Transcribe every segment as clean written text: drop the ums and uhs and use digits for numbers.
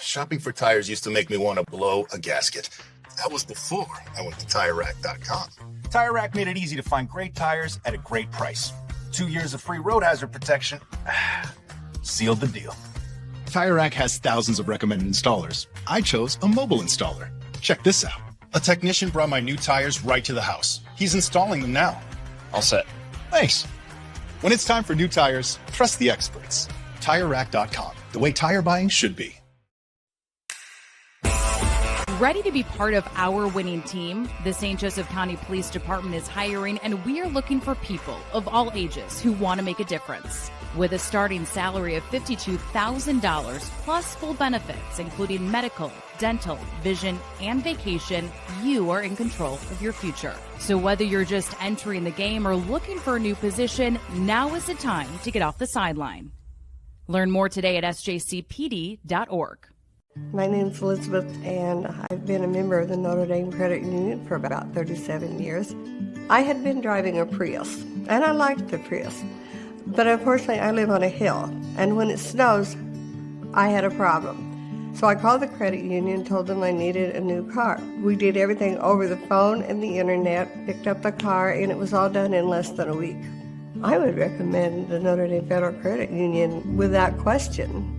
Shopping for tires used to make me want to blow a gasket. That was before I went to TireRack.com. Tire Rack made it easy to find great tires at a great price. 2 years of free road hazard protection. Sealed the deal. Tire Rack has thousands of recommended installers. I chose a mobile installer. Check this out. A technician brought my new tires right to the house. He's installing them now. All set. Thanks. When it's time for new tires, trust the experts. TireRack.com, the way tire buying should be. Ready to be part of our winning team? The St. Joseph County Police Department is hiring, and we are looking for people of all ages who want to make a difference. With a starting salary of $52,000 plus full benefits, including medical, dental, vision, and vacation, you are in control of your future. So whether you're just entering the game or looking for a new position, now is the time to get off the sideline. Learn more today at sjcpd.org. My name's Elizabeth, and I've been a member of the Notre Dame Credit Union for about 37 years. I had been driving a Prius, and I liked the Prius. But unfortunately, I live on a hill, and when it snows, I had a problem. So I called the credit union and told them I needed a new car. We did everything over the phone and the internet, picked up the car, and it was all done in less than a week. I would recommend the Notre Dame Federal Credit Union without question.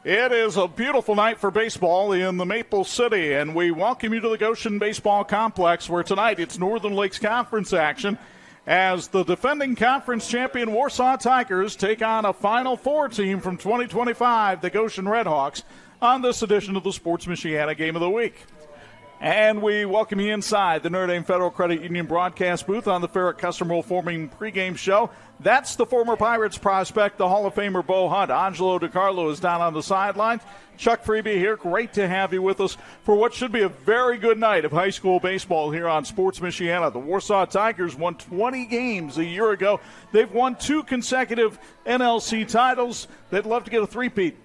It is a beautiful night for baseball in the Maple City, and we welcome you to the Goshen Baseball Complex, where tonight it's Northern Lakes Conference action as the defending conference champion Warsaw Tigers take on a Final Four team from 2025, the Goshen Redhawks, on this edition of the Sports Michiana Game of the Week. And we welcome you inside the Notre Dame Federal Credit Union broadcast booth on the Ferret Custom Roll Forming pregame show. That's the former Pirates prospect, the Hall of Famer Bo Hundt. Angelo Carlo is down on the sidelines. Chuck Freeby here. Great to have you with us for what should be a very good night of high school baseball here on Sports Michiana. The Warsaw Tigers won 20 games a year ago. They've won 2 consecutive NLC titles. They'd love to get a three-peat.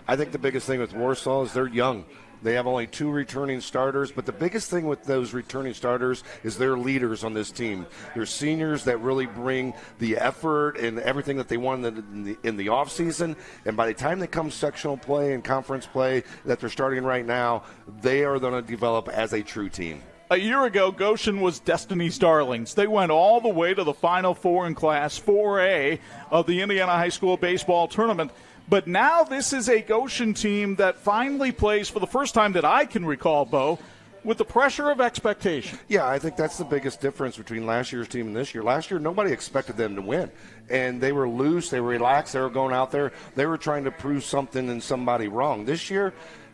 I think the biggest thing with Warsaw is they're young. They have only 2 returning starters, but the biggest thing with those returning starters is they're leaders on this team. They're seniors that really bring the effort and everything that they want in the offseason, and by the time they come sectional play and conference play that they're starting right now, they are going to develop as a true team. A year ago, Goshen was Destiny's Darlings. They went all the way to the Final Four in Class 4A of the Indiana High School Baseball Tournament. But now this is a Goshen team that finally plays for the first time that I can recall, Bo, with the pressure of expectation. Yeah, I think that's the biggest difference between last year's team and this year. Last year, nobody expected them to win. And they were loose, they were relaxed, they were going out there. They were trying to prove something and somebody wrong. This year,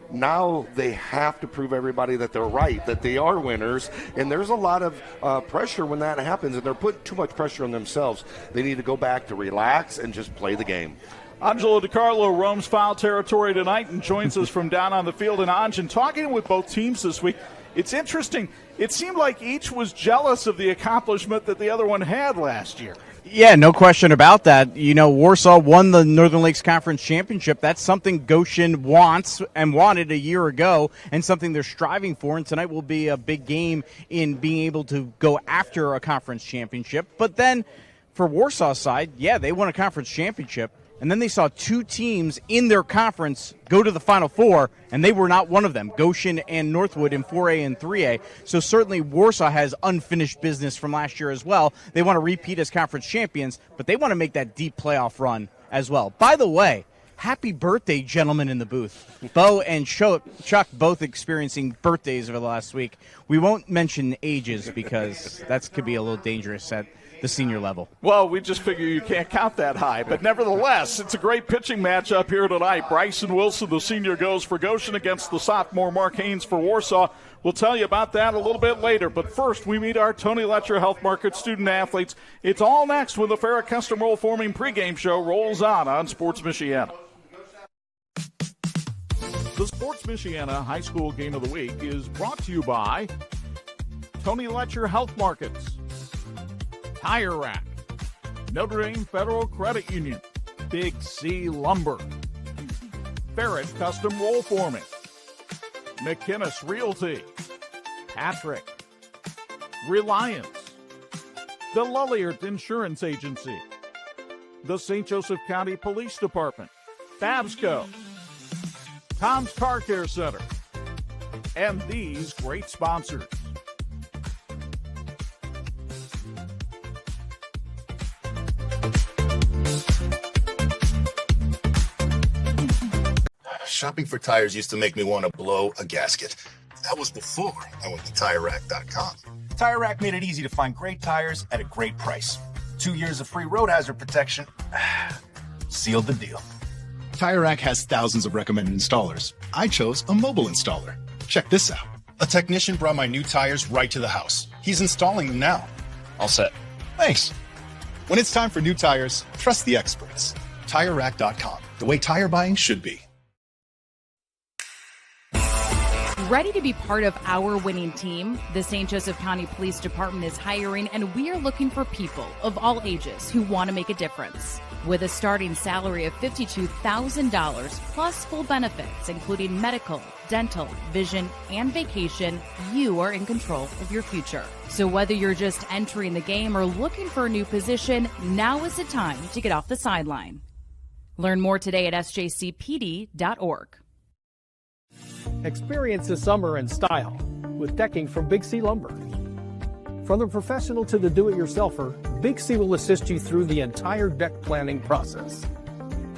now they have to prove everybody that they're right, that they are winners. And there's a lot of pressure when that happens, and they're putting too much pressure on themselves. They need to go back to relax and just play the game. Angelo Carlo roams foul territory tonight and joins us from down on the field. And Anjan, talking with both teams this week, it's interesting. It seemed like each was jealous of the accomplishment that the other one had last year. Yeah, no question about that. You know, Warsaw won the Northern Lakes Conference Championship. That's something Goshen wants and wanted a year ago, and something they're striving for. And tonight will be a big game in being able to go after a conference championship. But then for Warsaw's side, yeah, they won a conference championship. And then they saw 2 teams in their conference go to the Final Four, and they were not one of them, Goshen and Northwood in 4A and 3A. So certainly Warsaw has unfinished business from last year as well. They want to repeat as conference champions, but they want to make that deep playoff run as well. By the way, happy birthday, gentlemen in the booth. Bo and Chuck both experiencing birthdays over the last week. We won't mention ages because that could be a little dangerous at the senior level. Well, we just figure you can't count that high. But nevertheless, it's a great pitching matchup here tonight. Bryson Wilson, the senior, goes for Goshen against the sophomore Mark Haynes for Warsaw. We'll tell you about that a little bit later. But first, we meet our Tony Letcher Health Market student athletes. It's all next when the Ferret Custom Roll Forming pregame show rolls on Sports Michiana. The Sports Michiana High School Game of the Week is brought to you by Tony Letcher Health Markets, Tire Rack, Notre Dame Federal Credit Union, Big C Lumber, Ferret Custom Roll Forming, McInnes Realty, Patrick, Reliance, the Lulliard Insurance Agency, the St. Joseph County Police Department, Babsco, Tom's Car Care Center, and these great sponsors. Shopping for tires used to make me want to blow a gasket. That was before I went to TireRack.com. Tire Rack made it easy to find great tires at a great price. 2 years of free road hazard protection sealed the deal. Tire Rack has thousands of recommended installers. I chose a mobile installer. Check this out. A technician brought my new tires right to the house. He's installing them now. All set. Thanks. When it's time for new tires, trust the experts. TireRack.com, the way tire buying should be. Ready to be part of our winning team? The St. Joseph County Police Department is hiring, and we are looking for people of all ages who want to make a difference. With a starting salary of $52,000 plus full benefits, including medical, dental, vision, and vacation, you are in control of your future. So whether you're just entering the game or looking for a new position, now is the time to get off the sideline. Learn more today at sjcpd.org. Experience the summer in style with decking from Big C Lumber. From the professional to the do-it-yourselfer, Big C will assist you through the entire deck planning process.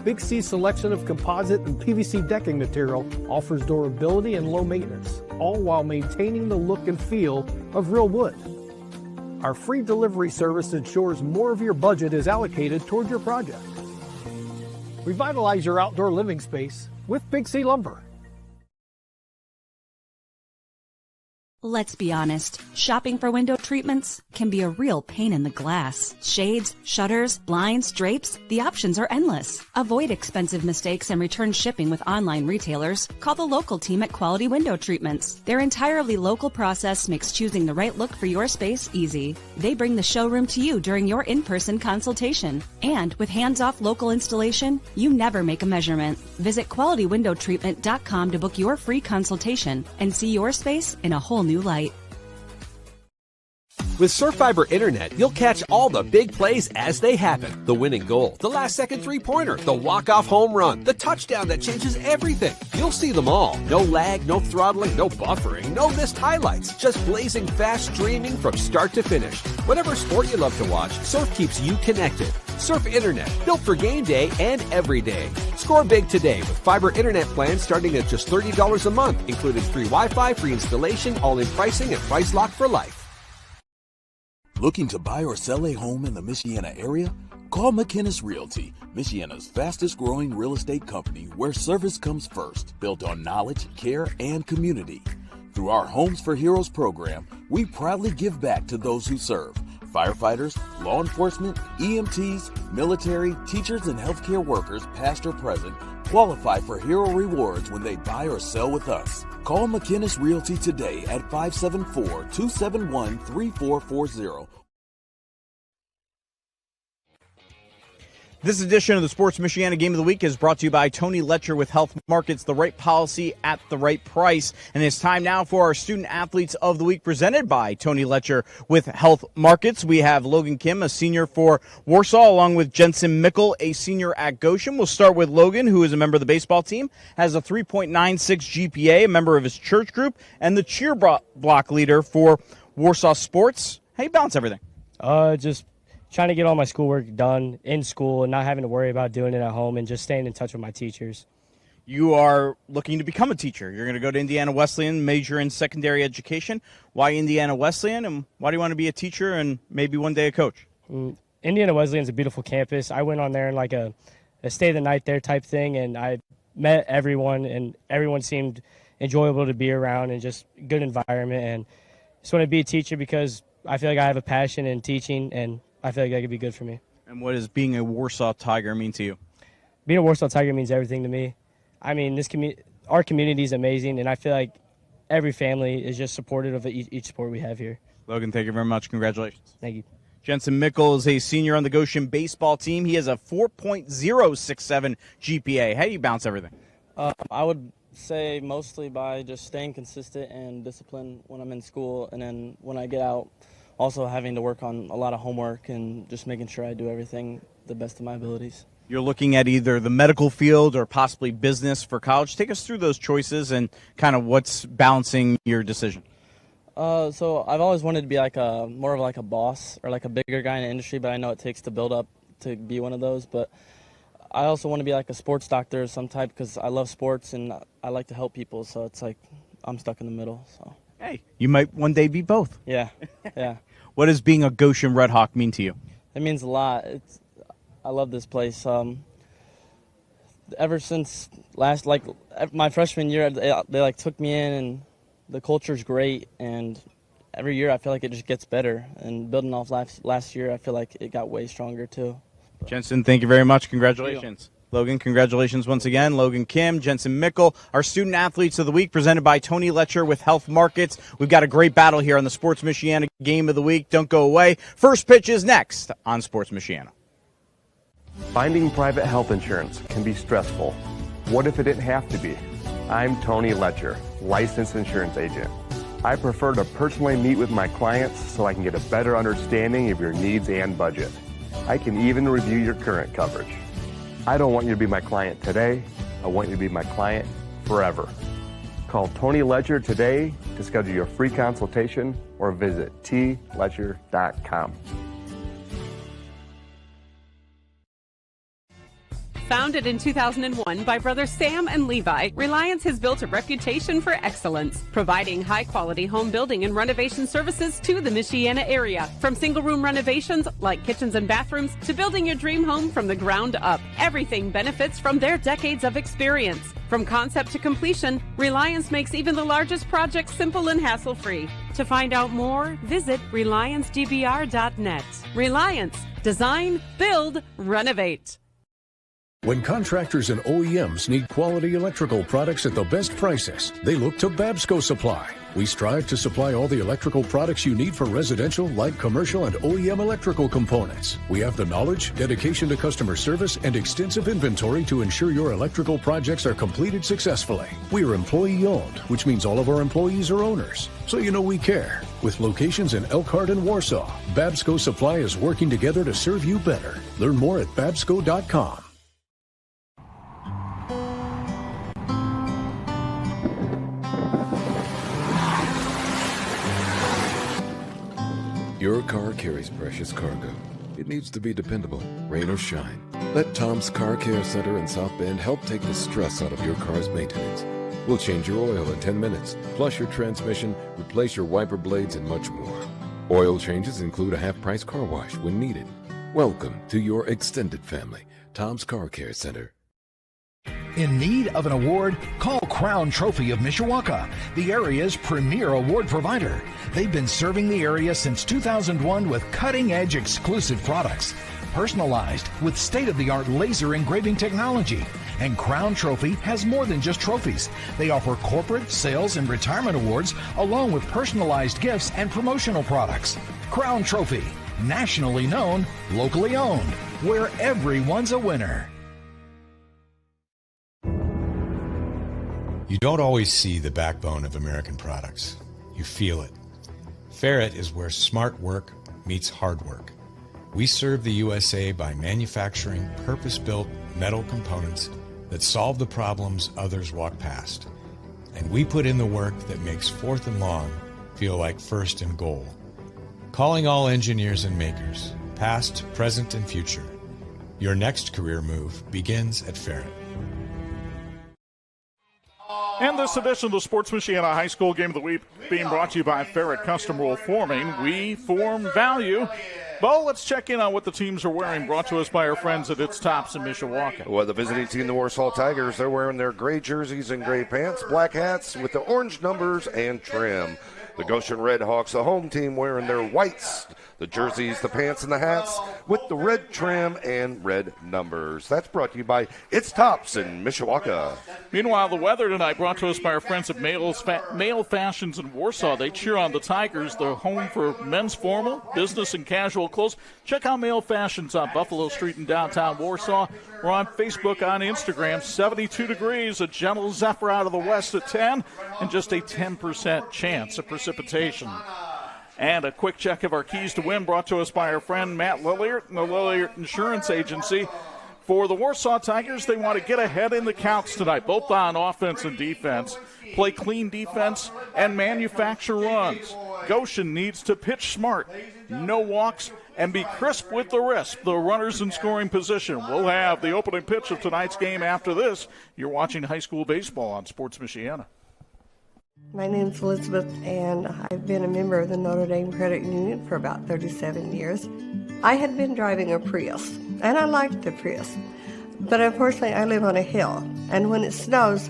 Big C's selection of composite and PVC decking material offers durability and low maintenance, all while maintaining the look and feel of real wood. Our free delivery service ensures more of your budget is allocated toward your project. Revitalize your outdoor living space with Big C Lumber. Let's be honest, shopping for window treatments can be a real pain in the glass. Shades, shutters, blinds, drapes, the options are endless. Avoid expensive mistakes and return shipping with online retailers. Call the local team at Quality Window Treatments. Their entirely local process makes choosing the right look for your space easy. They bring the showroom to you during your in-person consultation. And with hands-off local installation, you never make a measurement. Visit QualityWindowTreatment.com to book your free consultation and see your space in a whole new light. With Surf Fiber Internet, you'll catch all the big plays as they happen. The winning goal, the last-second three-pointer, the walk-off home run, the touchdown that changes everything. You'll see them all. No lag, no throttling, no buffering, no missed highlights. Just blazing fast streaming from start to finish. Whatever sport you love to watch, Surf keeps you connected. Surf Internet, built for game day and every day. Score big today with fiber internet plans starting at just $30 a month, including free Wi-Fi, free installation, all-in pricing, and price lock for life. Looking to buy or sell a home in the Michiana area? Call McInnes Realty, Michiana's fastest growing real estate company where service comes first, built on knowledge, care, and community. Through our Homes for Heroes program, we proudly give back to those who serve. Firefighters, law enforcement, EMTs, military, teachers, and healthcare workers, past or present, qualify for hero rewards when they buy or sell with us. Call McInnes Realty today at 574-271-3440. This edition of the Sports Michiana Game of the Week is brought to you by Tony Letcher with Health Markets, the right policy at the right price. And it's time now for our Student Athletes of the Week presented by Tony Letcher with Health Markets. We have Logan Kim, a senior for Warsaw, along with Jensen Mickle, a senior at Goshen. We'll start with Logan, who is a member of the baseball team, has a 3.96 GPA, a member of his church group, and the cheer block leader for Warsaw Sports. How you balance everything? Just trying to get all my schoolwork done in school and not having to worry about doing it at home and just staying in touch with my teachers. You are looking to become a teacher. You're going to go to Indiana Wesleyan, major in secondary education. Why Indiana Wesleyan, and why do you want to be a teacher and maybe one day a coach? Indiana Wesleyan's a beautiful campus. I went on there in like a stay the night there type thing, and I met everyone, and everyone seemed enjoyable to be around and just good environment. And just want to be a teacher because I feel like I have a passion in teaching, and I feel like that could be good for me. And what does being a Warsaw Tiger mean to you? Being a Warsaw Tiger means everything to me. I mean, our community is amazing, and I feel like every family is just supportive of each sport we have here. Logan, thank you very much. Congratulations. Thank you. Jensen Mickle is a senior on the Goshen baseball team. He has a 4.067 GPA. How do you bounce everything? I would say mostly by just staying consistent and disciplined when I'm in school, and then when I get out, also having to work on a lot of homework and just making sure I do everything the best of my abilities. You're looking at either the medical field or possibly business for college. Take us through those choices and kind of what's balancing your decision. So I've always wanted to be like more of like a boss or like a bigger guy in the industry, but I know it takes to build up to be one of those. But I also want to be like a sports doctor of some type because I love sports and I like to help people. So it's like I'm stuck in the middle. So hey, you might one day be both. Yeah, yeah. What does being a Goshen Red Hawk mean to you? It means a lot. I love this place. Ever since my freshman year, they took me in, and the culture's great. And every year, I feel like it just gets better. And building off last year, I feel like it got way stronger too. Jensen, thank you very much. Congratulations. Logan, congratulations once again. Logan Kim, Jensen Mickle, our Student Athletes of the Week, presented by Tony Letcher with Health Markets. We've got a great battle here on the Sports Michiana Game of the Week. Don't go away. First pitch is next on Sports Michiana. Finding private health insurance can be stressful. What if it didn't have to be? I'm Tony Letcher, licensed insurance agent. I prefer to personally meet with my clients so I can get a better understanding of your needs and budget. I can even review your current coverage. I don't want you to be my client today. I want you to be my client forever. Call Tony Letcher today to schedule your free consultation or visit tletcher.com. Founded in 2001 by brothers Sam and Levi, Reliance has built a reputation for excellence, providing high-quality home building and renovation services to the Michiana area. From single-room renovations like kitchens and bathrooms to building your dream home from the ground up, everything benefits from their decades of experience. From concept to completion, Reliance makes even the largest projects simple and hassle-free. To find out more, visit RelianceDBR.net. Reliance. Design, build, renovate. When contractors and OEMs need quality electrical products at the best prices, they look to Babsco Supply. We strive to supply all the electrical products you need for residential, light commercial, and OEM electrical components. We have the knowledge, dedication to customer service, and extensive inventory to ensure your electrical projects are completed successfully. We are employee-owned, which means all of our employees are owners. So you know we care. With locations in Elkhart and Warsaw, Babsco Supply is working together to serve you better. Learn more at babsco.com. Your car carries precious cargo. It needs to be dependable, rain or shine. Let Tom's Car Care Center in South Bend help take the stress out of your car's maintenance. We'll change your oil in 10 minutes, flush your transmission, replace your wiper blades, and much more. Oil changes include a half-price car wash when needed. Welcome to your extended family, Tom's Car Care Center. In need of an award? Call Crown Trophy of Mishawaka, the area's premier award provider. They've been serving the area since 2001 with cutting-edge exclusive products, personalized with state-of-the-art laser engraving technology. And Crown Trophy has more than just trophies. They offer corporate, sales, and retirement awards, along with personalized gifts and promotional products. Crown Trophy, nationally known, locally owned, where everyone's a winner. You don't always see the backbone of American products. You feel it. Ferret is where smart work meets hard work. We serve the USA by manufacturing purpose-built metal components that solve the problems others walk past. And we put in the work that makes fourth and long feel like first and goal. Calling all engineers and makers, past, present, and future. Your next career move begins at Ferret. And this edition of the Sports Michiana High School Game of the Week being brought to you by Ferret Custom Roll Forming. We form value. Bo, let's check in on what the teams are wearing, brought to us by our friends at It's Tops in Mishawaka. Well, the visiting team, the Warsaw Tigers, they're wearing their gray jerseys and gray pants, black hats with the orange numbers and trim. The Goshen Red Hawks, the home team, wearing their whites, the jerseys, the pants, and the hats with the red trim and red numbers. That's brought to you by It's Tops in Mishawaka. Meanwhile, the weather tonight brought to us by our friends at Male Fashions in Warsaw. They cheer on the Tigers. They're home for men's formal, business, and casual clothes. Check out Male Fashions on Buffalo Street in downtown Warsaw. We're on Facebook, on Instagram. 72 degrees, a gentle zephyr out of the west at 10, and just a 10% chance of precipitation. And a quick check of our keys to win brought to us by our friend Matt Lilliard and the Lilliard Insurance Agency. For the Warsaw Tigers, they want to get ahead in the counts tonight, both on offense and defense. Play clean defense and manufacture runs. Goshen needs to pitch smart, no walks, and be crisp with the wrist. The runners in scoring position. We'll have the opening pitch of tonight's game after this. You're watching high school baseball on Sports Michiana. My name's Elizabeth, and I've been a member of the Notre Dame Credit Union for about 37 years. I had been driving a Prius, and I liked the Prius. But unfortunately, I live on a hill, and when it snows,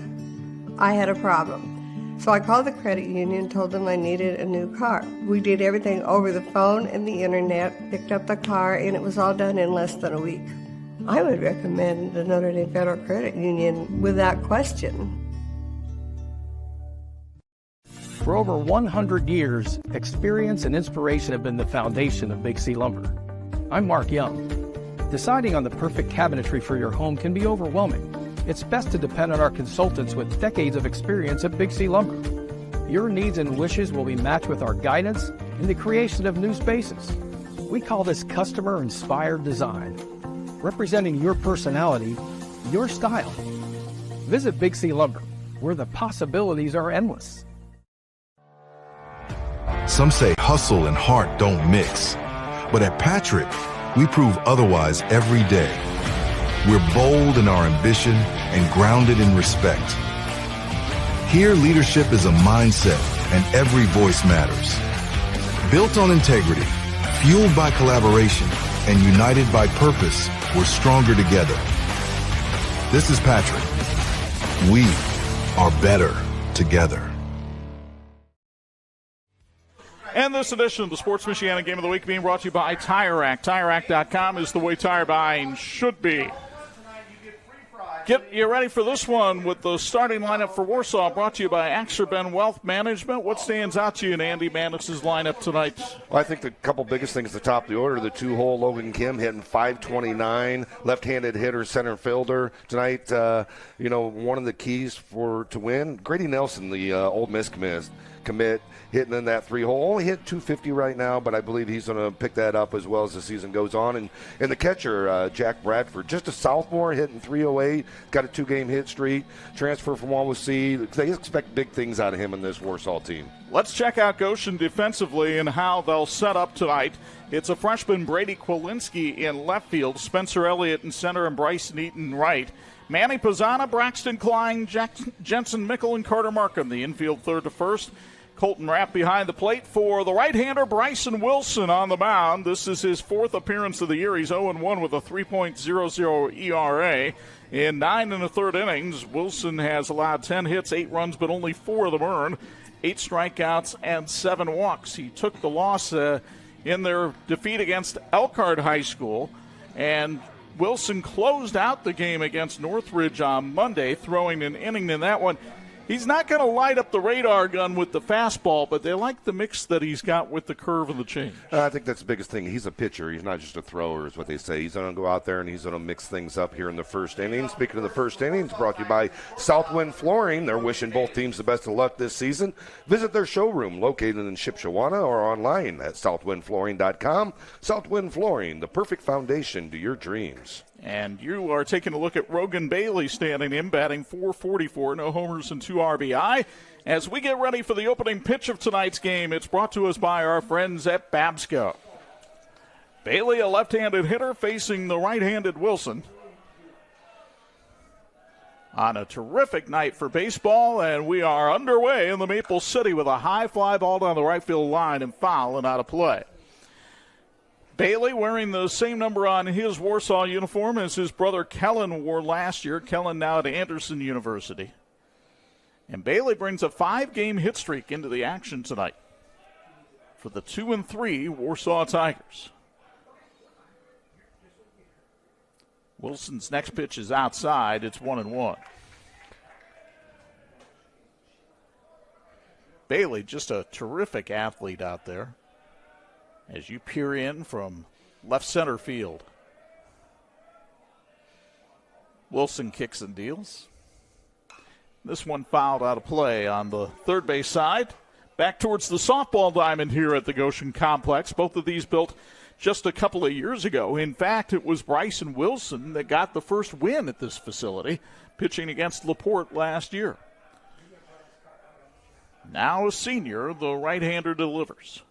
I had a problem. So I called the credit union, told them I needed a new car. We did everything over the phone and the internet, picked up the car, and it was all done in less than a week. I would recommend the Notre Dame Federal Credit Union without question. For over 100 years, experience and inspiration have been the foundation of Big C Lumber. I'm Mark Young. Deciding on the perfect cabinetry for your home can be overwhelming. It's best to depend on our consultants with decades of experience at Big C Lumber. Your needs and wishes will be matched with our guidance in the creation of new spaces. We call this customer-inspired design, representing your personality, your style. Visit Big C Lumber, where the possibilities are endless. Some say hustle and heart don't mix. But at Patrick, we prove otherwise every day. We're bold in our ambition and grounded in respect. Here, leadership is a mindset, and every voice matters. Built on integrity, fueled by collaboration, and united by purpose, we're stronger together. This is Patrick. We are better together. And this edition of the Sports Michiana Game of the Week being brought to you by Tire Rack. TireRack.com is the way tire buying should be. Get you ready for this one with the starting lineup for Warsaw, brought to you by Axerben Wealth Management. What stands out to you in Andy Manis's lineup tonight? Well, I think the couple biggest things at the top of the order, the two-hole Logan Kim hitting .529, left-handed hitter, center fielder. Tonight, one of the keys to win, Grady Nelson, the Ole Miss commit, hitting in that three-hole. Only hit .250 right now, but I believe he's going to pick that up as well as the season goes on. And the catcher, Jack Bradford, just a sophomore, hitting .308, got a 2-game hit streak, transfer from Wawasee. They expect big things out of him in this Warsaw team. Let's check out Goshen defensively and how they'll set up tonight. It's a freshman, Brady Kwilinski, in left field, Spencer Elliott in center, and Bryson Eaton right. Manny Pizzana, Braxton Klein, Jensen Mickle, and Carter Markham, the infield third to first. Colton Rapp behind the plate for the right-hander Bryson Wilson on the mound. This is his fourth appearance of the year. He's 0-1 with a 3.00 ERA. In 9 1/3 innings, Wilson has allowed 10 hits, 8 runs, but only 4 of them earned. 8 strikeouts and 7 walks. He took the loss in their defeat against Elkhart High School, and Wilson closed out the game against Northridge on Monday, throwing an inning in that one. He's not going to light up the radar gun with the fastball, but they like the mix that he's got with the curve and the change. I think that's the biggest thing. He's a pitcher. He's not just a thrower, is what they say. He's going to go out there and he's going to mix things up here in the first inning. Speaking of the first innings, brought to you by Southwind Flooring. They're wishing both teams the best of luck this season. Visit their showroom located in Shipshewana or online at southwindflooring.com. Southwind Flooring, the perfect foundation to your dreams. And you are taking a look at Rogan Bailey standing in, batting .444, no homers and 2 RBI. As we get ready for the opening pitch of tonight's game, it's brought to us by our friends at Babsco. Bailey, a left-handed hitter, facing the right-handed Wilson. On a terrific night for baseball, and we are underway in the Maple City with a high fly ball down the right field line and foul and out of play. Bailey wearing the same number on his Warsaw uniform as his brother Kellen wore last year. Kellen now at Anderson University. And Bailey brings a 5-game hit streak into the action tonight for the 2-3 Warsaw Tigers. Wilson's next pitch is outside. It's 1-1. Bailey, just a terrific athlete out there. As you peer in from left center field. Wilson kicks and deals. This one fouled out of play on the third base side. Back towards the softball diamond here at the Goshen Complex. Both of these built just a couple of years ago. In fact, it was Bryson Wilson that got the first win at this facility, pitching against LaPorte last year. Now a senior, the right-hander delivers.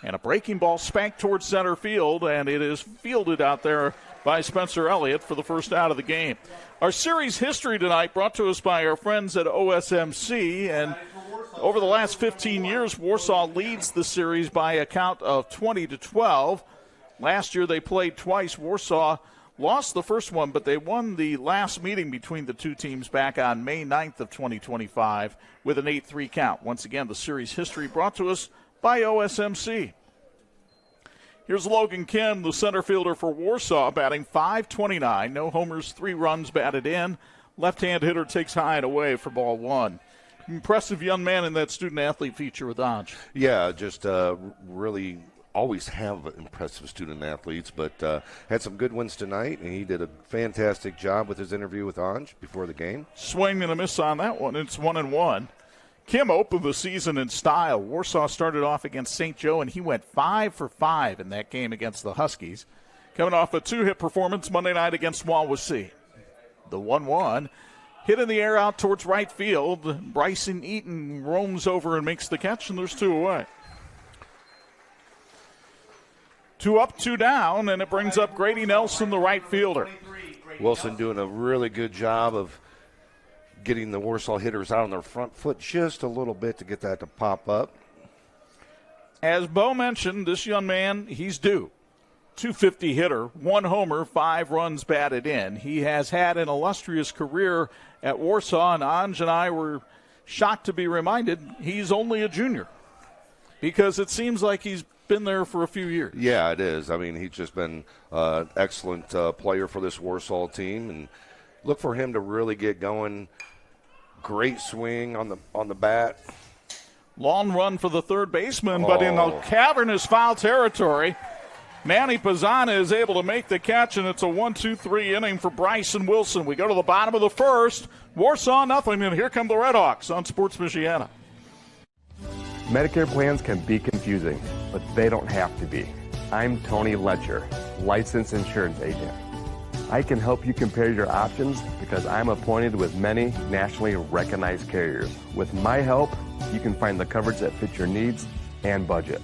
And a breaking ball spanked towards center field, and it is fielded out there by Spencer Elliott for the first out of the game. Our series history tonight brought to us by our friends at OSMC, and over the last 15 years, Warsaw leads the series by a count of 20-12. Last year they played twice. Warsaw lost the first one, but they won the last meeting between the two teams back on May 9th of 2025 with an 8-3 count. Once again, the series history brought to us by OSMC. Here's Logan Kim, the center fielder for Warsaw, batting .529. No homers, 3 runs batted in. Left-hand hitter takes high and away for ball 1. Impressive young man in that student-athlete feature with Anj. Yeah, just really always have impressive student-athletes, but had some good ones tonight, and he did a fantastic job with his interview with Anj before the game. Swing and a miss on that one. It's 1-1. Kim opened the season in style. Warsaw started off against St. Joe, and he went 5 for 5 in that game against the Huskies. Coming off a 2-hit performance Monday night against Wawasee. The 1-1. Hit in the air out towards right field. Bryson Eaton roams over and makes the catch, and there's 2 away. 2 up, 2 down, and it brings up Grady Nelson, the right fielder. Wilson doing a really good job of getting the Warsaw hitters out on their front foot just a little bit to get that to pop up. As Bo mentioned, this young man, he's due. 250 hitter, 1 homer, 5 runs batted in. He has had an illustrious career at Warsaw, and Anj and I were shocked to be reminded he's only a junior because it seems like he's been there for a few years. Yeah, it is. I mean, he's just been an excellent player for this Warsaw team, and look for him to really get going. Great swing on the bat. Long run for the third baseman, but in a cavernous foul territory. Manny Pizzana is able to make the catch, and it's a 1-2-3 inning for Bryson Wilson. We go to the bottom of the first. Warsaw nothing, and here come the Redhawks on Sports Michiana. Medicare plans can be confusing, but they don't have to be. I'm Tony Letcher, licensed insurance agent. I can help you compare your options because I'm appointed with many nationally recognized carriers. With my help, you can find the coverage that fits your needs and budget.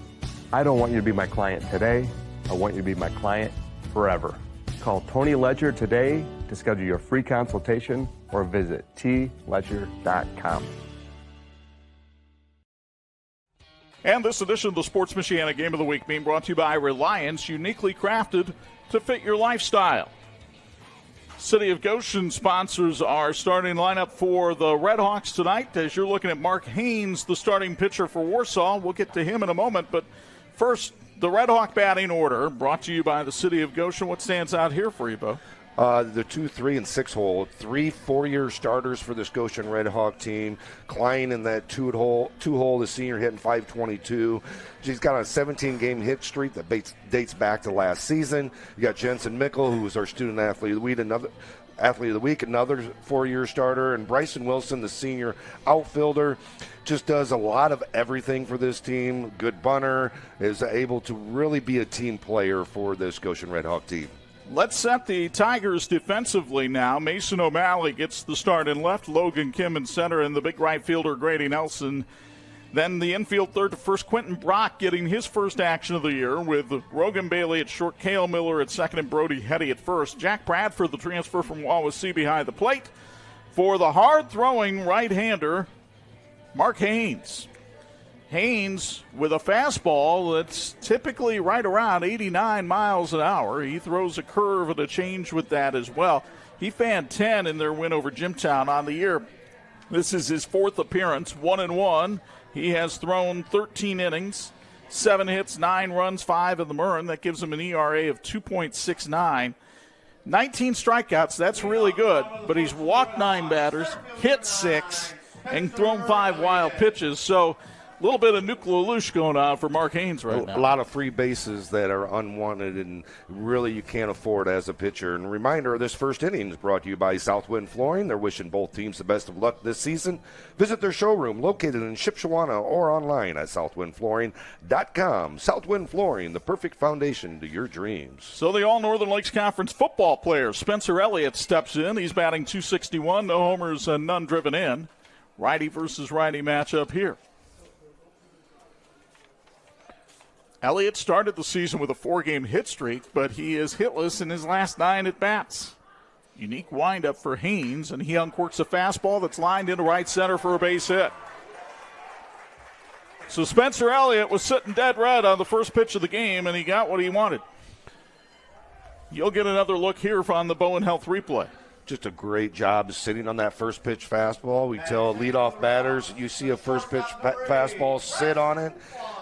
I don't want you to be my client today. I want you to be my client forever. Call Tony Letcher today to schedule your free consultation or visit tletcher.com. And this edition of the Sports Michiana Game of the Week being brought to you by Reliance, uniquely crafted to fit your lifestyle. City of Goshen sponsors our starting lineup for the Redhawks tonight. As you're looking at Mark Haynes, the starting pitcher for Warsaw, we'll get to him in a moment. But first, the Redhawk batting order brought to you by the City of Goshen. What stands out here for you, Bo? The 2, 3, and 6 hole. 3 4-year starters for this Goshen Redhawk team. Klein in that 2 hole, the senior hitting .522. She's got a 17-game hit streak that dates back to last season. You got Jensen Mickle, who was our student athlete of the week, another 4-year starter, and Bryson Wilson, the senior outfielder, just does a lot of everything for this team. Good bunter, is able to really be a team player for this Goshen Redhawk team. Let's set the Tigers defensively now. Mason O'Malley gets the start in left, Logan Kim in center, and the big right fielder Grady Nelson. Then the infield third to first, Quentin Brock getting his first action of the year with Rogan Bailey at short, Cale Miller at second, and Brody Hetty at first. Jack Bradford, the transfer from Wawasee, behind the plate. For the hard-throwing right-hander, Mark Haynes. Haynes with a fastball that's typically right around 89 miles an hour. He throws a curve and a change with that as well. He fanned 10 in their win over Jimtown on the year. This is his 4th appearance, 1-1. He has thrown 13 innings, 7 hits, 9 runs, 5 in the Murren. That gives him an ERA of 2.69. 19 strikeouts, that's really good, but he's walked 9 batters, hit 6, and thrown 5 wild pitches. So a little bit of nuclear loose going on for Mark Haynes right now. A lot of free bases that are unwanted and really you can't afford as a pitcher. And a reminder, this first inning is brought to you by Southwind Flooring. They're wishing both teams the best of luck this season. Visit their showroom located in Shipshewana or online at southwindflooring.com. Southwind Flooring, the perfect foundation to your dreams. So the All-Northern Lakes Conference football player, Spencer Elliott, steps in. He's batting .261, no homers and none driven in. Righty versus righty matchup here. Elliott started the season with a 4-game hit streak, but he is hitless in his last 9 at-bats. Unique windup for Haynes, and he uncorks a fastball that's lined into right center for a base hit. So Spencer Elliott was sitting dead red on the first pitch of the game, and he got what he wanted. You'll get another look here on the Bowen Health replay. Just a great job sitting on that first pitch fastball. We tell leadoff batters, you see a first pitch fastball, sit on it.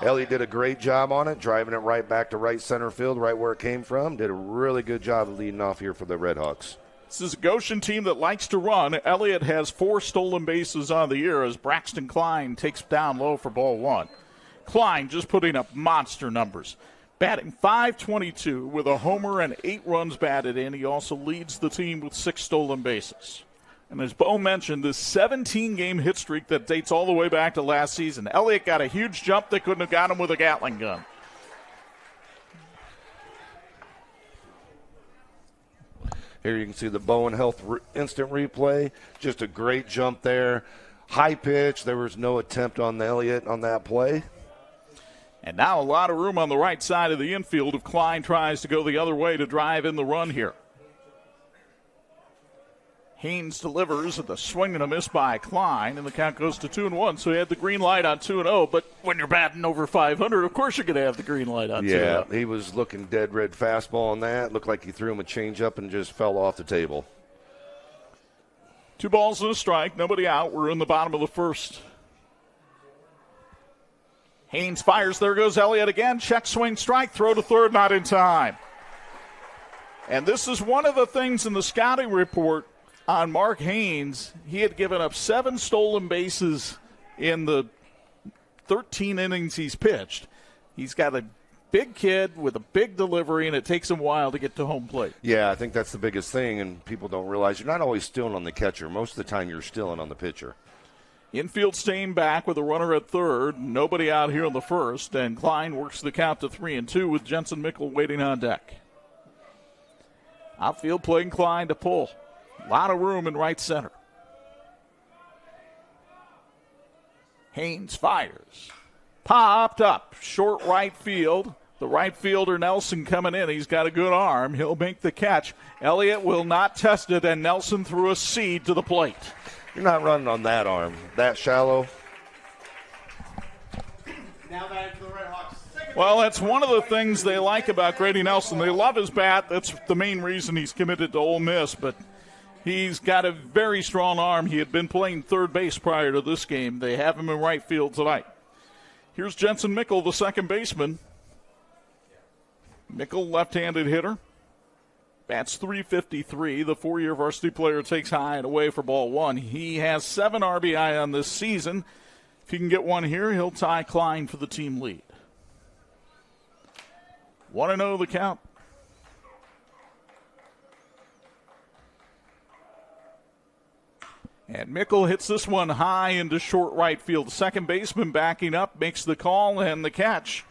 Elliott did a great job on it, driving it right back to right center field, right where it came from. Did a really good job of leading off here for the Redhawks. This is a Goshen team that likes to run. Elliott has 4 stolen bases on the year as Braxton Klein takes down low for ball 1. Klein just putting up monster numbers. Batting .522 with a homer and 8 runs batted in. He also leads the team with 6 stolen bases. And as Bo mentioned, this 17-game hit streak that dates all the way back to last season. Elliott got a huge jump. They couldn't have got him with a Gatling gun. Here you can see the Bowen Health instant replay. Just a great jump there. High pitch. There was no attempt on Elliott on that play. And now a lot of room on the right side of the infield if Klein tries to go the other way to drive in the run here. Haynes delivers at the swing and a miss by Klein, and the count goes to 2-1. So he had the green light on 2-0, but when you're batting over 500, of course you're going to have the green light on 2-0. Yeah, he was looking dead red fastball on that. Looked like he threw him a changeup and just fell off the table. 2 balls and a strike, nobody out. We're in the bottom of the first. Haynes fires. There goes Elliott again. Check, swing, strike, throw to third, not in time. And this is one of the things in the scouting report on Mark Haynes. He had given up 7 stolen bases in the 13 innings he's pitched. He's got a big kid with a big delivery, and it takes him a while to get to home plate. Yeah, I think that's the biggest thing, and people don't realize you're not always stealing on the catcher. Most of the time you're stealing on the pitcher. Infield staying back with a runner at third. Nobody out here in the first, and Klein works the count to 3-2 with Jensen Mickle waiting on deck. Outfield playing Klein to pull. A lot of room in right center. Haynes fires. Popped up. Short right field. The right fielder Nelson coming in. He's got a good arm. He'll make the catch. Elliott will not test it, and Nelson threw a seed to the plate. You're not running on that arm. That shallow. Now back to the Red Hawks. Well, that's one of the things they like about Grady Nelson. They love his bat. That's the main reason he's committed to Ole Miss, but he's got a very strong arm. He had been playing third base prior to this game. They have him in right field tonight. Here's Jensen Mickle, the second baseman. Mickle, left-handed hitter. Bats .353. The 4-year varsity player takes high and away for ball 1. He has 7 RBI on this season. If he can get one here, he'll tie Klein for the team lead. 1-0 the count. And Mickle hits this one high into short right field. The second baseman backing up, makes the call and the catch.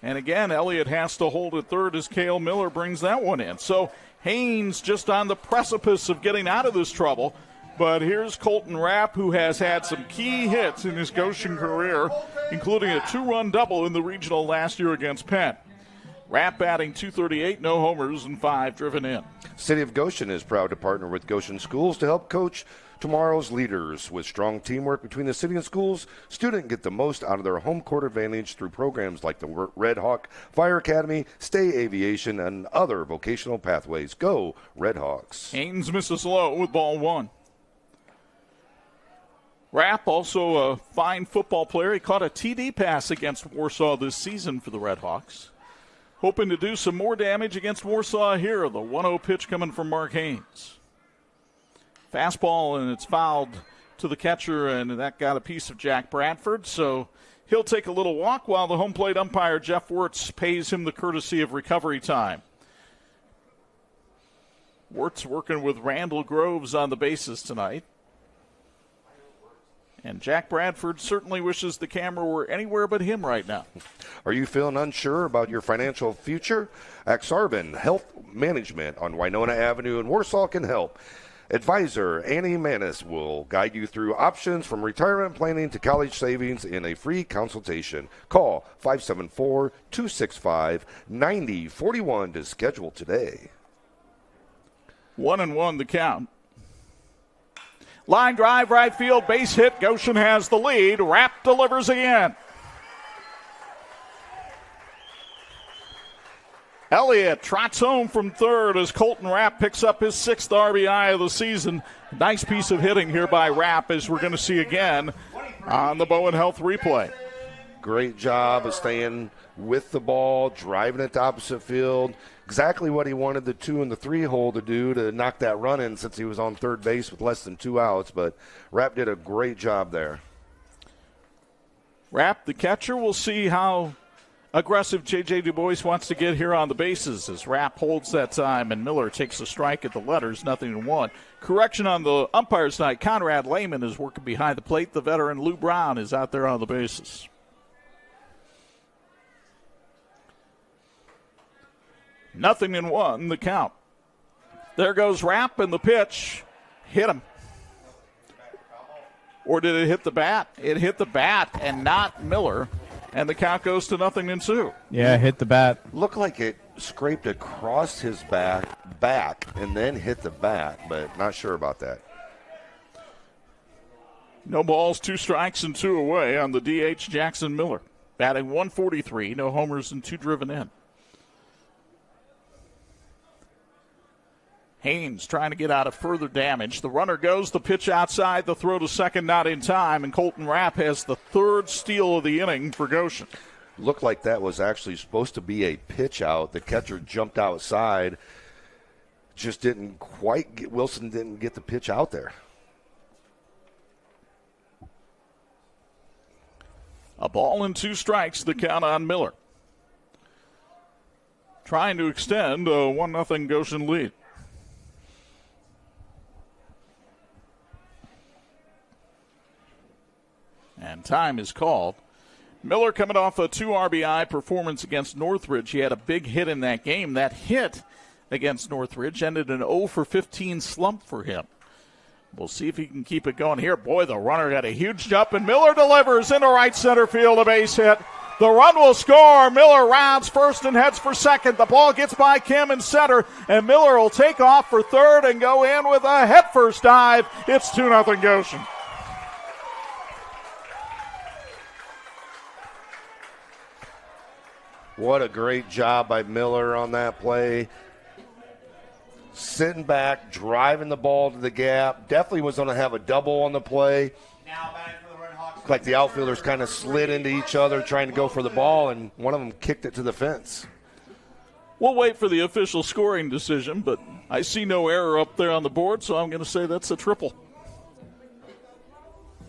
And again, Elliott has to hold at third as Cale Miller brings that one in. So Haynes just on the precipice of getting out of this trouble. But here's Colton Rapp, who has had some key hits in his Goshen career, including a 2-run double in the regional last year against Penn. Rapp batting .238, no homers, and 5 driven in. City of Goshen is proud to partner with Goshen Schools to help coach tomorrow's leaders. With strong teamwork between the city and schools, students get the most out of their home court advantage through programs like the Red Hawk Fire Academy, Stay Aviation, and other vocational pathways. Go Red Hawks. Haynes misses low with ball 1. Rapp, also a fine football player. He caught a TD pass against Warsaw this season for the Red Hawks. Hoping to do some more damage against Warsaw here. The 1-0 pitch coming from Mark Haynes. Fastball, and it's fouled to the catcher, and that got a piece of Jack Bradford. So he'll take a little walk while the home plate umpire, Jeff Wirtz, pays him the courtesy of recovery time. Wirtz working with Randall Groves on the bases tonight. And Jack Bradford certainly wishes the camera were anywhere but him right now. Are you feeling unsure about your financial future? Axarban Health Management on Winona Avenue in Warsaw can help. Advisor Annie Manis will guide you through options from retirement planning to college savings in a free consultation. Call 574-265-9041 to schedule today. 1-1 the count. Line drive, right field, base hit. Goshen has the lead. Rapp delivers again. Elliott trots home from third as Colton Rapp picks up his 6th RBI of the season. Nice piece of hitting here by Rapp, as we're going to see again on the Bowen Health replay. Great job of staying with the ball, driving it to opposite field. Exactly what he wanted the 2 and the 3 hole to do to knock that run in, since he was on third base with less than 2 outs. But Rapp did a great job there. Rapp, the catcher, will see how aggressive J.J. Du Bois wants to get here on the bases as Rapp holds that time, and Miller takes a strike at the letters, 0-1. Correction on the umpire's night. Conrad Lehman is working behind the plate. The veteran Lou Brown is out there on the bases. Nothing in 1, the count. There goes Rapp, and the pitch hit him. Or did it hit the bat? It hit the bat and not Miller, and the count goes to 0-2. Yeah, hit the bat. Looked like it scraped across his back and then hit the bat, but not sure about that. No balls, 2 strikes, and 2 away on the DH, Jackson Miller. Batting .143, no homers and 2 driven in. Haynes trying to get out of further damage. The runner goes, the pitch outside, the throw to second not in time, and Colton Rapp has the 3rd steal of the inning for Goshen. Looked like that was actually supposed to be a pitch out. The catcher jumped outside. Just didn't quite get, Wilson didn't get the pitch out there. A ball and 2 strikes, the count on Miller. Trying to extend a 1-0 Goshen lead. And time is called. Miller coming off a 2 RBI performance against Northridge. He had a big hit in that game. That hit against Northridge ended an 0-for-15 slump for him. We'll see if he can keep it going here. Boy, the runner got a huge jump, and Miller delivers into right center field, a base hit. The run will score. Miller rounds first and heads for second. The ball gets by Kim in center, and Miller will take off for third and go in with a head-first dive. It's 2-0 Goshen. What a great job by Miller on that play. Sitting back, driving the ball to the gap. Definitely was going to have a double on the play. Looked like the outfielders kind of slid into each other trying to go for the ball, and one of them kicked it to the fence. We'll wait for the official scoring decision, but I see no error up there on the board, so I'm going to say that's a triple.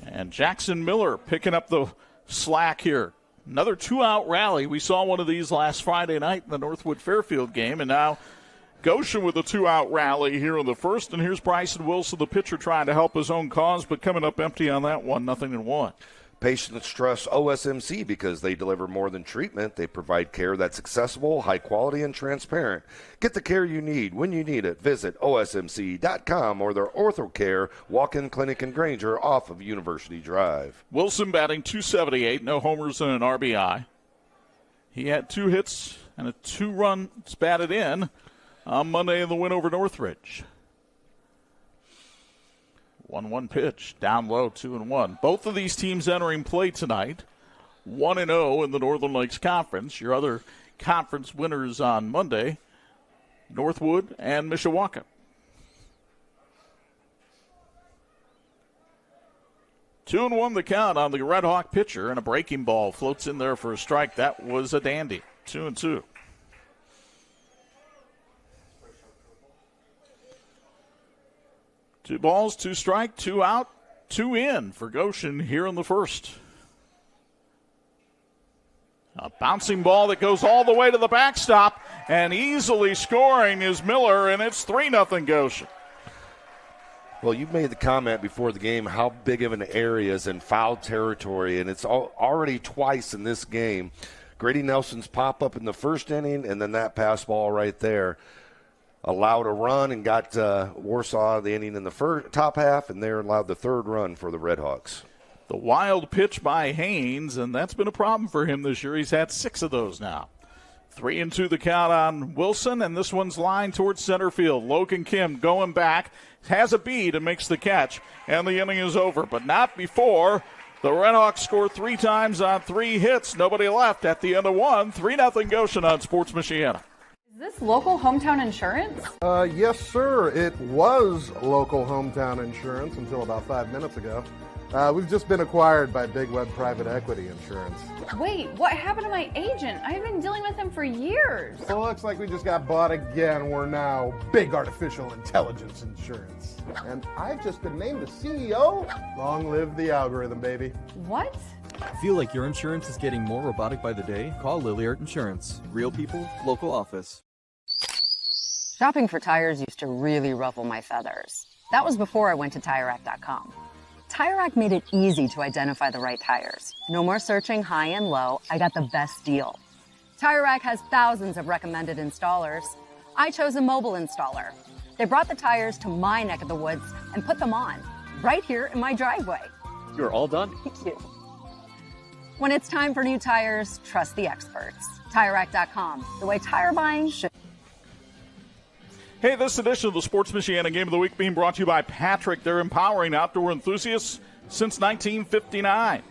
And Jackson Miller picking up the slack here. Another 2-out rally. We saw one of these last Friday night in the Northwood Fairfield game, and now Goshen with a 2-out rally here in the first. And here's Bryson Wilson, the pitcher, trying to help his own cause, but coming up empty on that one, 0-1. Patients trust OSMC because they deliver more than treatment. They provide care that's accessible, high quality, and transparent. Get the care you need when you need it. Visit OSMC.com or their OrthoCare walk-in clinic in Granger off of University Drive. Wilson batting .278, no homers and an RBI. He had 2 hits and a 2 runs batted in on Monday in the win over Northridge. 1-1 pitch, down low, 2-1. Both of these teams entering play tonight, 1-0 in the Northern Lakes Conference. Your other conference winners on Monday, Northwood and Mishawaka. 2-1 the count on the Red Hawk pitcher, and a breaking ball floats in there for a strike. That was a dandy. 2-2. Two balls, 2 strike, 2 out, 2 in for Goshen here in the first. A bouncing ball that goes all the way to the backstop, and easily scoring is Miller, and it's 3-0 Goshen. Well, you've made the comment before the game how big of an area is in foul territory, and it's already twice in this game. Grady Nelson's pop-up in the first inning, and then that pass ball right there allowed a run and got Warsaw the inning in the top half, and they allowed the 3rd run for the Red Hawks. The wild pitch by Haynes, and that's been a problem for him this year. He's had 6 of those now. 3-2 the count on Wilson, and this one's lined towards center field. Logan Kim going back, has a bead and makes the catch, and the inning is over. But not before the Red Hawks score 3 times on 3 hits. Nobody left at the end of 1. 3-0 Goshen on Sports Michiana. Is this local hometown insurance? Yes, sir. It was local hometown insurance until about 5 minutes ago. We've just been acquired by Big Web Private Equity Insurance. Wait, what happened to my agent? I've been dealing with him for years. So it looks like we just got bought again. We're now Big Artificial Intelligence Insurance. And I've just been named the CEO. Long live the algorithm, baby. What? Feel like your insurance is getting more robotic by the day? Call Lilliard Insurance. Real people, local office. Shopping for tires used to really ruffle my feathers. That was before I went to TireRack.com. TireRack made it easy to identify the right tires. No more searching high and low. I got the best deal. TireRack has thousands of recommended installers. I chose a mobile installer. They brought the tires to my neck of the woods and put them on, right here in my driveway. You're all done. Thank you. When it's time for new tires, trust the experts. TireRack.com, the way tire buying should. Hey, this edition of the Sports Michiana Game of the Week being brought to you by Patrick. They're empowering outdoor enthusiasts since 1959.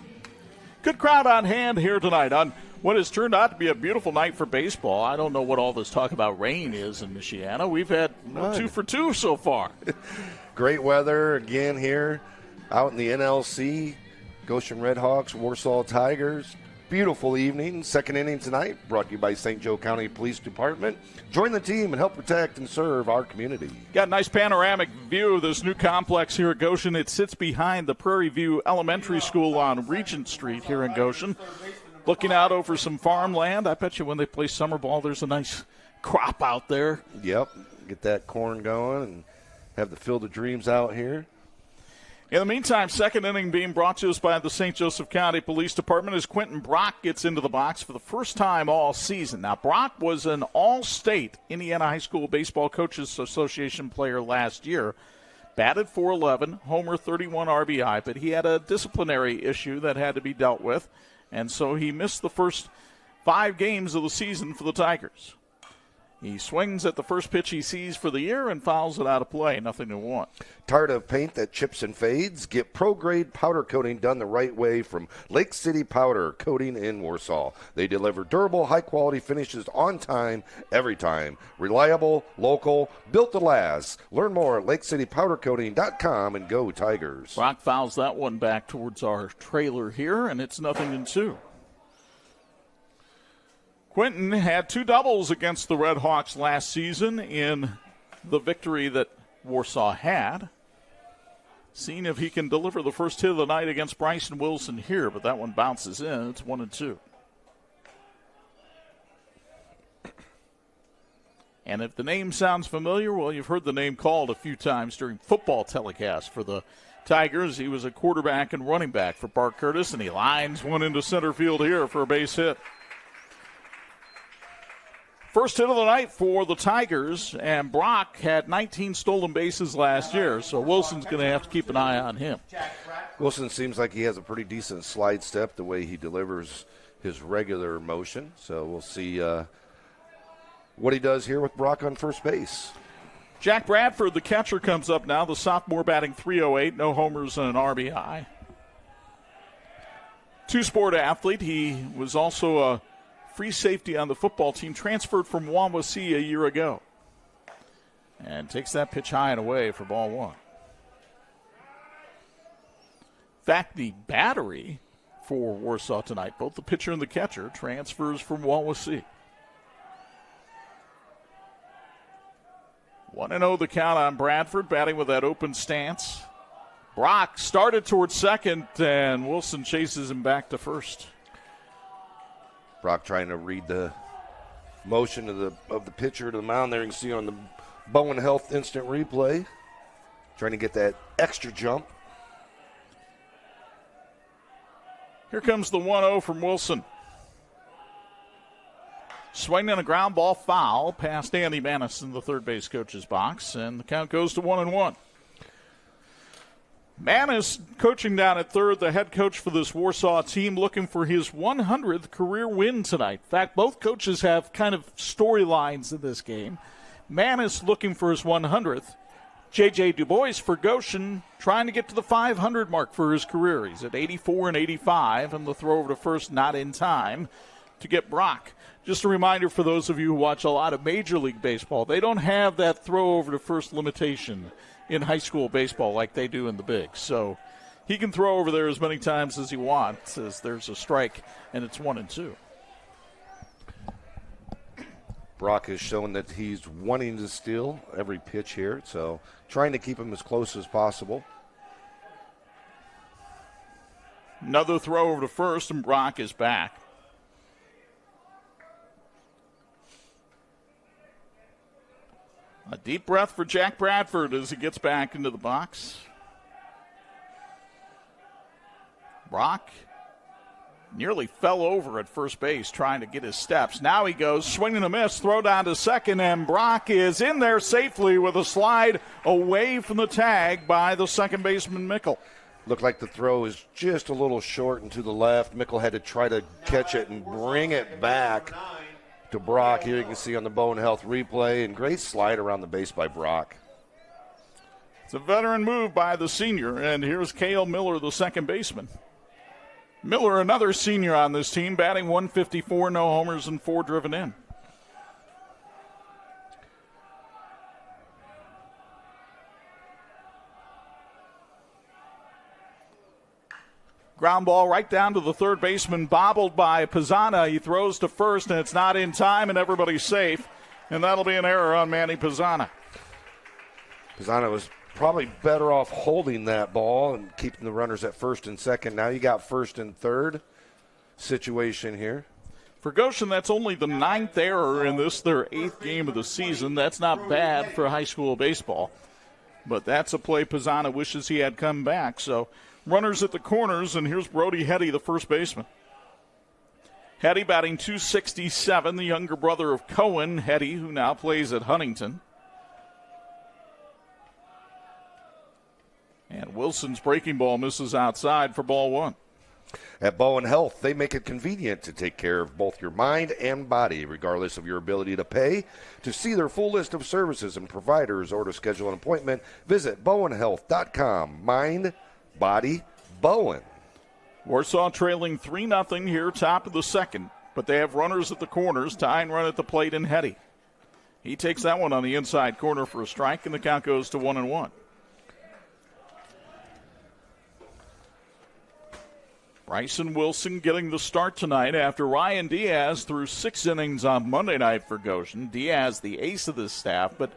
Good crowd on hand here tonight on what has turned out to be a beautiful night for baseball. I don't know what all this talk about rain is in Michiana. We've had 2 for 2 so far. Great weather again here out in the NLC. Goshen Redhawks, Warsaw Tigers. Beautiful evening. Second inning tonight brought to you by St. Joe County Police Department. Join the team and help protect and serve our community. Got a nice panoramic view of this new complex here at Goshen. It sits behind the Prairie View Elementary School on Regent Street here in Goshen. Looking out over some farmland. I bet you when they play summer ball, there's a nice crop out there. Yep. Get that corn going and have the Field of Dreams out here. In the meantime, second inning being brought to us by the St. Joseph County Police Department as Quentin Brock gets into the box for the first time all season. Now, Brock was an all-state Indiana High School Baseball Coaches Association player last year. Batted .411, homer, 31 RBI, but he had a disciplinary issue that had to be dealt with, and so he missed the first 5 games of the season for the Tigers. He swings at the first pitch he sees for the year and fouls it out of play. Nothing to want. Tired of paint that chips and fades? Get pro-grade powder coating done the right way from Lake City Powder Coating in Warsaw. They deliver durable, high-quality finishes on time, every time. Reliable, local, built to last. Learn more at lakecitypowdercoating.com and go Tigers. Brock fouls that one back towards our trailer here, and it's 0-2. Quentin had 2 doubles against the Red Hawks last season in the victory that Warsaw had. Seeing if he can deliver the first hit of the night against Bryson Wilson here, but that one bounces in. It's 1-2. And if the name sounds familiar, well, you've heard the name called a few times during football telecasts for the Tigers. He was a quarterback and running back for Bart Curtis, and he lines one into center field here for a base hit. First hit of the night for the Tigers, and Brock had 19 stolen bases last year, so Wilson's going to have to keep an eye on him. Wilson seems like he has a pretty decent slide step the way he delivers his regular motion, so we'll see what he does here with Brock on first base. Jack Bradford, the catcher, comes up now, the sophomore batting .308, no homers and an RBI. Two-sport athlete. He was also a free safety on the football team, transferred from Wawasee a year ago. And takes that pitch high and away for ball 1. In fact, the battery for Warsaw tonight, both the pitcher and the catcher, transfers from Wawasee. 1-0 the count on Bradford, batting with that open stance. Brock started towards second, and Wilson chases him back to first. Brock trying to read the motion of the pitcher to the mound there. You can see on the Bowen Health instant replay. Trying to get that extra jump. Here comes the 1-0 from Wilson. Swinging a ground ball foul past Andy Manis in the third base coach's box, and the count goes to 1-1. Manis coaching down at third, the head coach for this Warsaw team, looking for his 100th career win tonight. In fact, both coaches have kind of storylines in this game. Manis looking for his 100th. J.J. Du Bois for Goshen trying to get to the 500 mark for his career. He's at 84 and 85, and the throw over to first not in time to get Brock. Just a reminder for those of you who watch a lot of Major League Baseball, they don't have that throw over to first limitation in high school baseball like they do in the bigs. So he can throw over there as many times as he wants as there's a strike, and it's 1-2. Brock has shown that he's wanting to steal every pitch here, so trying to keep him as close as possible. Another throw over to first, and Brock is back. A deep breath for Jack Bradford as he gets back into the box. Brock nearly fell over at first base trying to get his steps. Now he goes, swinging a miss, throw down to second, and Brock is in there safely with a slide away from the tag by the second baseman, Mickle. Looked like the throw is just a little short and to the left. Mickle had to try to catch it and bring it back to Brock. Here you can see on the Bowen Health replay, and great slide around the base by Brock. It's a veteran move by the senior, and here's Cale Miller, the second baseman. Miller, another senior on this team, batting .154, no homers and 4 driven in. Ground ball right down to the third baseman, bobbled by Pizzana. He throws to first, and it's not in time, and everybody's safe. And that'll be an error on Manny Pizzana. Pizzana was probably better off holding that ball and keeping the runners at first and second. Now you got first and third situation here. For Goshen, that's only the 9th error in this, their 8th game of the season. That's not bad for high school baseball. But that's a play Pizzana wishes he had come back. So runners at the corners, and here's Brody Hetty, the first baseman. Hetty batting .267, the younger brother of Cohen, Hetty, who now plays at Huntington. And Wilson's breaking ball misses outside for ball 1. At Bowen Health, they make it convenient to take care of both your mind and body, regardless of your ability to pay. To see their full list of services and providers or to schedule an appointment, visit bowenhealth.com. Mind, body, Bowen. Warsaw trailing 3-0 here, top of the second, but they have runners at the corners, tying run at the plate in Hetty. He takes that one on the inside corner for a strike, and the count goes to 1-1. Bryson Wilson getting the start tonight after Ryan Diaz threw 6 innings on Monday night for Goshen. Diaz, the ace of this staff, but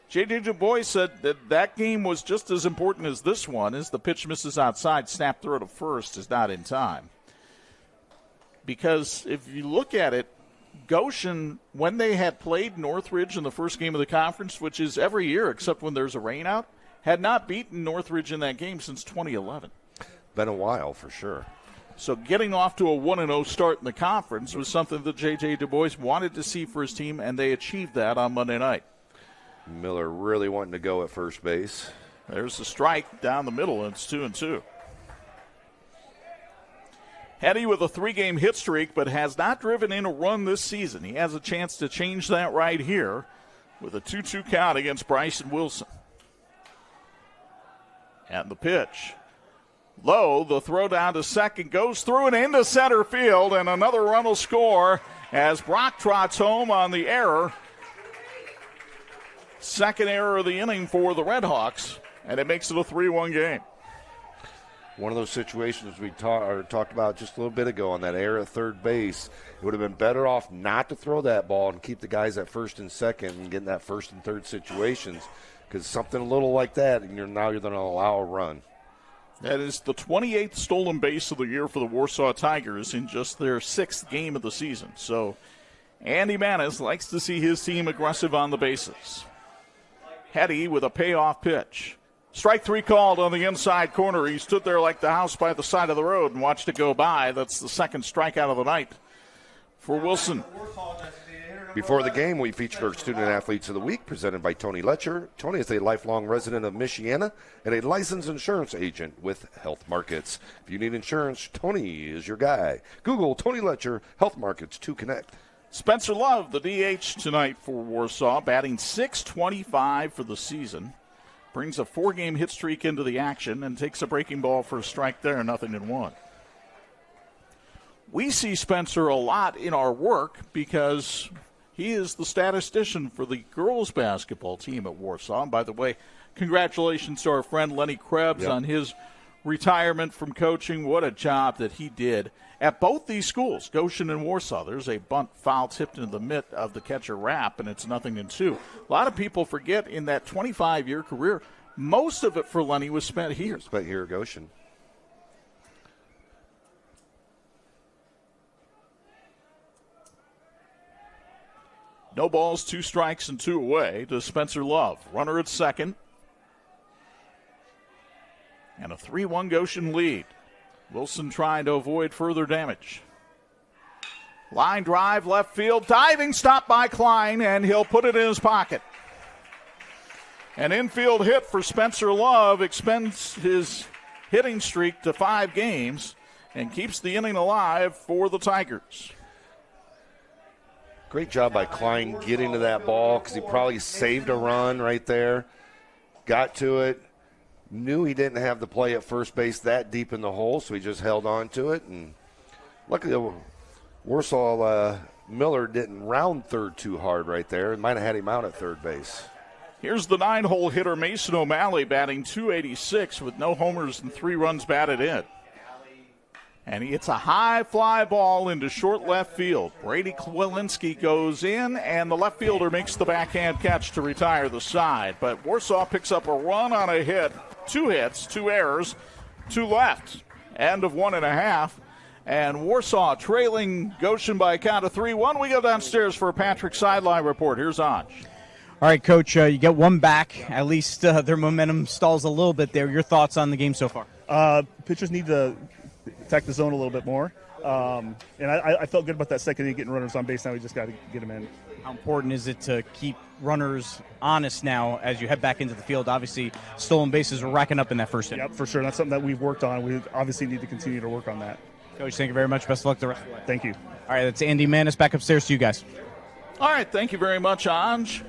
J.J. Du Bois said that game was just as important as this one, as the pitch misses outside, snap throw to first is not in time. Because if you look at it, Goshen, when they had played Northridge in the first game of the conference, which is every year except when there's a rainout, had not beaten Northridge in that game since 2011. Been a while for sure. So getting off to a 1-0 start in the conference was something that J.J. Du Bois wanted to see for his team, and they achieved that on Monday night. Miller really wanting to go at first base. There's the strike down the middle, and it's 2-2. Hetty with a 3-game hit streak, but has not driven in a run this season. He has a chance to change that right here with a 2-2 count against Bryson Wilson. And the pitch. Low, the throw down to second, goes through and into center field, and another run will score as Brock trots home on the error. Second error of the inning for the Redhawks, and it makes it a 3-1 game. One of those situations we talked about just a little bit ago on that error at third base. It would have been better off not to throw that ball and keep the guys at first and second and get in that first and third situations, because something a little like that, and now you're going to allow a run. That is the 28th stolen base of the year for the Warsaw Tigers in just their 6th game of the season. So Andy Manis likes to see his team aggressive on the bases. Hetty with a payoff pitch. Strike 3 called on the inside corner. He stood there like the house by the side of the road and watched it go by. That's the second strikeout of the night for Wilson. Before the game, we featured our Student Athletes of the Week, presented by Tony Letcher. Tony is a lifelong resident of Michiana and a licensed insurance agent with Health Markets. If you need insurance, Tony is your guy. Google Tony Letcher, Health Markets to connect. Spencer Love, the DH tonight for Warsaw, batting .625 for the season. Brings a 4-game hit streak into the action and takes a breaking ball for a strike there, 0-1. We see Spencer a lot in our work because he is the statistician for the girls basketball team at Warsaw. And by the way, congratulations to our friend Lenny Krebs on his retirement from coaching. What a job that he did at both these schools, Goshen and Warsaw. There's a bunt foul tipped into the mitt of the catcher Rapp, and it's 0-2. A lot of people forget in that 25-year career, most of it for Lenny was spent here. Spent here at Goshen. No balls, 2 strikes, and 2 away to Spencer Love. Runner at second. And a 3-1 Goshen lead. Wilson trying to avoid further damage. Line drive, left field, diving stop by Klein, and he'll put it in his pocket. An infield hit for Spencer Love extends his hitting streak to 5 games and keeps the inning alive for the Tigers. Great job by Klein getting to that ball because he probably saved a run right there. got to it, knew he didn't have the play at first base that deep in the hole, so he just held on to it. And luckily, Warsaw Miller didn't round third too hard right there. It might have had him out at third base. Here's the 9-hole hitter, Mason O'Malley, batting .286 with no homers and 3 runs batted in. And he hits a high fly ball into short left field. Brady Kwilinski goes in, and the left fielder makes the backhand catch to retire the side. But Warsaw picks up a run on a hit, 2 hits, 2 errors, 2 left. End of 1.5. And Warsaw trailing Goshen by a count of 3-1. We go downstairs for a Patrick Sideline report. Here's Anj. All right, Coach, you get one back. At least their momentum stalls a little bit there. Your thoughts on the game so far? Pitchers need to attack the zone a little bit more. And I felt good about that second inning, getting runners on base. Now we just got to get them in. How important is it to keep runners honest now as you head back into the field? Obviously, stolen bases were racking up in that first inning. Yep, for sure. That's something that we've worked on. We obviously need to continue to work on that. Coach, thank you very much. Best of luck the rest of the way. Thank you. All right, that's Andy Manis back upstairs to you guys. All right, thank you very much, Anj.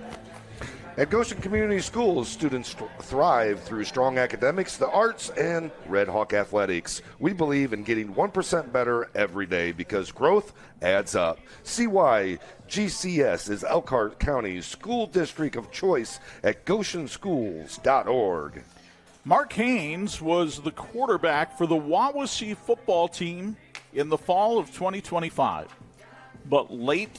At Goshen Community Schools, students thrive through strong academics, the arts, and Red Hawk athletics. We believe in getting 1% better every day because growth adds up. See why GCS is Elkhart County's school district of choice at goshenschools.org. Mark Haynes was the quarterback for the Wawasee football team in the fall of 2025. But late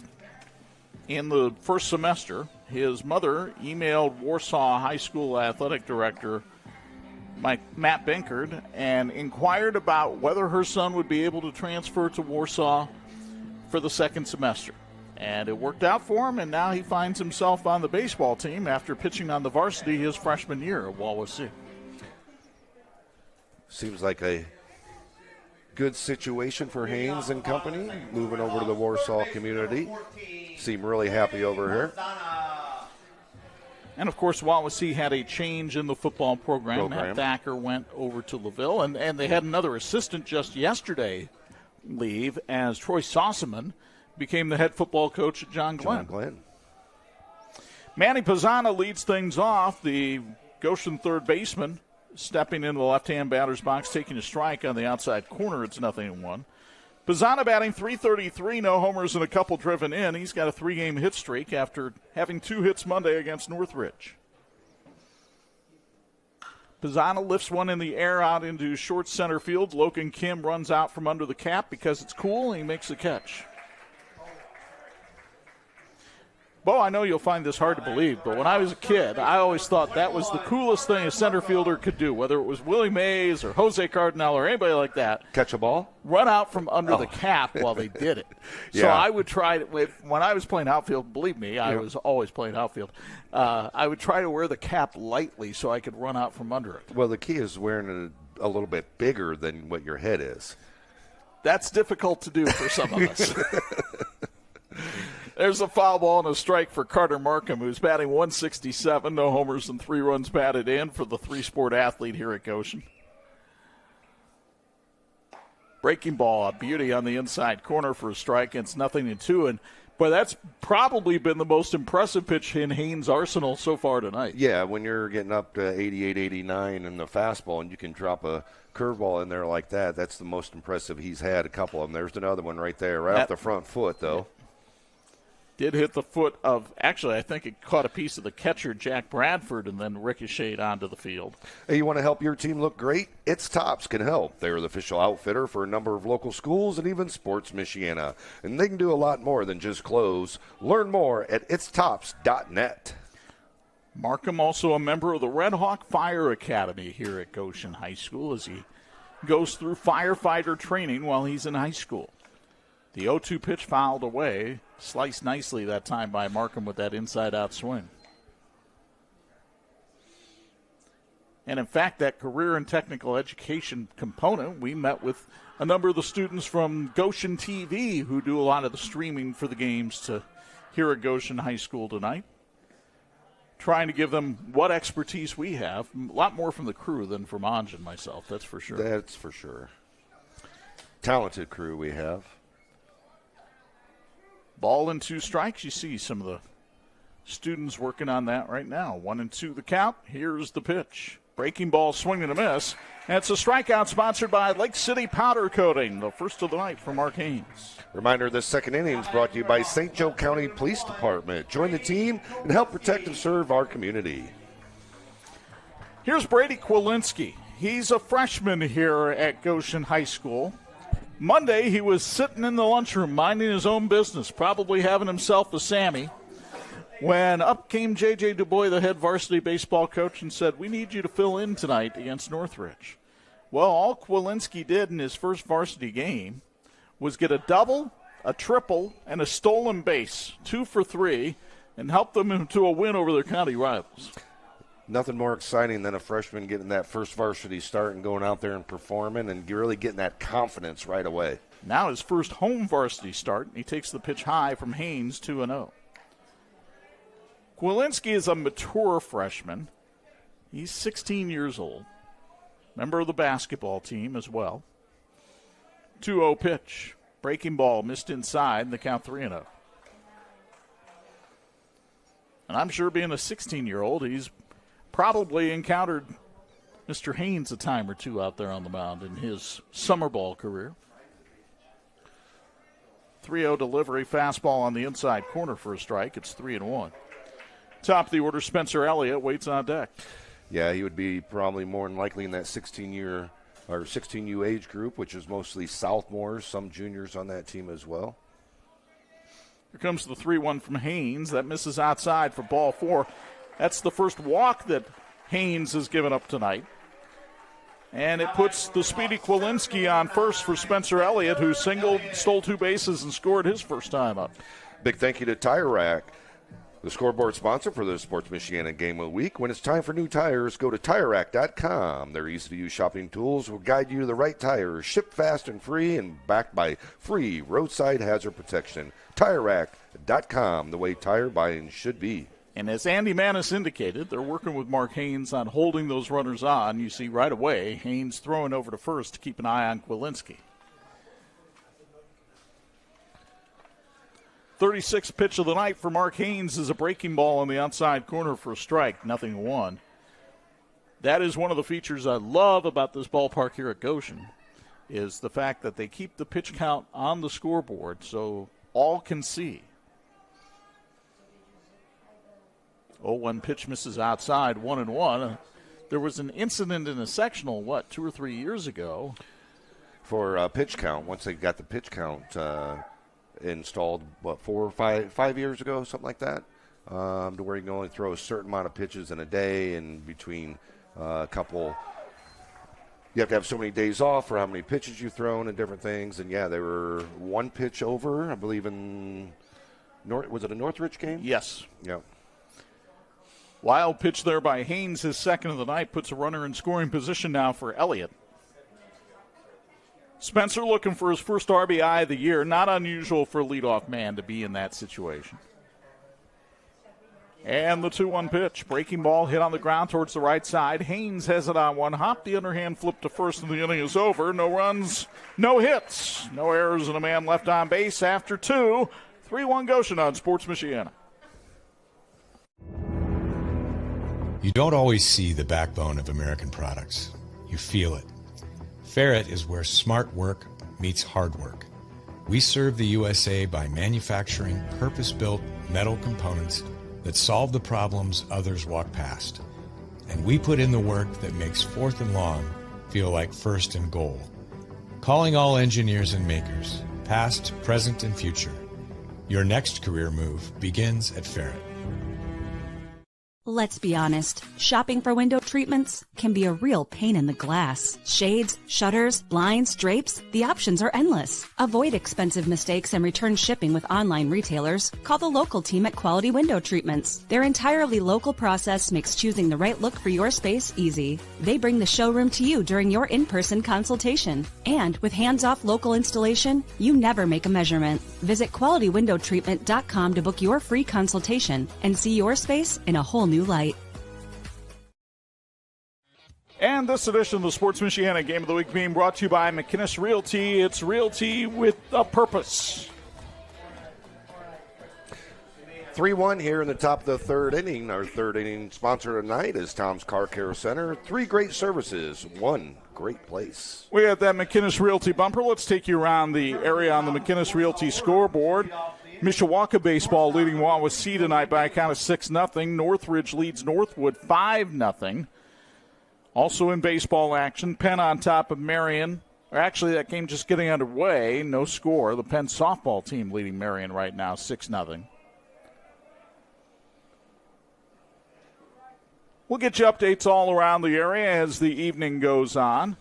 in the first semester, his mother emailed Warsaw High School athletic director Matt Binkard and inquired about whether her son would be able to transfer to Warsaw for the second semester. And it worked out for him, and now he finds himself on the baseball team after pitching on the varsity his freshman year at Wawasee. Seems like a good situation for Haynes and company, moving over to the Warsaw community. Seem really happy over here. And, of course, Wawasee had a change in the football program. Matt Thacker went over to LaVille, and they had another assistant just yesterday leave as Troy Sossaman became the head football coach at John Glenn. Manny Pizzana leads things off, the Goshen third baseman, stepping into the left-hand batter's box, taking a strike on the outside corner. It's 0-1. Pizzana batting .333, no homers and a couple driven in. He's got a 3-game hit streak after having 2 hits Monday against Northridge. Pizzana lifts one in the air out into short center field. Logan Kim runs out from under the cap because it's cool, and he makes the catch. Bo, I know you'll find this hard to believe, but when I was a kid, I always thought that was the coolest thing a center fielder could do, whether it was Willie Mays or Jose Cardinal or anybody like that. Catch a ball? Run out from under the cap while they did it. So I would try to, when I was playing outfield, believe me, I was always playing outfield, I would try to wear the cap lightly so I could run out from under it. Well, the key is wearing it a little bit bigger than what your head is. That's difficult to do for some of us. There's a foul ball and a strike for Carter Markham, who's batting .167, no homers and 3 runs batted in for the 3-sport athlete here at Goshen. Breaking ball, a beauty on the inside corner for a strike. It's 0-2, and boy, that's probably been the most impressive pitch in Haynes' arsenal so far tonight. Yeah, when you're getting up to 88, 89 in the fastball and you can drop a curveball in there like that, that's the most impressive he's had, a couple of them. There's another one right there, right off the front foot, though. Did hit the foot of, actually, I think it caught a piece of the catcher, Jack Bradford, and then ricocheted onto the field. Hey, you want to help your team look great? It's Tops can help. They're the official outfitter for a number of local schools and even Sports Michiana. And they can do a lot more than just clothes. Learn more at itstops.net. Markham also a member of the Red Hawk Fire Academy here at Goshen High School as he goes through firefighter training while he's in high school. The 0-2 pitch fouled away, sliced nicely that time by Markham with that inside-out swing. And, in fact, that career and technical education component, we met with a number of the students from Goshen TV who do a lot of the streaming for the games to here at Goshen High School tonight. Trying to give them what expertise we have. A lot more from the crew than from Anj and myself, that's for sure. That's for sure. Talented crew we have. Ball and 2 strikes. You see some of the Students working on that right now. 1-2 the count. Here's the pitch. Breaking ball, swing and a miss. And it's a strikeout sponsored by Lake City Powder Coating, the first of the night for Mark Haynes. Reminder, this second inning is brought to you by St. Joe County Police Department. Join the team and help protect and serve our community. Here's Brady Kwilinski. He's a freshman here at Goshen High School. Monday, he was sitting in the lunchroom minding his own business, probably having himself a Sammy, when up came J.J. DuBois, the head varsity baseball coach, and said, "We need you to fill in tonight against Northridge." Well, all Kwilinski did in his first varsity game was get a double, a triple, and a stolen base, 2 for 3, and help them to a win over their county rivals. Nothing more exciting than a freshman getting that first varsity start and going out there and performing and really getting that confidence right away. Now his first home varsity start, he takes the pitch high from Haynes, 2-0. Kwilinski is a mature freshman. He's 16 years old. Member of the basketball team as well. 2-0 pitch. Breaking ball missed inside, and the count 3-0. And I'm sure being a 16-year-old, he's probably encountered Mr. Haynes a time or two out there on the mound in his summer ball career. 3-0 delivery, fastball on the inside corner for a strike. It's 3-1. Top of the order, Spencer Elliott waits on deck. Yeah, he would be probably more than likely in that 16U age group, which is mostly sophomores, some juniors on that team as well. Here comes the 3-1 from Haynes. That misses outside for ball 4. That's the first walk that Haynes has given up tonight. And it puts the speedy Kwilinski on first for Spencer Elliott, who singled, stole 2 bases, and scored his first time up. Big thank you to Tire Rack, the scoreboard sponsor for the Sports Michiana Game of the Week. When it's time for new tires, go to TireRack.com. Their easy-to-use shopping tools will guide you to the right tires, shipped fast and free, and backed by free roadside hazard protection. TireRack.com, the way tire buying should be. And as Andy Manis indicated, they're working with Mark Haynes on holding those runners on. You see right away, Haynes throwing over to first to keep an eye on Kwilinski. 36th pitch of the night for Mark Haynes is a breaking ball on the outside corner for a strike, 0-1. That is one of the features I love about this ballpark here at Goshen, is the fact that they keep the pitch count on the scoreboard so all can see. 0-1 pitch misses outside, 1-1. There was an incident in a sectional, 2 or 3 years ago? For pitch count, once they got the pitch count installed, 4 or 5 years ago, something like that, to where you can only throw a certain amount of pitches in a day, and between a couple, you have to have so many days off for how many pitches you've thrown and different things. And yeah, they were 1 pitch over, I believe, in was it a Northridge game? Yes. Yeah. Wild pitch there by Haynes, his second of the night, puts a runner in scoring position now for Elliott. Spencer looking for his first RBI of the year. Not unusual for a leadoff man to be in that situation. And the 2-1 pitch. Breaking ball hit on the ground towards the right side. Haynes has it on one hop. The underhand flip to first, and the inning is over. No runs, no hits, no errors, and a man left on base after 2. 3-1 Goshen on Sports Michiana. You don't always see the backbone of American products. You feel it. Ferret is where smart work meets hard work. We serve the USA by manufacturing purpose-built metal components that solve the problems others walk past. And we put in the work that makes fourth and long feel like first and goal. Calling all engineers and makers, past, present, and future. Your next career move begins at Ferret. Let's be honest, shopping for window treatments can be a real pain in the glass. Shades, shutters, blinds, drapes, the options are endless. Avoid expensive mistakes and return shipping with online retailers. Call the local team at Quality Window Treatments. Their entirely local process makes choosing the right look for your space easy. They bring the showroom to you during your in-person consultation. And with hands-off local installation, you never make a measurement. Visit QualityWindowTreatment.com to book your free consultation and see your space in a whole new light. And this edition of the Sports Michiana Game of the Week being brought to you by McInnes Realty. It's realty with a purpose. 3-1 here in the top of the third inning. Our third inning sponsor tonight is Tom's Car Care Center. 3 great services, 1 great place. We had that McInnes Realty bumper. Let's take you around the area on the McInnes Realty scoreboard. Mishawaka baseball leading Wawasee tonight by a count of 6-0. Northridge leads Northwood 5-0. Also in baseball action, Penn on top of Marion. Or actually, that game just getting underway. No score. The Penn softball team leading Marion right now 6-0. We'll get you updates all around the area as the evening goes on.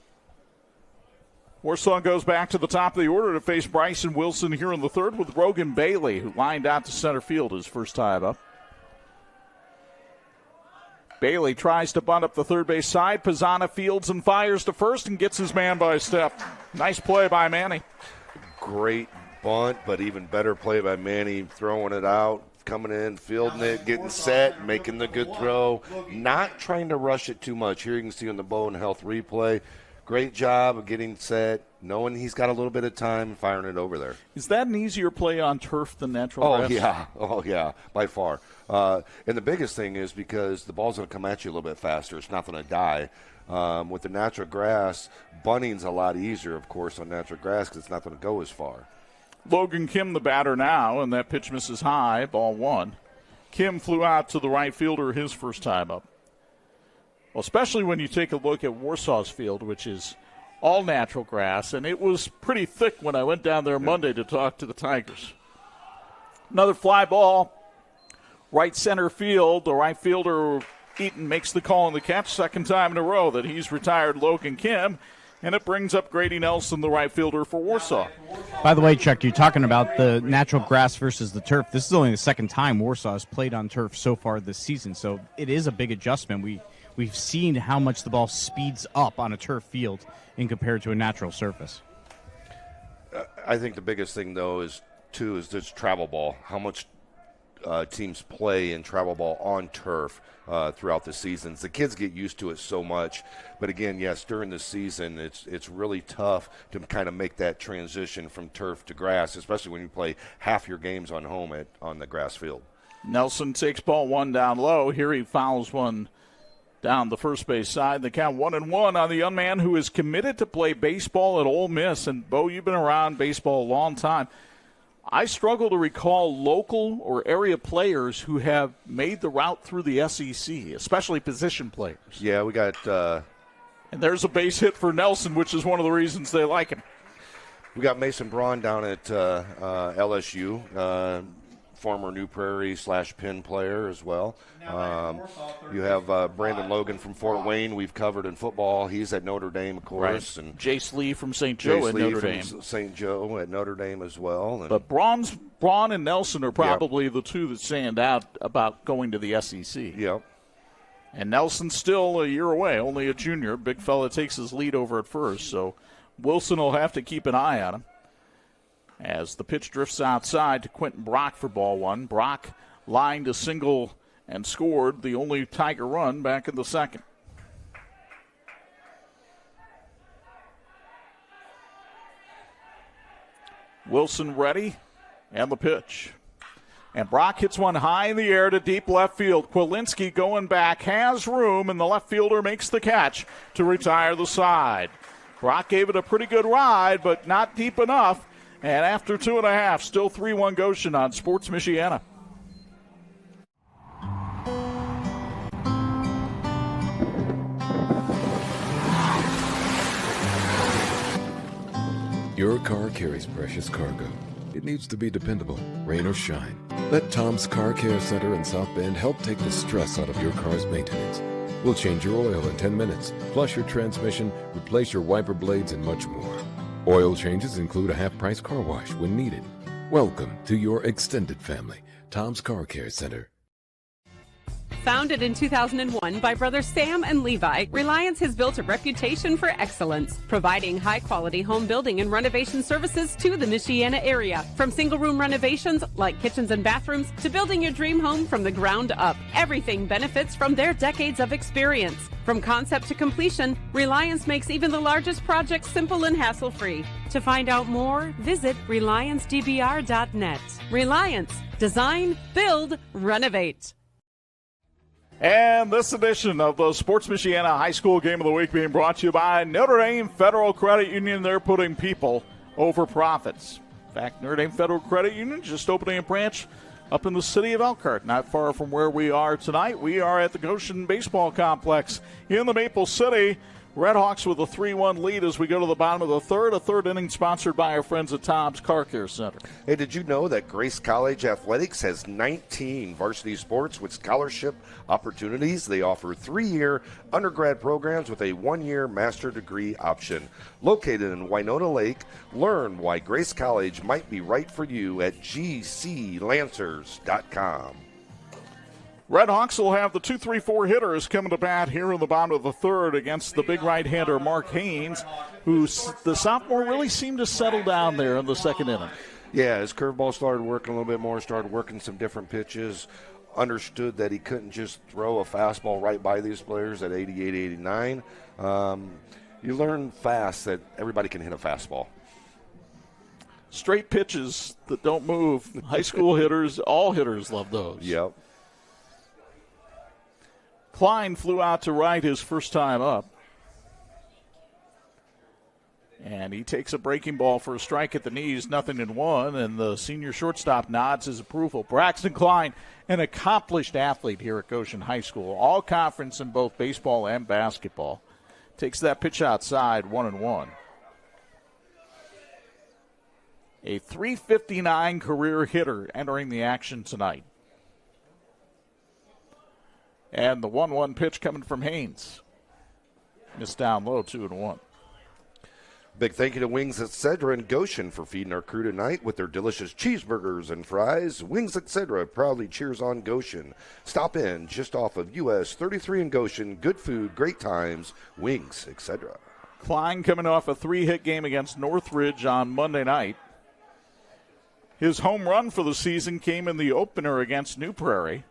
Warsaw goes back to the top of the order to face Bryson Wilson here in the third with Rogan Bailey, who lined out to center field his first time up. Bailey tries to bunt up the third base side. Pizzana fields and fires to first and gets his man by a step. Nice play by Manny. Great bunt, but even better play by Manny, throwing it out, coming in, fielding it, getting set, making the good throw, not trying to rush it too much. Here you can see on the Bone Health replay, great job of getting set, knowing he's got a little bit of time and firing it over there. Is that an easier play on turf than natural grass? Oh, yeah, by far. And the biggest thing is because the ball's going to come at you a little bit faster. It's not going to die. With the natural grass, bunting's a lot easier, of course, on natural grass because it's not going to go as far. Logan Kim, the batter now, and that pitch misses high, ball 1. Kim flew out to the right fielder his first time up. Well, especially when you take a look at Warsaw's field, which is all natural grass, and it was pretty thick when I went down there Monday to talk to the Tigers. Another fly ball, right center field. The right fielder, Eaton, makes the call on the catch, second time in a row that he's retired Logan Kim. And it brings up Grady Nelson, the right fielder for Warsaw. By the way, Chuck, you're talking about the natural grass versus the turf. This is only the second time Warsaw has played on turf so far this season, so it is a big adjustment. We've seen how much the ball speeds up on a turf field in compared to a natural surface. I think the biggest thing, though, is this travel ball. How much teams play in travel ball on turf throughout the seasons. The kids get used to it so much. But, again, yes, during the season, it's really tough to kind of make that transition from turf to grass, especially when you play half your games on home on the grass field. Nelson takes ball 1 down low. Here he fouls one down the first base side. The count 1-1 on the young man who is committed to play baseball at Ole Miss. And, Bo, you've been around baseball a long time. I struggle to recall local or area players who have made the route through the SEC, especially position players. Yeah, we got and there's a base hit for Nelson, which is one of the reasons they like him. We got Mason Braun down at LSU, former New Prairie / Penn player as well. You have Brandon Logan from Fort Wayne we've covered in football. He's at Notre Dame, of course. Right. And Jace Lee from St. Joe at Notre Dame. St. Joe at Notre Dame as well. But Braun and Nelson are probably the two that stand out about going to the SEC. Yep. And Nelson's still a year away, only a junior. Big fella takes his lead over at first, so Wilson will have to keep an eye on him. As the pitch drifts outside to Quentin Brock for ball 1. Brock lined a single and scored the only Tiger run back in the second. Wilson ready, and the pitch. And Brock hits one high in the air to deep left field. Kwilinski going back, has room, and the left fielder makes the catch to retire the side. Brock gave it a pretty good ride, but not deep enough. And after 2.5, still 3-1 Goshen on Sports Michiana. Your car carries precious cargo. It needs to be dependable, rain or shine. Let Tom's Car Care Center in South Bend help take the stress out of your car's maintenance. We'll change your oil in 10 minutes, flush your transmission, replace your wiper blades, and much more. Oil changes include a half-price car wash when needed. Welcome to your extended family, Tom's Car Care Center. Founded in 2001 by brothers Sam and Levi, Reliance has built a reputation for excellence, providing high-quality home building and renovation services to the Michiana area. From single-room renovations like kitchens and bathrooms to building your dream home from the ground up, everything benefits from their decades of experience. From concept to completion, Reliance makes even the largest projects simple and hassle-free. To find out more, visit RelianceDBR.net. Reliance. Design, build, renovate. And this edition of the Sports Michiana High School Game of the Week being brought to you by Notre Dame Federal Credit Union. They're putting people over profits. In fact, Notre Dame Federal Credit Union just opening a branch up in the city of Elkhart, not far from where we are tonight. We are at the Goshen Baseball Complex in the Maple City. Redhawks with a 3-1 lead as we go to the bottom of the third. A third inning sponsored by our friends at Tom's Car Care Center. Hey, did you know that Grace College Athletics has 19 varsity sports with scholarship opportunities? They offer 3-year undergrad programs with a 1-year master degree option. Located in Winona Lake, learn why Grace College might be right for you at gclancers.com. Redhawks will have the 2-3-4 hitters coming to bat here in the bottom of the third against the big right-hander Mark Haynes, who the sophomore really seemed to settle down there in the second inning. Yeah, his curveball started working a little bit more, started working some different pitches, understood that he couldn't just throw a fastball right by these players at 88, 89. You learn fast that everybody can hit a fastball. Straight pitches that don't move. High school hitters, all hitters love those. Yep. Klein flew out to right his first time up. And he takes a breaking ball for a strike at the knees, 0-1, and the senior shortstop nods his approval. Braxton Klein, an accomplished athlete here at Goshen High School, all conference in both baseball and basketball. Takes that pitch outside, 1-1. A .359 career hitter entering the action tonight. And the 1-1 pitch coming from Haynes. Missed down low, 2-1. Big thank you to Wings Etc. in Goshen for feeding our crew tonight with their delicious cheeseburgers and fries. Wings Etc. proudly cheers on Goshen. Stop in just off of US 33 in Goshen. Good food, great times. Wings Etc. Klein coming off a 3-hit game against Northridge on Monday night. His home run for the season came in the opener against New Prairie.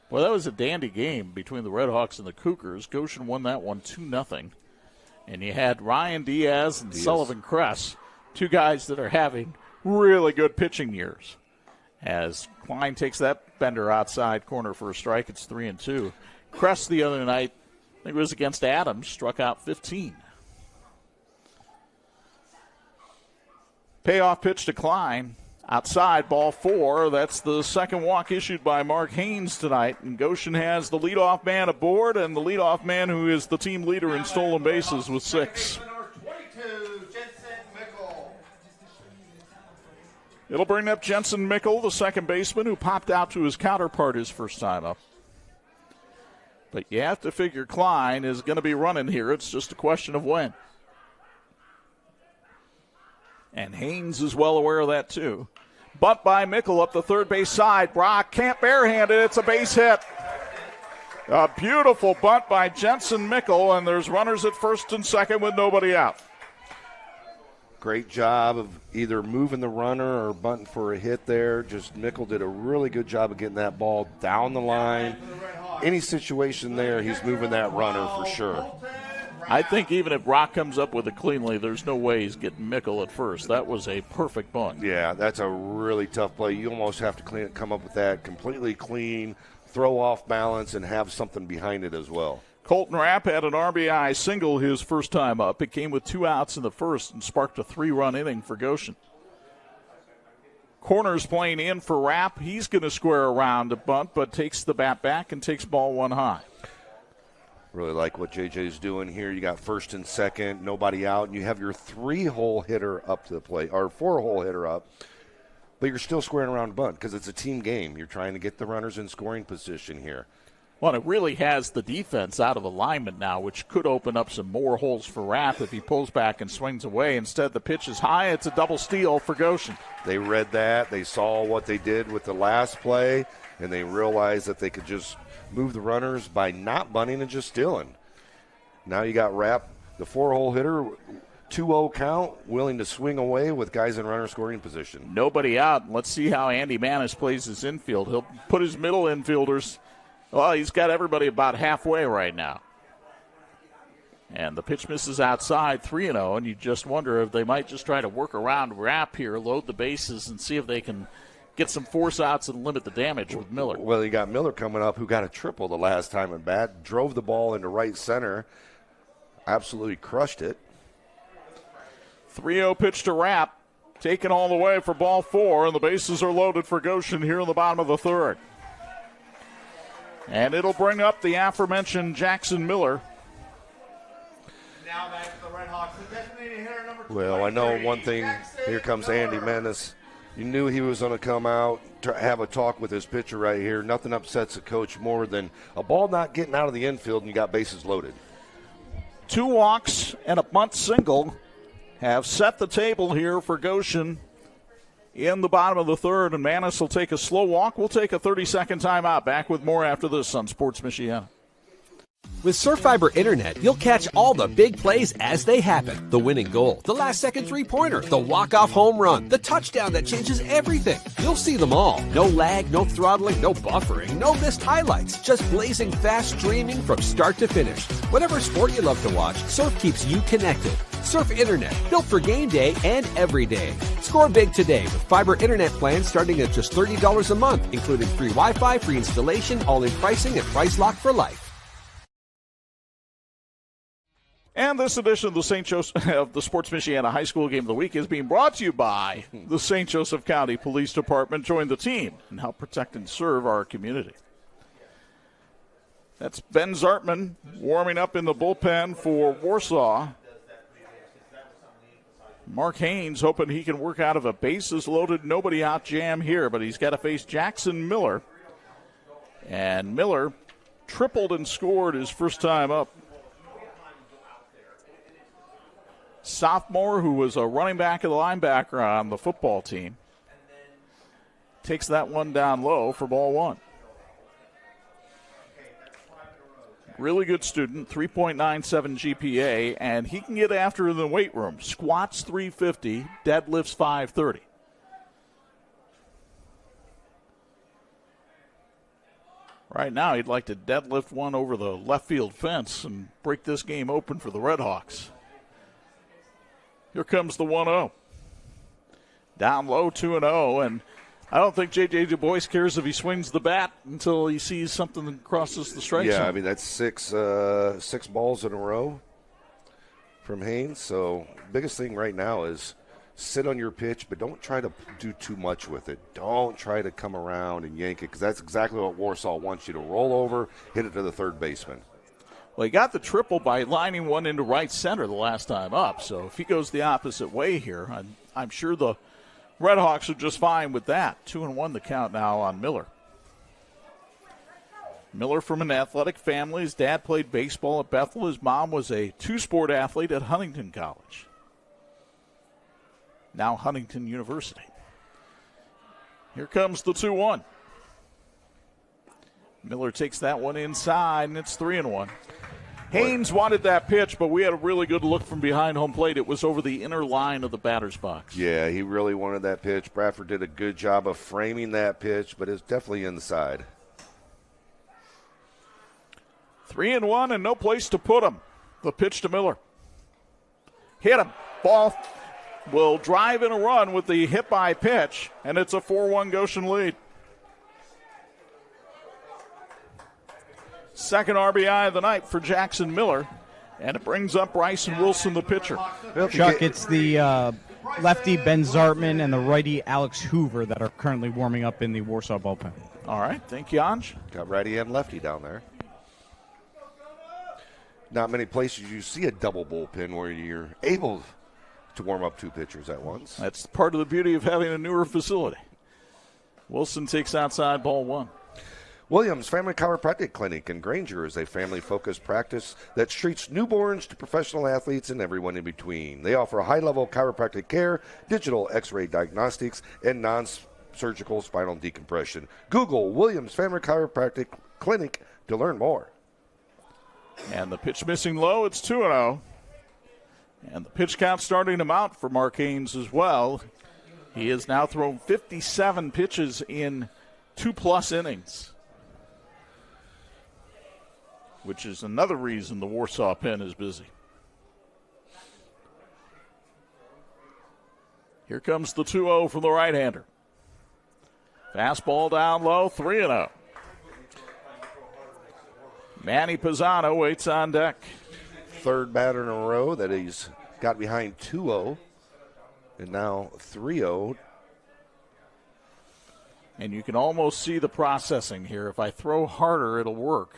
Well, that was a dandy game between the Redhawks and the Cougars. Goshen won that one 2-0. And you had Ryan Diaz and Sullivan Kress, two guys that are having really good pitching years. As Klein takes that bender outside corner for a strike, it's 3-2. Kress the other night, I think it was against Adams, struck out 15. Payoff pitch to Klein. Outside, ball 4. That's the second walk issued by Mark Haynes tonight. And Goshen has the leadoff man aboard and the leadoff man who is the team leader in stolen bases with 6. It'll bring up Jensen Mickle, the second baseman, who popped out to his counterpart his first time up. But you have to figure Klein is going to be running here. It's just a question of when. And Haynes is well aware of that, too. Bunt by Mickle up the third base side. Brock can't barehand it. It's a base hit. A beautiful bunt by Jensen Mickle, and there's runners at first and second with nobody out. Great job of either moving the runner or bunting for a hit there. Just Mickle did a really good job of getting that ball down the line. Any situation there, he's moving that runner for sure. I think even if Brock comes up with it cleanly, there's no way he's getting Mickle at first. That was a perfect bunt. Yeah, that's a really tough play. You almost have to come up with that completely clean, throw off balance, and have something behind it as well. Colton Rapp had an RBI single his first time up. It came with 2 outs in the first and sparked a 3-run inning for Goshen. Corner's playing in for Rapp. He's going to square around a bunt, but takes the bat back and takes ball 1 high. Really like what JJ's doing here. You got first and second, nobody out, and you have your 3-hole hitter up to the plate, or 4-hole hitter up, but you're still squaring around bunt because it's a team game. You're trying to get the runners in scoring position here. Well, it really has the defense out of alignment now, which could open up some more holes for Rapp if he pulls back and swings away. Instead, the pitch is high. It's a double steal for Goshen. They read that. They saw what they did with the last play, and they realized that they could just move the runners by not bunting and just stealing. Now you got Rapp, the 4-hole hitter, 2-0 count, willing to swing away with guys in runner scoring position. Nobody out. Let's see how Andy Manis plays his infield. He'll put his middle infielders. Well, he's got everybody about halfway right now. And the pitch misses outside, 3-0, and you just wonder if they might just try to work around Rapp here, load the bases, and see if they can get some force outs and limit the damage with Miller. Well, you got Miller coming up, who got a triple the last time at bat, drove the ball into right center, absolutely crushed it. 3-0 pitch to Rapp, taken all the way for ball 4, and the bases are loaded for Goshen here in the bottom of the third. And it'll bring up the aforementioned Jackson Miller. Now back to the Red Hawks. The designated hitter number 2. Well, I know one thing. Here comes Andy Manis. You knew he was going to come out to have a talk with his pitcher right here. Nothing upsets a coach more than a ball not getting out of the infield and you got bases loaded. 2 walks and a bunt single have set the table here for Goshen in the bottom of the third, and Manis will take a slow walk. We'll take a 30-second timeout. Back with more after this on Sports Michiana. With SurfFiber Internet, you'll catch all the big plays as they happen. The winning goal, the last-second three-pointer, the walk-off home run, the touchdown that changes everything. You'll see them all. No lag, no throttling, no buffering, no missed highlights. Just blazing fast streaming from start to finish. Whatever sport you love to watch, Surf keeps you connected. Surf Internet, built for game day and every day. Score big today with fiber internet plans starting at just $30 a month, including free Wi-Fi, free installation, all-in pricing, and price lock for life. And this edition of the St. Joseph of the Sports Michiana High School Game of the Week is being brought to you by the St. Joseph County Police Department. Join the team and help protect and serve our community. That's Ben Zartman warming up in the bullpen for Warsaw. Mark Haynes hoping he can work out of a bases-loaded, nobody-out jam here, but he's got to face Jackson Miller. And Miller tripled and scored his first time up. Sophomore, who was a running back and linebacker on the football team, takes that one down low for ball 1. Really good student, 3.97 GPA, and he can get after it in the weight room. Squats 350, deadlifts 530. Right now, he'd like to deadlift one over the left field fence and break this game open for the Red Hawks. Here comes the 1-0. Down low, 2-0, and I don't think J.J. Du Bois cares if he swings the bat until he sees something that crosses the strike zone. Yeah, I mean, that's six balls in a row from Haynes. So biggest thing right now is sit on your pitch, but don't try to do too much with it. Don't try to come around and yank it, because that's exactly what Warsaw wants you to roll over, hit it to the third baseman. Well, he got the triple by lining one into right center the last time up. So if he goes the opposite way here, I'm sure the Red Hawks are just fine with that. 2-1 the count now on Miller. Miller from an athletic family. His dad played baseball at Bethel. His mom was a two-sport athlete at Huntington College. Now Huntington University. Here comes the 2-1. Miller takes that one inside, and it's 3-1. Haynes wanted that pitch, but we had a really good look from behind home plate. It was over the inner line of the batter's box. Yeah, he really wanted that pitch. Bradford did a good job of framing that pitch, but it's definitely inside. 3-1 and no place to put him. The pitch to Miller. Hit him. Ball will drive in a run with the hit by pitch, and it's a 4-1 Goshen lead. Second RBI of the night for Jackson Miller, and it brings up Bryson Wilson, the pitcher. Chuck, it's the lefty Ben Zartman and the righty Alex Hoover that are currently warming up in the Warsaw bullpen. All right, thank you, Anj. Got righty and lefty down there. Not many places you see a double bullpen where you're able to warm up 2 pitchers at once. That's part of the beauty of having a newer facility. Wilson takes outside ball 1. Williams Family Chiropractic Clinic in Granger is a family-focused practice that treats newborns to professional athletes and everyone in between. They offer high-level chiropractic care, digital x-ray diagnostics, and surgical spinal decompression. Google Williams Family Chiropractic Clinic to learn more. And the pitch missing low, it's 2-0. And the pitch count starting to mount for Mark Haynes as well. He has now thrown 57 pitches in 2+ innings, which is another reason the Warsaw pen is busy. Here comes the 2-0 from the right-hander. Fastball down low, 3-0. Manny Pisano waits on deck. Third batter in a row that he's got behind 2-0, and now 3-0. And you can almost see the processing here. If I throw harder, it'll work.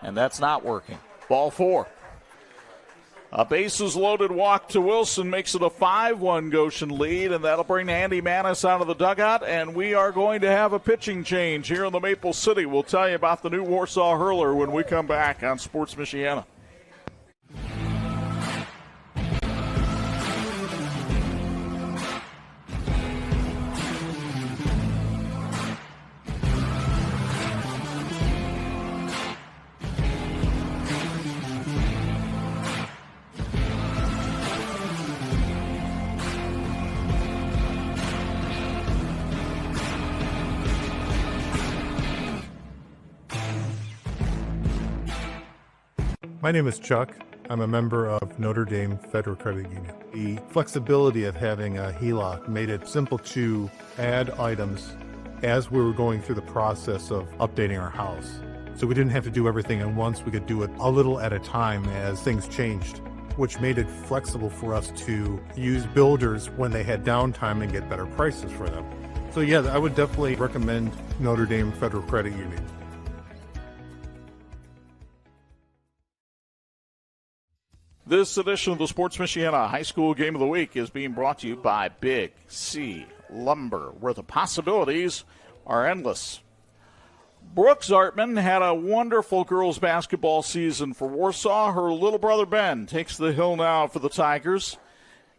And that's not working. Ball 4. A bases loaded walk to Wilson makes it a 5-1 Goshen lead, and that'll bring Andy Manis out of the dugout, and we are going to have a pitching change here in the Maple City. We'll tell you about the new Warsaw hurler when we come back on Sports Michiana. My name is Chuck. I'm a member of Notre Dame Federal Credit Union. The flexibility of having a HELOC made it simple to add items as we were going through the process of updating our house. So we didn't have to do everything at once. We could do it a little at a time as things changed, which made it flexible for us to use builders when they had downtime and get better prices for them. So yeah, I would definitely recommend Notre Dame Federal Credit Union. This edition of the Sports Michiana High School Game of the Week is being brought to you by Big C Lumber, where the possibilities are endless. Brooke Zartman had a wonderful girls basketball season for Warsaw. Her little brother Ben takes the hill now for the Tigers.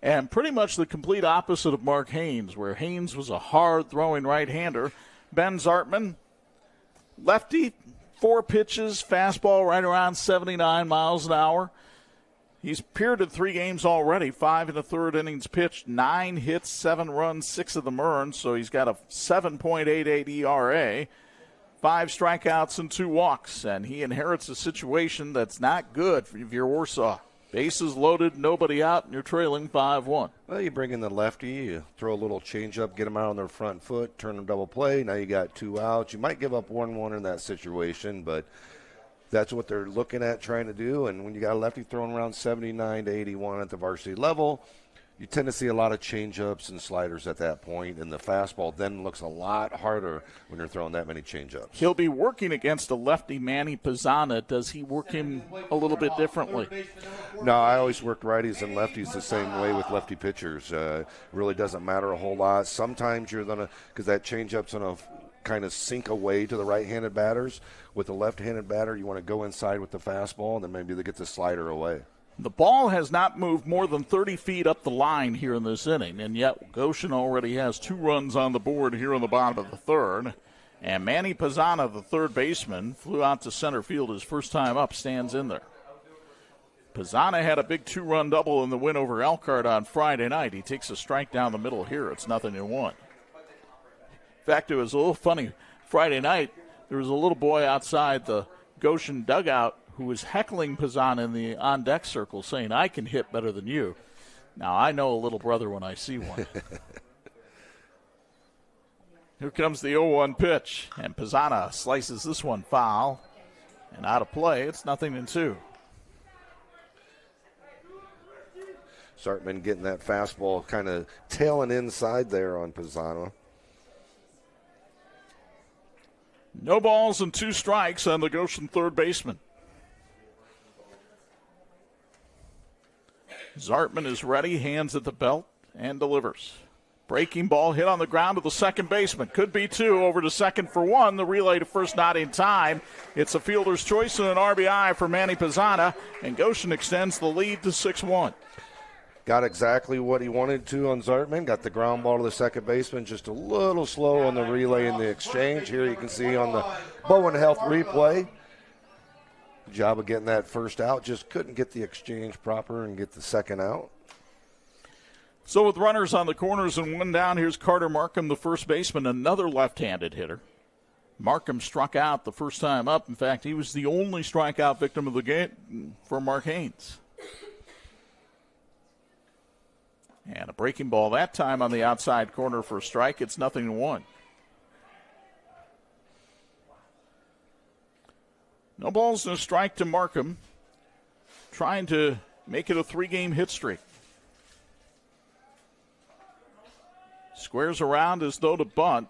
And pretty much the complete opposite of Mark Haynes, where Haynes was a hard-throwing right-hander. Ben Zartman, lefty, 4 pitches, fastball right around 79 miles an hour. He's appeared in 3 games already, 5 in the third innings pitched, 9 hits, 7 runs, 6 of them earned, so he's got a 7.88 ERA, 5 strikeouts and 2 walks, and he inherits a situation that's not good if you're Warsaw. Bases loaded, nobody out, and you're trailing 5-1. Well, you bring in the lefty, you throw a little changeup, get them out on their front foot, turn them double play, now you got 2 outs. You might give up 1-1 in that situation, but that's what they're looking at trying to do. And when you got a lefty throwing around 79 to 81 at the varsity level, you tend to see a lot of changeups and sliders at that point, and the fastball then looks a lot harder when you're throwing that many changeups. He'll be working against a lefty, Manny Pisana. Does he work him a little bit differently? No, I always work righties and lefties the same way with lefty pitchers. Really doesn't matter a whole lot. Sometimes you're going to, because that changeup's going to kind of sink away to the right-handed batters. With the left-handed batter, you want to go inside with the fastball, and then maybe they get the slider away. The ball has not moved more than 30 feet up the line here in this inning, and yet Goshen already has 2 runs on the board here in the bottom of the third. And Manny Pisana, the third baseman, flew out to center field his first time up, stands in there. Pisana had a big 2-run double in the win over Elkhart on Friday night. He takes a strike down the middle here. It's 0-1. In fact, it was a little funny. Friday night, there was a little boy outside the Goshen dugout who was heckling Pisana in the on-deck circle, saying, "I can hit better than you." Now, I know a little brother when I see one. Here comes the 0-1 pitch, and Pisana slices this one foul. And out of play, it's 0-2. Zartman getting that fastball kind of tailing inside there on Pisana. No balls and 2 strikes on the Goshen third baseman. Zartman is ready, hands at the belt, and delivers. Breaking ball hit on the ground to the second baseman. Could be 2, over to second for 1. The relay to first not in time. It's a fielder's choice and an RBI for Manny Pisana, and Goshen extends the lead to 6-1. got exactly what he wanted to on Zartman, got the ground ball to the second baseman, just a little slow on the relay and the exchange. Here you can see on the Bowen Health replay. Good job of getting that first out, just couldn't get the exchange proper and get the second out. So with runners on the corners and one down, here's Carter Markham, the first baseman, another left-handed hitter. Markham struck out the first time up. In fact, he was the only strikeout victim of the game for Mark Haynes. And a breaking ball that time on the outside corner for a strike. It's 0-1. No balls and a strike to Markham, trying to make it a 3-game hit streak. Squares around as though to bunt.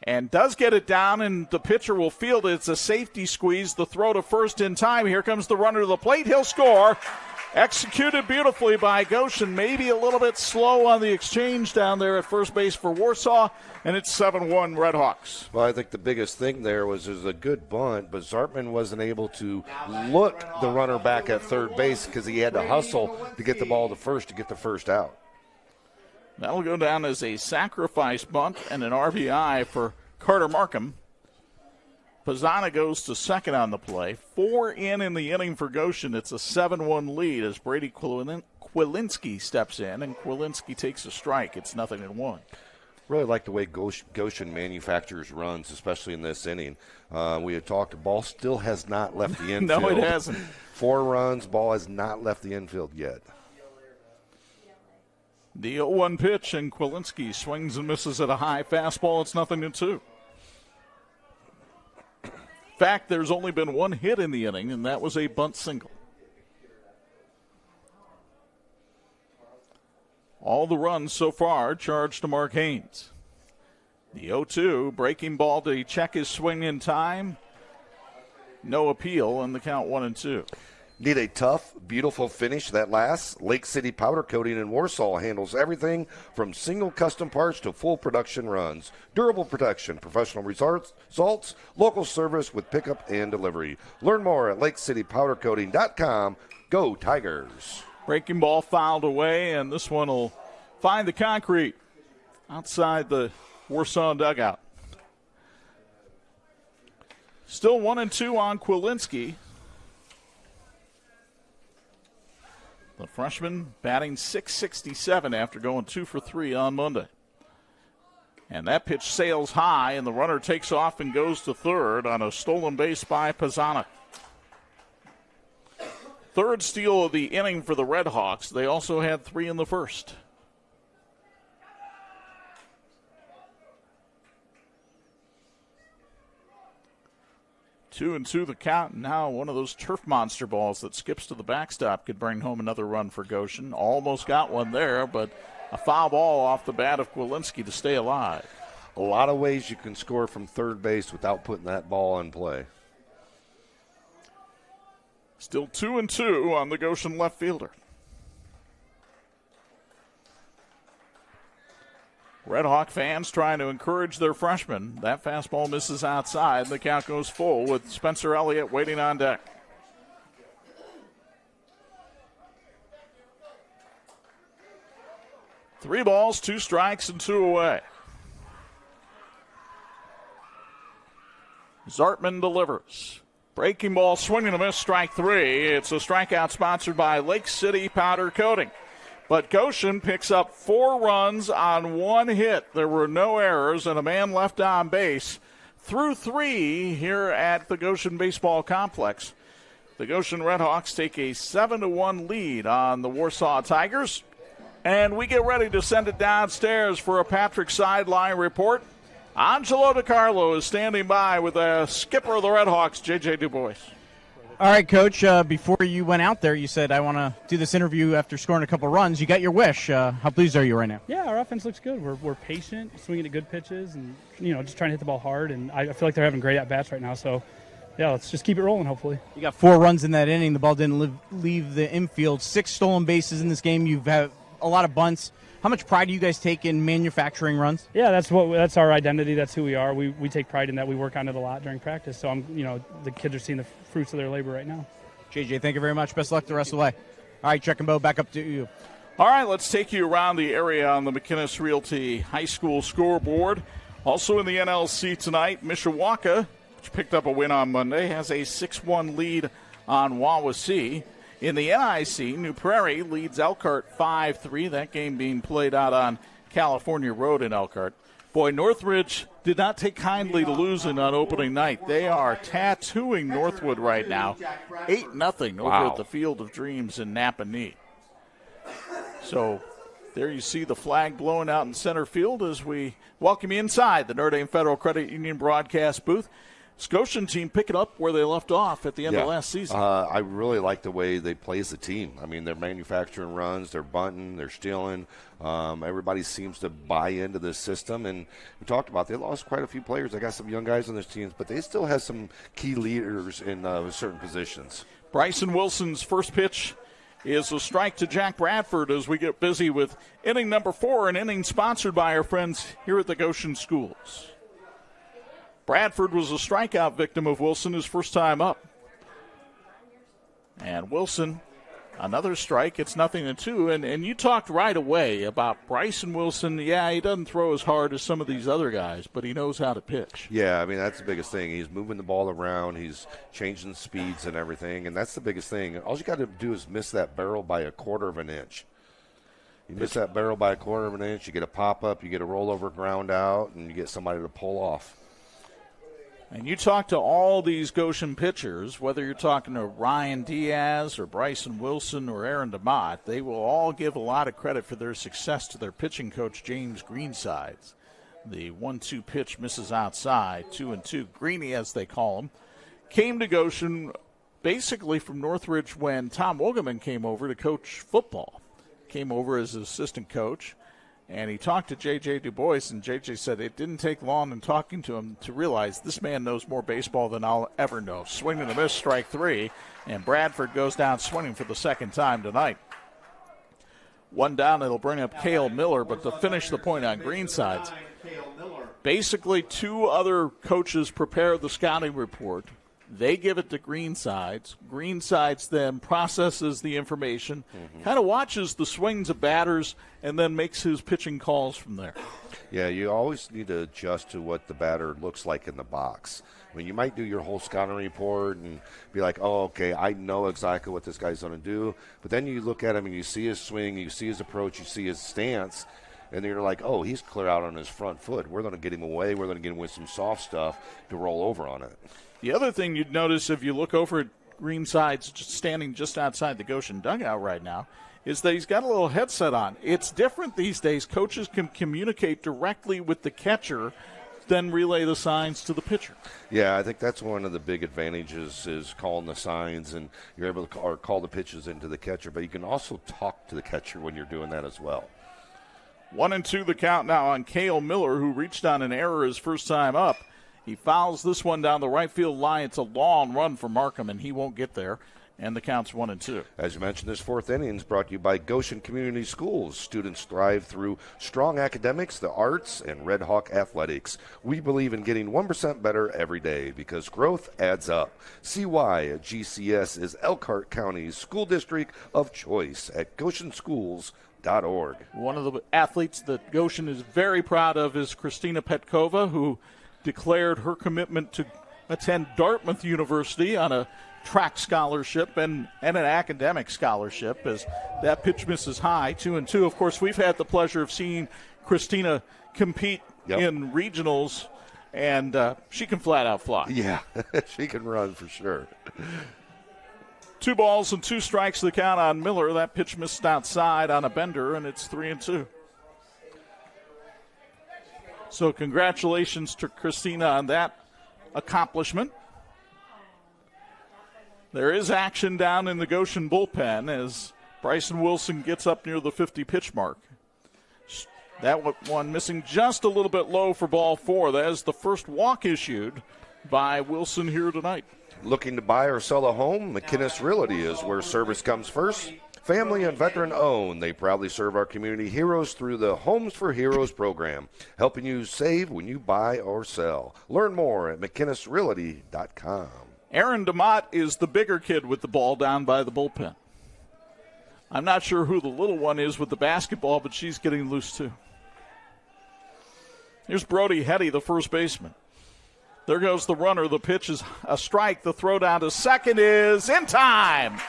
And does get it down, and the pitcher will field it. It's a safety squeeze. The throw to first in time. Here comes the runner to the plate. He'll score. Executed beautifully by Goshen. Maybe a little bit slow on the exchange down there at first base for Warsaw, and it's 7-1 Redhawks. Well, I think the biggest thing there was a good bunt, but Zartman wasn't able to look the runner back at third base because he had to hustle to get the ball to first to get the first out. That'll go down as a sacrifice bunt and an RBI for Carter Markham. Pizzana goes to second on the play. 4 in the inning for Goshen. It's a 7-1 lead as Brady Kwilinski steps in, and Kwilinski takes a strike. It's 0-1. Really like the way Goshen manufactures runs, especially in this inning. We had talked, the ball still has not left the infield. No, it hasn't. 4 runs, ball has not left the infield yet. The 0-1 pitch, and Kwilinski swings and misses at a high fastball. It's 0-2. In fact, there's only been 1 hit in the inning, and that was a bunt single. All the runs so far charged to Mark Haynes. The 0-2, breaking ball to check his swing in time. No appeal, and the count 1-2. Need a tough, beautiful finish that lasts? Lake City Powder Coating in Warsaw handles everything from single custom parts to full production runs. Durable protection, professional results, local service with pickup and delivery. Learn more at lakecitypowdercoating.com. Go Tigers. Breaking ball fouled away, and this one will find the concrete outside the Warsaw dugout. Still 1-2 on Kwilinski. The freshman batting .667 after going 2 for 3 on Monday. And that pitch sails high, and the runner takes off and goes to third on a stolen base by Pizzana. Third steal of the inning for the Redhawks. They also had 3 in the first. Two and 2 the count. Now one of those turf monster balls that skips to the backstop could bring home another run for Goshen. Almost got one there, but a foul ball off the bat of Kwilinski to stay alive. A lot of ways you can score from third base without putting that ball in play. Still 2 and 2 on the Goshen left fielder. Red Hawk fans trying to encourage their freshman. That fastball misses outside. The count goes full with Spencer Elliott waiting on deck. Three balls, 2 strikes, and 2 away. Zartman delivers. Breaking ball, swinging a miss, strike 3. It's a strikeout sponsored by Lake City Powder Coating. But Goshen picks up 4 runs on 1 hit. There were no errors and a man left on base through 3 here at the Goshen Baseball Complex. The Goshen Redhawks take a 7-1 lead on the Warsaw Tigers. And we get ready to send it downstairs for a Patrick Sideline report. Angelo DiCarlo is standing by with the skipper of the Redhawks, J.J. DuBois. All right, Coach, before you went out there, you said, I want to do this interview after scoring a couple runs. You got your wish. How pleased are you right now? Yeah, our offense looks good. We're patient, swinging at good pitches, and, just trying to hit the ball hard. And I feel like they're having great at-bats right now. So, yeah, let's just keep it rolling, hopefully. You got 4 runs in that inning. The ball didn't leave the infield. 6 stolen bases in this game. You've had a lot of bunts. How much pride do you guys take in manufacturing runs? Yeah, that's our identity. That's who we are. We take pride in that. We work on it a lot during practice. So the kids are seeing the fruits of their labor right now. JJ, thank you very much. Best of luck the rest of the way. All right, Chuck and Bo, back up to you. All right, let's take you around the area on the McInnes Realty High School scoreboard. Also in the NLC tonight, Mishawaka, which picked up a win on Monday, has a 6-1 lead on Wawasee. In the NIC, New Prairie leads Elkhart 5-3. That game being played out on California Road in Elkhart. Boy, Northridge did not take kindly to losing on opening night. They are tattooing Northwood right now, 8-0 over at the Field of Dreams in Napa Knee. So there you see the flag blowing out in center field as we welcome you inside the Notre Dame Federal Credit Union broadcast booth. This Goshen team picking up where they left off at the end of last season. I really like the way they play as a team. I mean, they're manufacturing runs, they're bunting, they're stealing. Everybody seems to buy into this system. And we talked about they lost quite a few players. They got some young guys on their teams, but they still have some key leaders in certain positions. Bryson Wilson's first pitch is a strike to Jack Bradford as we get busy with inning number 4, an inning sponsored by our friends here at the Goshen Schools. Bradford was a strikeout victim of Wilson his first time up. And Wilson, another strike. It's 0-2. And you talked right away about Bryson Wilson. Yeah, he doesn't throw as hard as some of these other guys, but he knows how to pitch. Yeah, I mean, that's the biggest thing. He's moving the ball around. He's changing speeds and everything, and that's the biggest thing. All you got to do is miss that barrel by a quarter of an inch. You miss that barrel by a quarter of an inch, you get a pop-up, you get a rollover ground out, and you get somebody to pull off. And you talk to all these Goshen pitchers, whether you're talking to Ryan Diaz or Bryson Wilson or Aaron DeMott, they will all give a lot of credit for their success to their pitching coach, James Greensides. The 1-2 pitch misses outside, 2-2. Greeny, as they call him, came to Goshen basically from Northridge when Tom Wogeman came over to coach football. Came over as an assistant coach. And he talked to J.J. Du Bois, and J.J. said it didn't take long in talking to him to realize this man knows more baseball than I'll ever know. Swing and a miss, strike 3, and Bradford goes down swinging for the second time tonight. One down, it'll bring up Cale Miller, but to finish the point on Greensides, basically 2 other coaches prepare the scouting report. They give it to Greensides. Greensides then processes the information, kind of watches the swings of batters, and then makes his pitching calls from there. Yeah, you always need to adjust to what the batter looks like in the box. I mean, you might do your whole scouting report and be like, oh, okay, I know exactly what this guy's going to do. But then you look at him and you see his swing, you see his approach, you see his stance, and you're like, oh, he's clear out on his front foot. We're going to get him away. We're going to get him with some soft stuff to roll over on it. The other thing you'd notice if you look over at Greensides standing just outside the Goshen dugout right now is that he's got a little headset on. It's different these days. Coaches can communicate directly with the catcher, then relay the signs to the pitcher. Yeah, I think that's one of the big advantages is calling the signs, and you're able to call the pitches into the catcher, but you can also talk to the catcher when you're doing that as well. 1-2 the count now on Cale Miller, who reached on an error his first time up. He fouls this one down the right field line. It's a long run for Markham, and he won't get there. And the count's 1-2. As you mentioned, this 4th inning is brought to you by Goshen Community Schools. Students thrive through strong academics, the arts, and Red Hawk athletics. We believe in getting 1% better every day because growth adds up. See why GCS is Elkhart County's school district of choice at GoshenSchools.org. One of the athletes that Goshen is very proud of is Christina Petkova, who declared her commitment to attend Dartmouth University on a track scholarship and an academic scholarship as that pitch misses high, 2-2. Of course, we've had the pleasure of seeing Christina compete in regionals, and she can flat out fly. Yeah, she can run for sure. 2 balls and 2 strikes the count on Miller. That pitch missed outside on a bender, and it's 3-2. So congratulations to Christina on that accomplishment. There is action down in the Goshen bullpen as Bryson Wilson gets up near the 50-pitch mark. That one missing just a little bit low for ball 4. That is the first walk issued by Wilson here tonight. Looking to buy or sell a home? McInnes Realty is where service comes first. Family and veteran owned, they proudly serve our community heroes through the Homes for Heroes program, helping you save when you buy or sell. Learn more at McInnesRealty.com. Aaron DeMott is the bigger kid with the ball down by the bullpen. I'm not sure who the little one is with the basketball, but she's getting loose too. Here's Brody Hetty, the first baseman. There goes the runner. The pitch is a strike. The throw down to second is in time.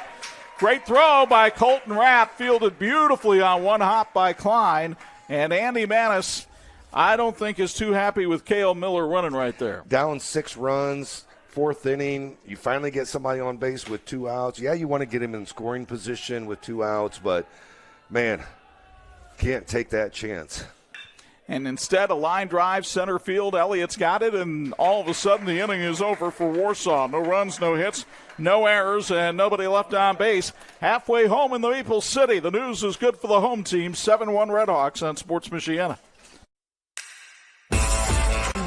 Great throw by Colton Rapp, fielded beautifully on one hop by Klein. And Andy Manis, I don't think, is too happy with K.O. Miller running right there. Down 6 runs, 4th inning. You finally get somebody on base with 2 outs. Yeah, you want to get him in scoring position with 2 outs, but, man, can't take that chance. And instead, a line drive, center field. Elliott's got it, and all of a sudden the inning is over for Warsaw. No runs, no hits, no errors, and nobody left on base. Halfway home in the Maple City. The news is good for the home team. 7-1 Redhawks on Sports Michiana.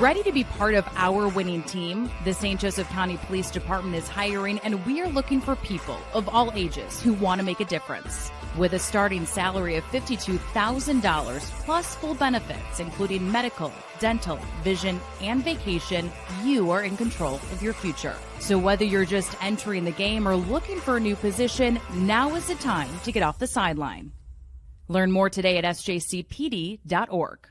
Ready to be part of our winning team? The St. Joseph County Police Department is hiring, and we are looking for people of all ages who want to make a difference. With a starting salary of $52,000 plus full benefits, including medical, dental, vision, and vacation, you are in control of your future. So whether you're just entering the game or looking for a new position, now is the time to get off the sideline. Learn more today at sjcpd.org.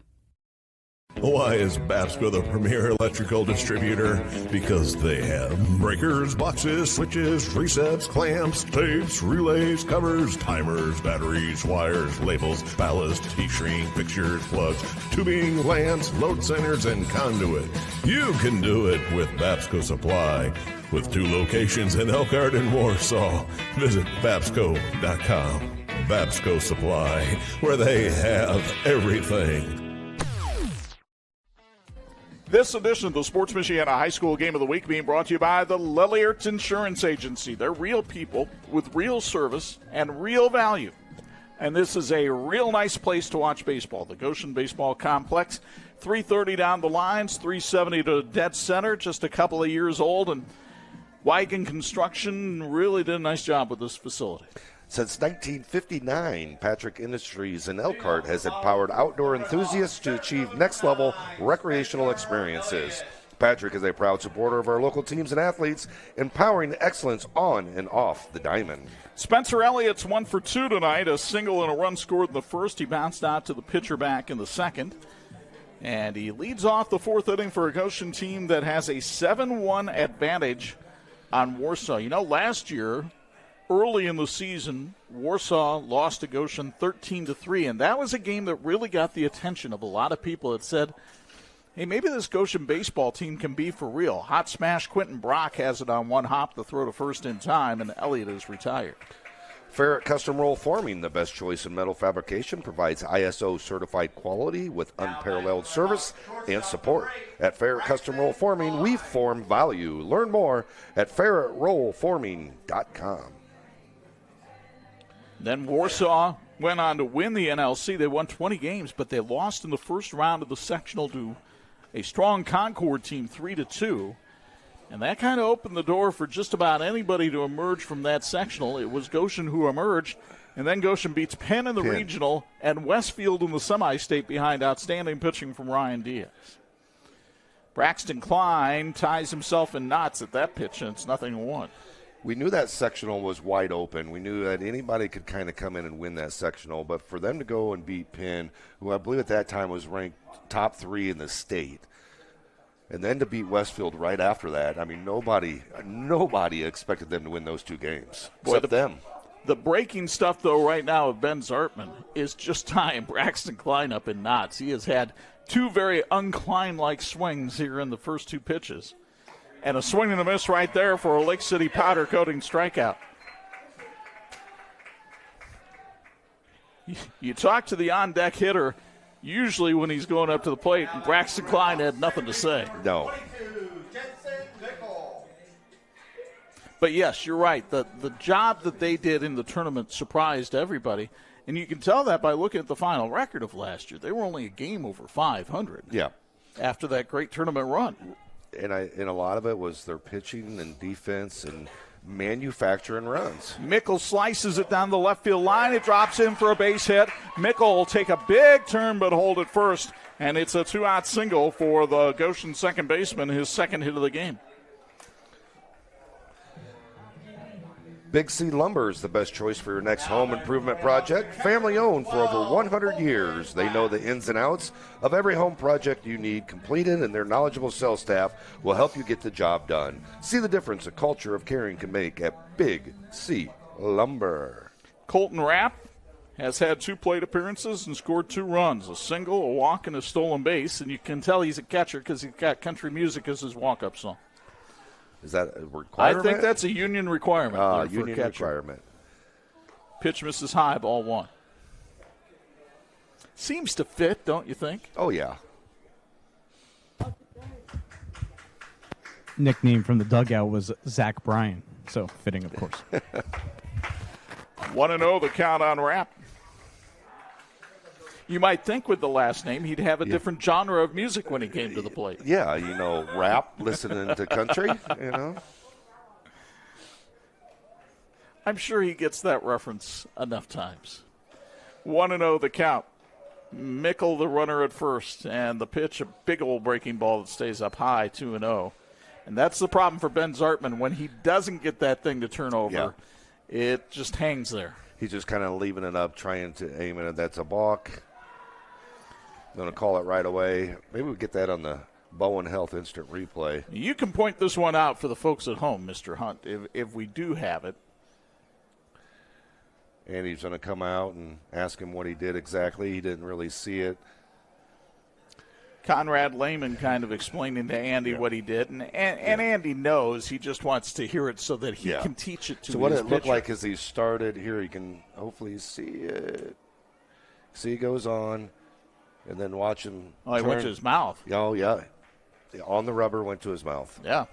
Why is Babsco the premier electrical distributor? Because they have breakers, boxes, switches, resets, clamps, tapes, relays, covers, timers, batteries, wires, labels, ballast, heat-shrink, fixtures, plugs, tubing, lamps, load centers, and conduit. You can do it with Babsco Supply. With 2 locations in Elkhart and Warsaw. Visit Babsco.com. Babsco Supply, where they have everything. This edition of the Sports Michiana High School Game of the Week being brought to you by the Lilliert Insurance Agency. They're real people with real service and real value. And this is a real nice place to watch baseball. The Goshen Baseball Complex, 330 down the lines, 370 to dead center, just a couple of years old. And Wigan Construction really did a nice job with this facility. Since 1959, Patrick Industries in Elkhart has empowered outdoor enthusiasts to achieve next-level recreational experiences. Patrick is a proud supporter of our local teams and athletes, empowering excellence on and off the diamond. Spencer Elliott's 1 for 2 tonight, a single and a run scored in the first. He bounced out to the pitcher back in the second. And he leads off the 4th inning for a Goshen team that has a 7-1 advantage on Warsaw. You know, last year, early in the season, Warsaw lost to Goshen 13-3, and that was a game that really got the attention of a lot of people that said, hey, maybe this Goshen baseball team can be for real. Hot smash, Quentin Brock has it on one hop to throw to first in time, and Elliott is retired. Ferret Custom Roll Forming, the best choice in metal fabrication, provides ISO certified quality with unparalleled service and support. At Ferret Custom Roll Forming, we form value. Learn more at ferretrollforming.com. Then Warsaw went on to win the NLC. They won 20 games, but they lost in the first round of the sectional to a strong Concord team, 3-2. And that kind of opened the door for just about anybody to emerge from that sectional. It was Goshen who emerged, and then Goshen beats Penn in the regional and Westfield in the semi-state behind outstanding pitching from Ryan Diaz. Braxton Klein ties himself in knots at that pitch, and it's 0-1. We knew that sectional was wide open. We knew that anybody could kind of come in and win that sectional. But for them to go and beat Penn, who I believe at that time was ranked top 3 in the state, and then to beat Westfield right after that, I mean, nobody expected them to win those 2 games, except them. The breaking stuff, though, right now of Ben Zartman is just tying Braxton Klein up in knots. He has had 2 very un-Klein-like swings here in the first 2 pitches. And a swing and a miss right there for a Lake City powder coating strikeout. You talk to the on-deck hitter usually when he's going up to the plate, and Braxton Klein had nothing to say. No. But, yes, you're right. The job that they did in the tournament surprised everybody. And you can tell that by looking at the final record of last year. They were only a game over 500. Yeah. After that great tournament run. And a lot of it was their pitching and defense and manufacturing runs. Mickle slices it down the left field line. It drops in for a base hit. Mickle will take a big turn but hold it first. And it's a 2-out single for the Goshen second baseman, his second hit of the game. Big C Lumber is the best choice for your next home improvement project. Family owned for over 100 years. They know the ins and outs of every home project you need completed, and their knowledgeable sales staff will help you get the job done. See the difference a culture of caring can make at Big C Lumber. Colton Rapp has had 2 plate appearances and scored 2 runs, a single, a walk, and a stolen base. And you can tell he's a catcher because he's got country music as his walk-up song. Is that a requirement? I think that's a union requirement. Union requirement. Pitch misses high, ball 1. Seems to fit, don't you think? Oh, yeah. Nickname from the dugout was Zach Bryan, so fitting, of course. 1-0 the count on Rapp. You might think with the last name he'd have a different genre of music when he came to the plate. Yeah, rap, listening to country, I'm sure he gets that reference enough times. 1-0 the count. Mickle the runner at first, and the pitch, a big old breaking ball that stays up high, 2-0. And that's the problem for Ben Zartman. When he doesn't get that thing to turn over, it just hangs there. He's just kind of leaving it up, trying to aim it. That's a balk. Going to call it right away. Maybe we'll get that on the Bowen Health Instant Replay. You can point this one out for the folks at home, Mr. Hundt, if we do have it. And he's going to come out and ask him what he did exactly. He didn't really see it. Conrad Lehman kind of explaining to Andy what he did. And Andy knows. He just wants to hear it so that he can teach it to his So what it pitcher. looked like as he started, here you can hopefully see it. See, he goes on. And then watch him. Oh, he went to his mouth. Oh, yeah. On the rubber, went to his mouth. Yeah.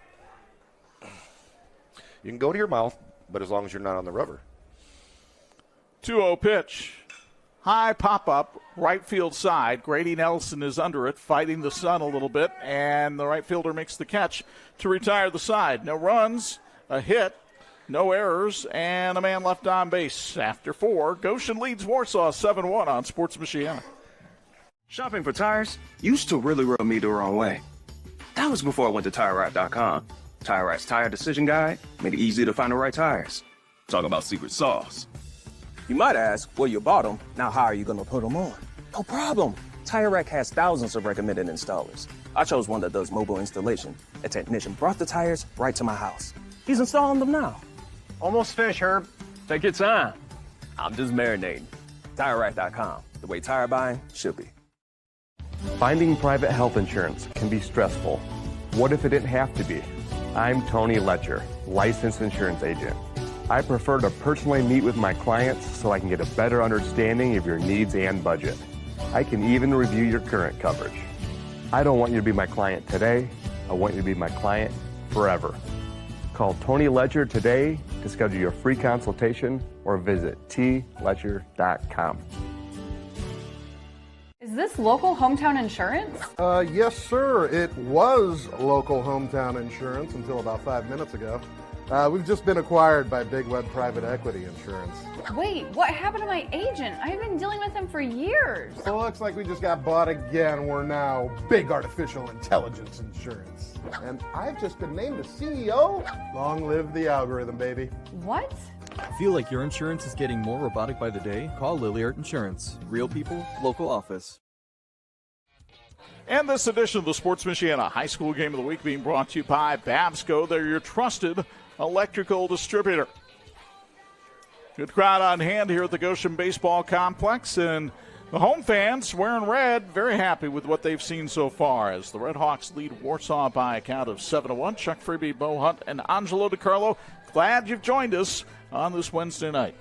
You can go to your mouth, but as long as you're not on the rubber. 2-0 pitch. High pop-up, right field side. Grady Nelson is under it, fighting the sun a little bit, and the right fielder makes the catch to retire the side. No runs, a hit, no errors, and a man left on base. After 4, Goshen leads Warsaw 7-1 on Sports Michiana. Shopping for tires used to really rub me the wrong way. That was before I went to TireRack.com. TireRack's tire decision guide made it easy to find the right tires. Talk about secret sauce. You might ask, well, you bought them. Now how are you going to put them on? No problem. TireRack has thousands of recommended installers. I chose one that does mobile installation. A technician brought the tires right to my house. He's installing them now. Almost finished, Herb. Take your time. I'm just marinating. TireRack.com, the way tire buying should be. Finding private health insurance can be stressful. What if it didn't have to be? I'm Tony Letcher, licensed insurance agent. I prefer to personally meet with my clients so I can get a better understanding of your needs and budget. I can even review your current coverage. I don't want you to be my client today. I want you to be my client forever. Call Tony Letcher today to schedule your free consultation or visit tletcher.com. Is this local hometown insurance? Yes, sir. It was local hometown insurance until about 5 minutes ago. We've just been acquired by Big Web Private Equity Insurance. Wait, what happened to my agent? I've been dealing with him for years. So it looks like we just got bought again. We're now Big Artificial Intelligence Insurance. And I've just been named the CEO. Long live the algorithm, baby. What? Feel like your insurance is getting more robotic by the day? Call Lilliard Insurance. Real people, local office. And this edition of the Sports Michiana High School Game of the Week being brought to you by Babsco. They're your trusted electrical distributor. Good crowd on hand here at the Goshen Baseball Complex, and the home fans wearing red, very happy with what they've seen so far as the Red Hawks lead Warsaw by a count of 7-1. Chuck Freeby, Bo Hundt, and Angelo DiCarlo, glad you've joined us on this Wednesday night.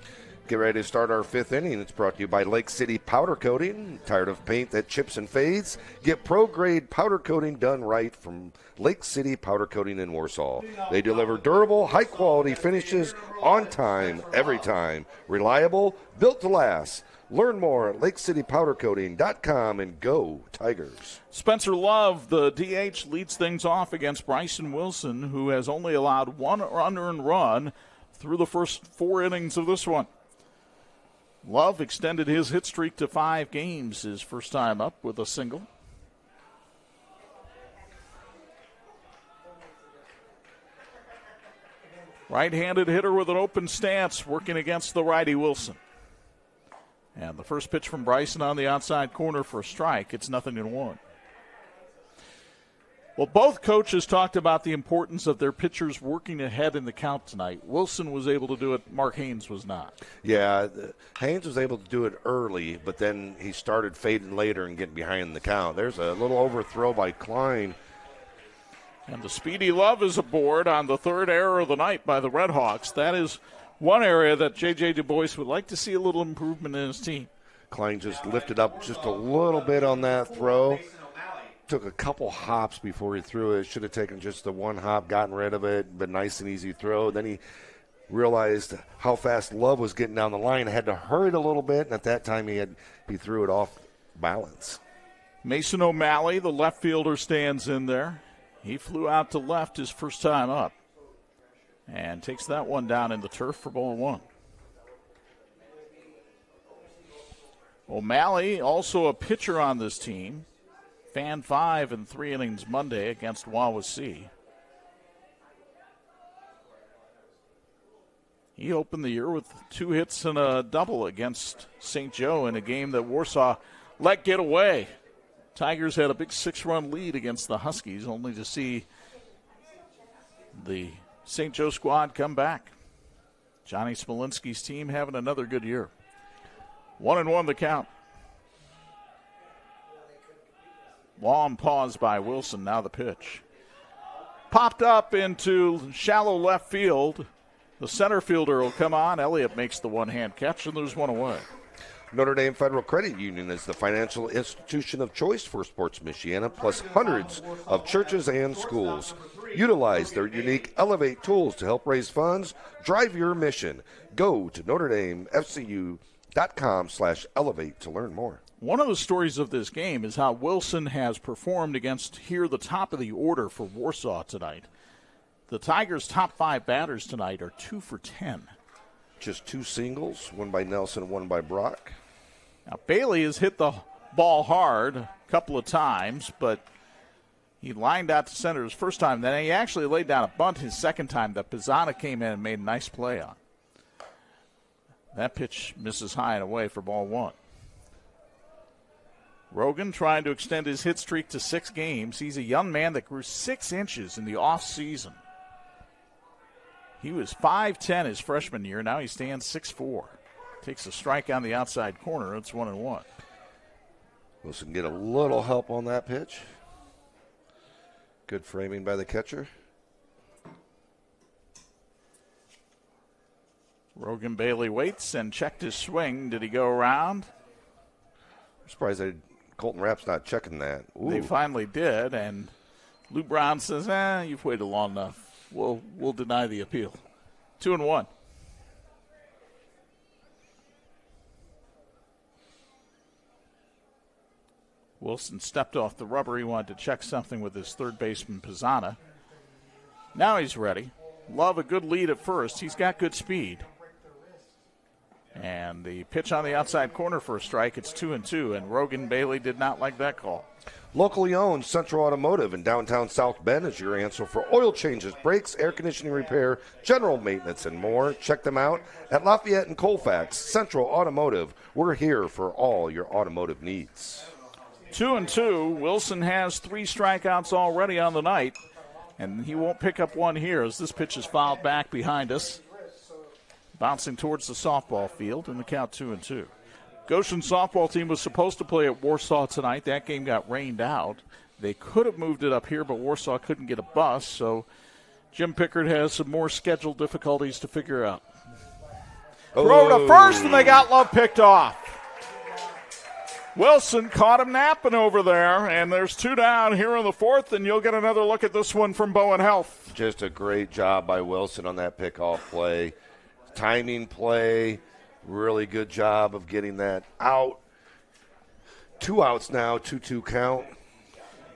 Get ready to start our 5th inning. It's brought to you by Lake City Powder Coating. Tired of paint that chips and fades? Get pro-grade powder coating done right from Lake City Powder Coating in Warsaw. They deliver durable, high-quality finishes on time, every time. Reliable, built to last. Learn more at lakecitypowdercoating.com and go Tigers. Spencer Love, the DH, leads things off against Bryson Wilson, who has only allowed one unearned run through the first 4 innings of this one. Love extended his hit streak to 5 games, his first time up with a single. Right-handed hitter with an open stance working against the righty Wilson. And the first pitch from Bryson on the outside corner for a strike. It's 0-1. Well, both coaches talked about the importance of their pitchers working ahead in the count tonight. Wilson was able to do it. Mark Haynes was not. Yeah, Haynes was able to do it early, but then he started fading later and getting behind the count. There's a little overthrow by Klein. And the Speedy Love is aboard on the third error of the night by the Red Hawks. That is one area that J.J. Du Bois would like to see a little improvement in his team. Klein just lifted up just a little bit on that throw. Took a couple hops before he threw it. Should have taken just the one hop, gotten rid of it, but nice and easy throw. Then he realized how fast Love was getting down the line. Had to hurry it a little bit, and at that time he threw it off balance. Mason O'Malley, the left fielder, stands in there. He flew out to left his first time up and takes that one down in the turf for ball one. O'Malley, also a pitcher on this team. Fan 5 in 3 innings Monday against Wawasee. He opened the year with 2 hits and a double against St. Joe in a game that Warsaw let get away. Tigers had a big 6-run lead against the Huskies, only to see the St. Joe squad come back. Johnny Smolinski's team having another good year. 1-1 the count. Long pause by Wilson, now the pitch. Popped up into shallow left field. The center fielder will come on. Elliott makes the one-hand catch, and there's one away. Notre Dame Federal Credit Union is the financial institution of choice for Sports Michiana, plus hundreds of churches and schools. Utilize their unique Elevate tools to help raise funds. Drive your mission. Go to NotreDameFCU.com/elevate to learn more. One of the stories of this game is how Wilson has performed against here the top of the order for Warsaw tonight. The Tigers' top 5 batters tonight are 2 for 10. Just 2 singles, one by Nelson and one by Brock. Now, Bailey has hit the ball hard a couple of times, but he lined out to center his first time. Then he actually laid down a bunt his second time that Pizzana came in and made a nice play on. That pitch misses high and away for ball 1. Rogan trying to extend his hit streak to 6 games. He's a young man that grew 6 inches in the offseason. He was 5'10" his freshman year. Now he stands 6'4". Takes a strike on the outside corner. It's 1-1. Wilson get a little help on that pitch. Good framing by the catcher. Rogan Bailey waits and checked his swing. Did he go around? I'm surprised Colton Rapp's not checking that. Ooh. They finally did, and Lou Brown says, you've waited long enough. We'll deny the appeal. 2-1. Wilson stepped off the rubber. He wanted to check something with his third baseman, Pizzana. Now he's ready. Love a good lead at first. He's got good speed. And the pitch on the outside corner for a strike. It's 2-2, and Rogan Bailey did not like that call. Locally owned Central Automotive in downtown South Bend is your answer for oil changes, brakes, air conditioning repair, general maintenance, and more. Check them out at Lafayette and Colfax. Central Automotive, we're here for all your automotive needs. 2-2. Wilson has 3 strikeouts already on the night, and he won't pick up one here as this pitch is fouled back behind us. Bouncing towards the softball field, and the count 2-2. Goshen softball team was supposed to play at Warsaw tonight. That game got rained out. They could have moved it up here, but Warsaw couldn't get a bus, so Jim Pickard has some more schedule difficulties to figure out. Throw to first, and they got Love picked off. Wilson caught him napping over there, and there's 2 down here in the 4th, and you'll get another look at this one from Bowen Health. Just a great job by Wilson on that pickoff play. Timing play, really good job of getting that out. 2 outs now, 2-2 count.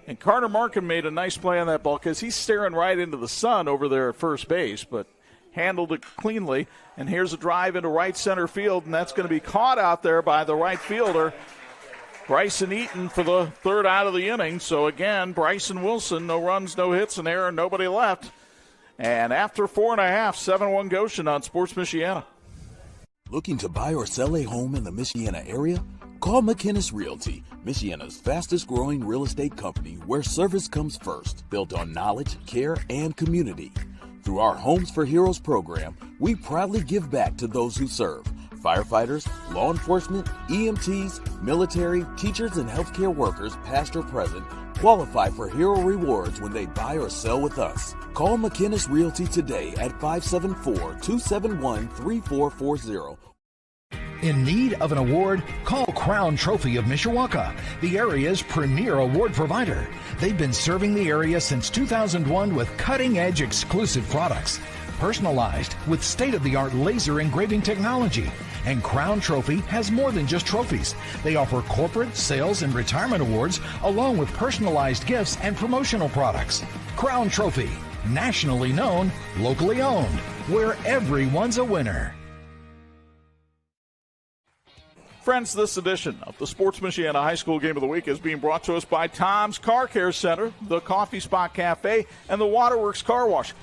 And Carter Markin made a nice play on that ball because he's staring right into the sun over there at first base, but handled it cleanly. And here's a drive into right center field, and that's going to be caught out there by the right fielder, Bryson Eaton, for the 3rd out of the inning. So again, Bryson Wilson, no runs, no hits, an error, nobody left. And after 4.5, 7-1 Goshen on Sports Michiana. Looking to buy or sell a home in the Michiana area? Call McInnes Realty, Michiana's fastest growing real estate company where service comes first, built on knowledge, care, and community. Through our Homes for Heroes program, we proudly give back to those who serve. Firefighters, law enforcement, EMTs, military, teachers, and healthcare workers, past or present, qualify for hero rewards when they buy or sell with us. Call McInnes Realty today at 574-271-3440. In need of an award? Call Crown Trophy of Mishawaka, the area's premier award provider. They've been serving the area since 2001 with cutting-edge exclusive products, personalized with state-of-the-art laser engraving technology. And Crown Trophy has more than just trophies. They offer corporate, sales, and retirement awards, along with personalized gifts and promotional products. Crown Trophy, nationally known, locally owned, where everyone's a winner. Friends, this edition of the Sports Michiana High School Game of the Week is being brought to us by Tom's Car Care Center, the Coffee Spot Cafe, and the Waterworks Car Wash.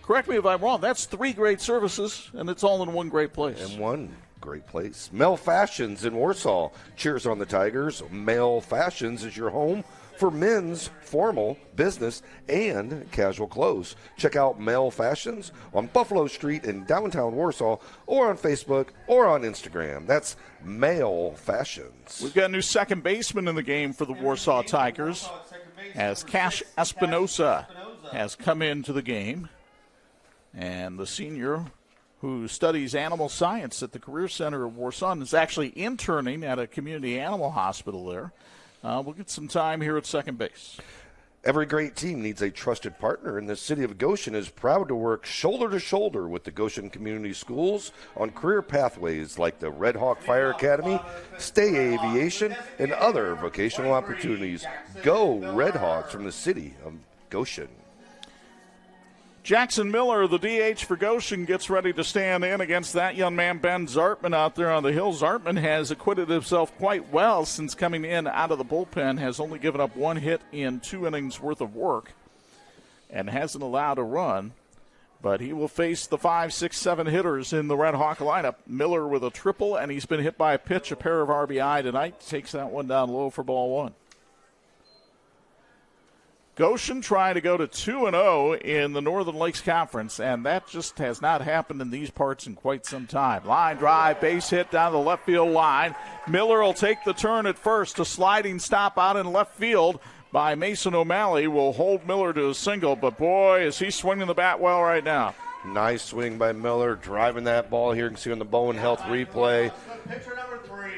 Correct me if I'm wrong, that's 3 great services, and it's all in one great place. And one great place. Mel Fashions in Warsaw. Cheers on the Tigers. Mel Fashions is your home for men's formal, business, and casual clothes. Check out Mel Fashions on Buffalo Street in downtown Warsaw, or on Facebook or on Instagram. That's Mel Fashions. We've got a new second baseman in the game for the Warsaw Tigers, as Cash Espinosa has come into the game. And the senior who studies animal science at the Career Center of Warsaw and is actually interning at a community animal hospital there. We'll get some time here at second base. Every great team needs a trusted partner, and the city of Goshen is proud to work shoulder to shoulder with the Goshen Community Schools on career pathways like the Red Hawk Fire Academy, Stay Aviation, and other vocational opportunities. Go Red Hawks from the city of Goshen. Jackson Miller, the DH for Goshen, gets ready to stand in against that young man, Ben Zartman, out there on the hill. Zartman has acquitted himself quite well since coming in out of the bullpen, has only given up 1 hit in 2 innings worth of work, and hasn't allowed a run. But he will face the 5, 6, 7 hitters in the Red Hawk lineup. Miller with a triple, and he's been hit by a pitch, a pair of RBI tonight. Takes that one down low for ball 1. Goshen trying to go to 2-0 in the Northern Lakes Conference, and that just has not happened in these parts in quite some time. Line drive, base hit down the left field line. Miller will take the turn at first. A sliding stop out in left field by Mason O'Malley will hold Miller to a single, but boy, is he swinging the bat well right now. Nice swing by Miller, driving that ball here. You can see on the Bowen Health replay.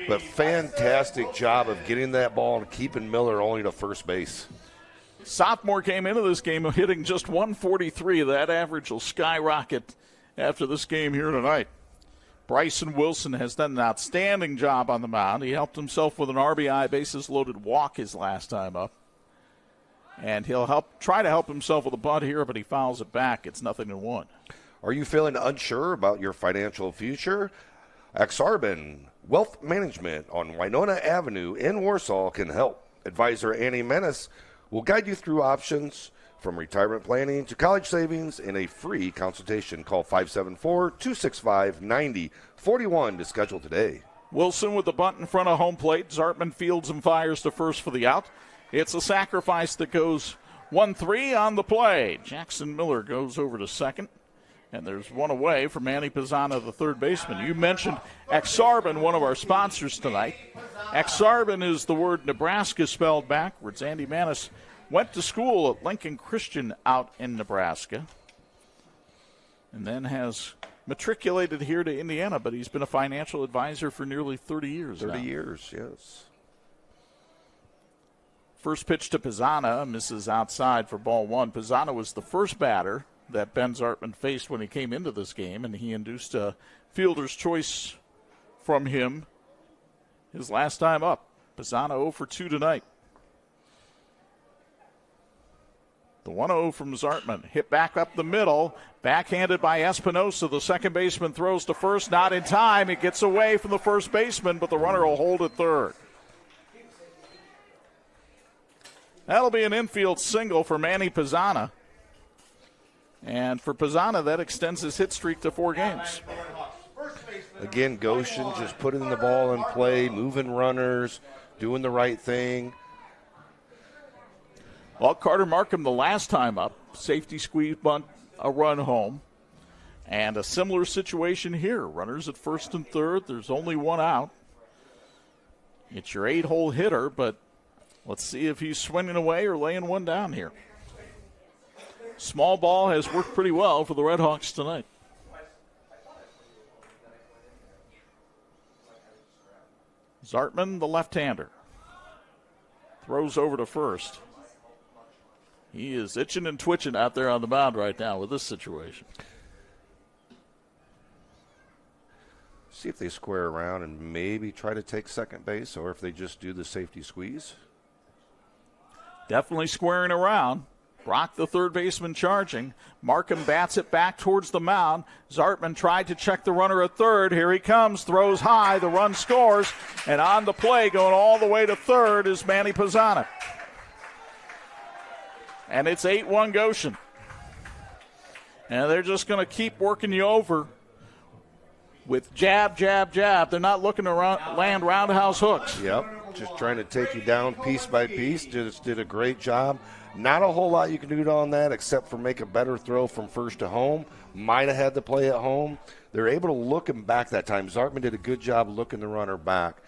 But fantastic job of getting that ball and keeping Miller only to first base. Sophomore came into this game hitting just 143. That average will skyrocket after this game here tonight. Bryson Wilson has done an outstanding job on the mound. He helped himself with an RBI bases-loaded walk his last time up. And he'll try to help himself with a bunt here, but he fouls it back. It's 0-1. Are you feeling unsure about your financial future? Axarban Wealth Management on Winona Avenue in Warsaw can help. Advisor Annie Menace will guide you through options from retirement planning to college savings in a free consultation. Call 574-265-9041 to schedule today. Wilson with the bunt in front of home plate. Zartman fields and fires to first for the out. It's a sacrifice that goes 1-3 on the play. Jackson Miller goes over to second. And there's one away for Manny Pizzana, the third baseman. You mentioned Axarban, one of our sponsors tonight. Axarban is the word Nebraska spelled backwards. Andy Manis went to school at Lincoln Christian out in Nebraska and then has matriculated here to Indiana, but he's been a financial advisor for nearly 30 years 30 now. years, yes. First pitch to Pizzana, misses outside for ball 1. Pizzana was the first batter that Ben Zartman faced when he came into this game, and he induced a fielder's choice from him his last time up. Pizzana 0 for 2 tonight. The 1-0 from Zartman. Hit back up the middle. Backhanded by Espinosa. The second baseman throws to first. Not in time. It gets away from the first baseman, but the runner will hold at third. That'll be an infield single for Manny Pizzana. And for Pizzana, that extends his hit streak to 4 games. Again, Goshen just putting the ball in play, moving runners, doing the right thing. Well, Carter Markham the last time up, safety squeeze bunt, a run home. And a similar situation here. Runners at first and third. There's only one out. It's your 8-hole hitter, but let's see if he's swinging away or laying one down here. Small ball has worked pretty well for the Red Hawks tonight. Zartman, the left-hander, throws over to first. He is itching and twitching out there on the mound right now with this situation. See if they square around and maybe try to take second base, or if they just do the safety squeeze. Definitely squaring around. Brock, the third baseman, charging. Markham bats it back towards the mound. Zartman tried to check the runner at third. Here he comes, throws high. The run scores. And on the play, going all the way to third, is Manny Pizzana. And it's 8-1 Goshen. And they're just going to keep working you over with jab, jab, jab. They're not looking to land roundhouse hooks. Yep, just trying to take you down piece by piece. Just did a great job. Not a whole lot you can do on that except for make a better throw from first to home. Might have had the play at home. They're able to look him back that time. Zartman did a good job looking the runner back.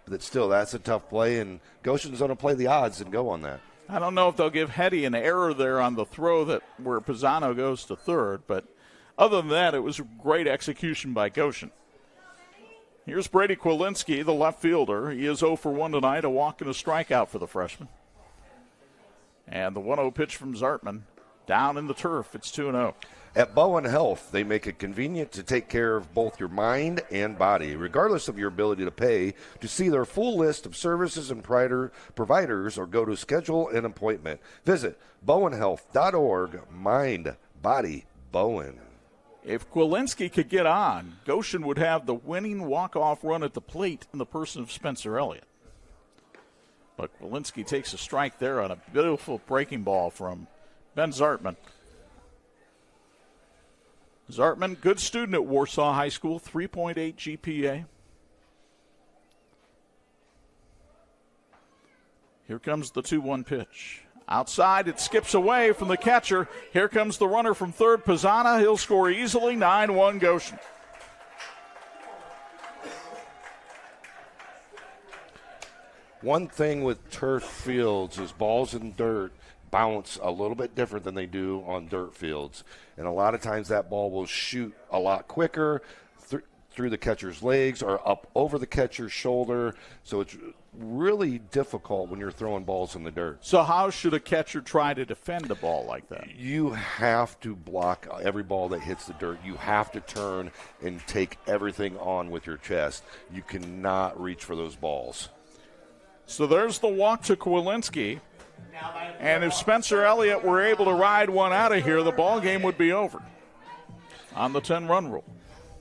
But still, that's a tough play, and Goshen's going to play the odds and go on that. I don't know if they'll give Hetty an error there on the throw where Pizzano goes to third, but other than that, it was great execution by Goshen. Here's Brady Kwilinski, the left fielder. He is 0 for 1 tonight, a walk and a strikeout for the freshman. And the 1-0 pitch from Zartman down in the turf. It's 2-0. At Bowen Health, they make it convenient to take care of both your mind and body, regardless of your ability to pay. To see their full list of services and providers or go to schedule an appointment, visit bowenhealth.org. Mind, body, Bowen. If Kwilinski could get on, Goshen would have the winning walk-off run at the plate in the person of Spencer Elliott. But Kwilinski takes a strike there on a beautiful breaking ball from Ben Zartman. Zartman, good student at Warsaw High School, 3.8 GPA. Here comes the 2-1 pitch. Outside, it skips away from the catcher. Here comes the runner from third, Pizzana. He'll score easily, 9-1 Goshen. One thing with turf fields is balls in dirt bounce a little bit different than they do on dirt fields. And a lot of times that ball will shoot a lot quicker through the catcher's legs or up over the catcher's shoulder. So it's really difficult when you're throwing balls in the dirt. So how should a catcher try to defend a ball like that? You have to block every ball that hits the dirt. You have to turn and take everything on with your chest. You cannot reach for those balls. So there's the walk to Kwilinski. And if Spencer Elliott were able to ride one out of here, the ball game would be over on the 10-run rule.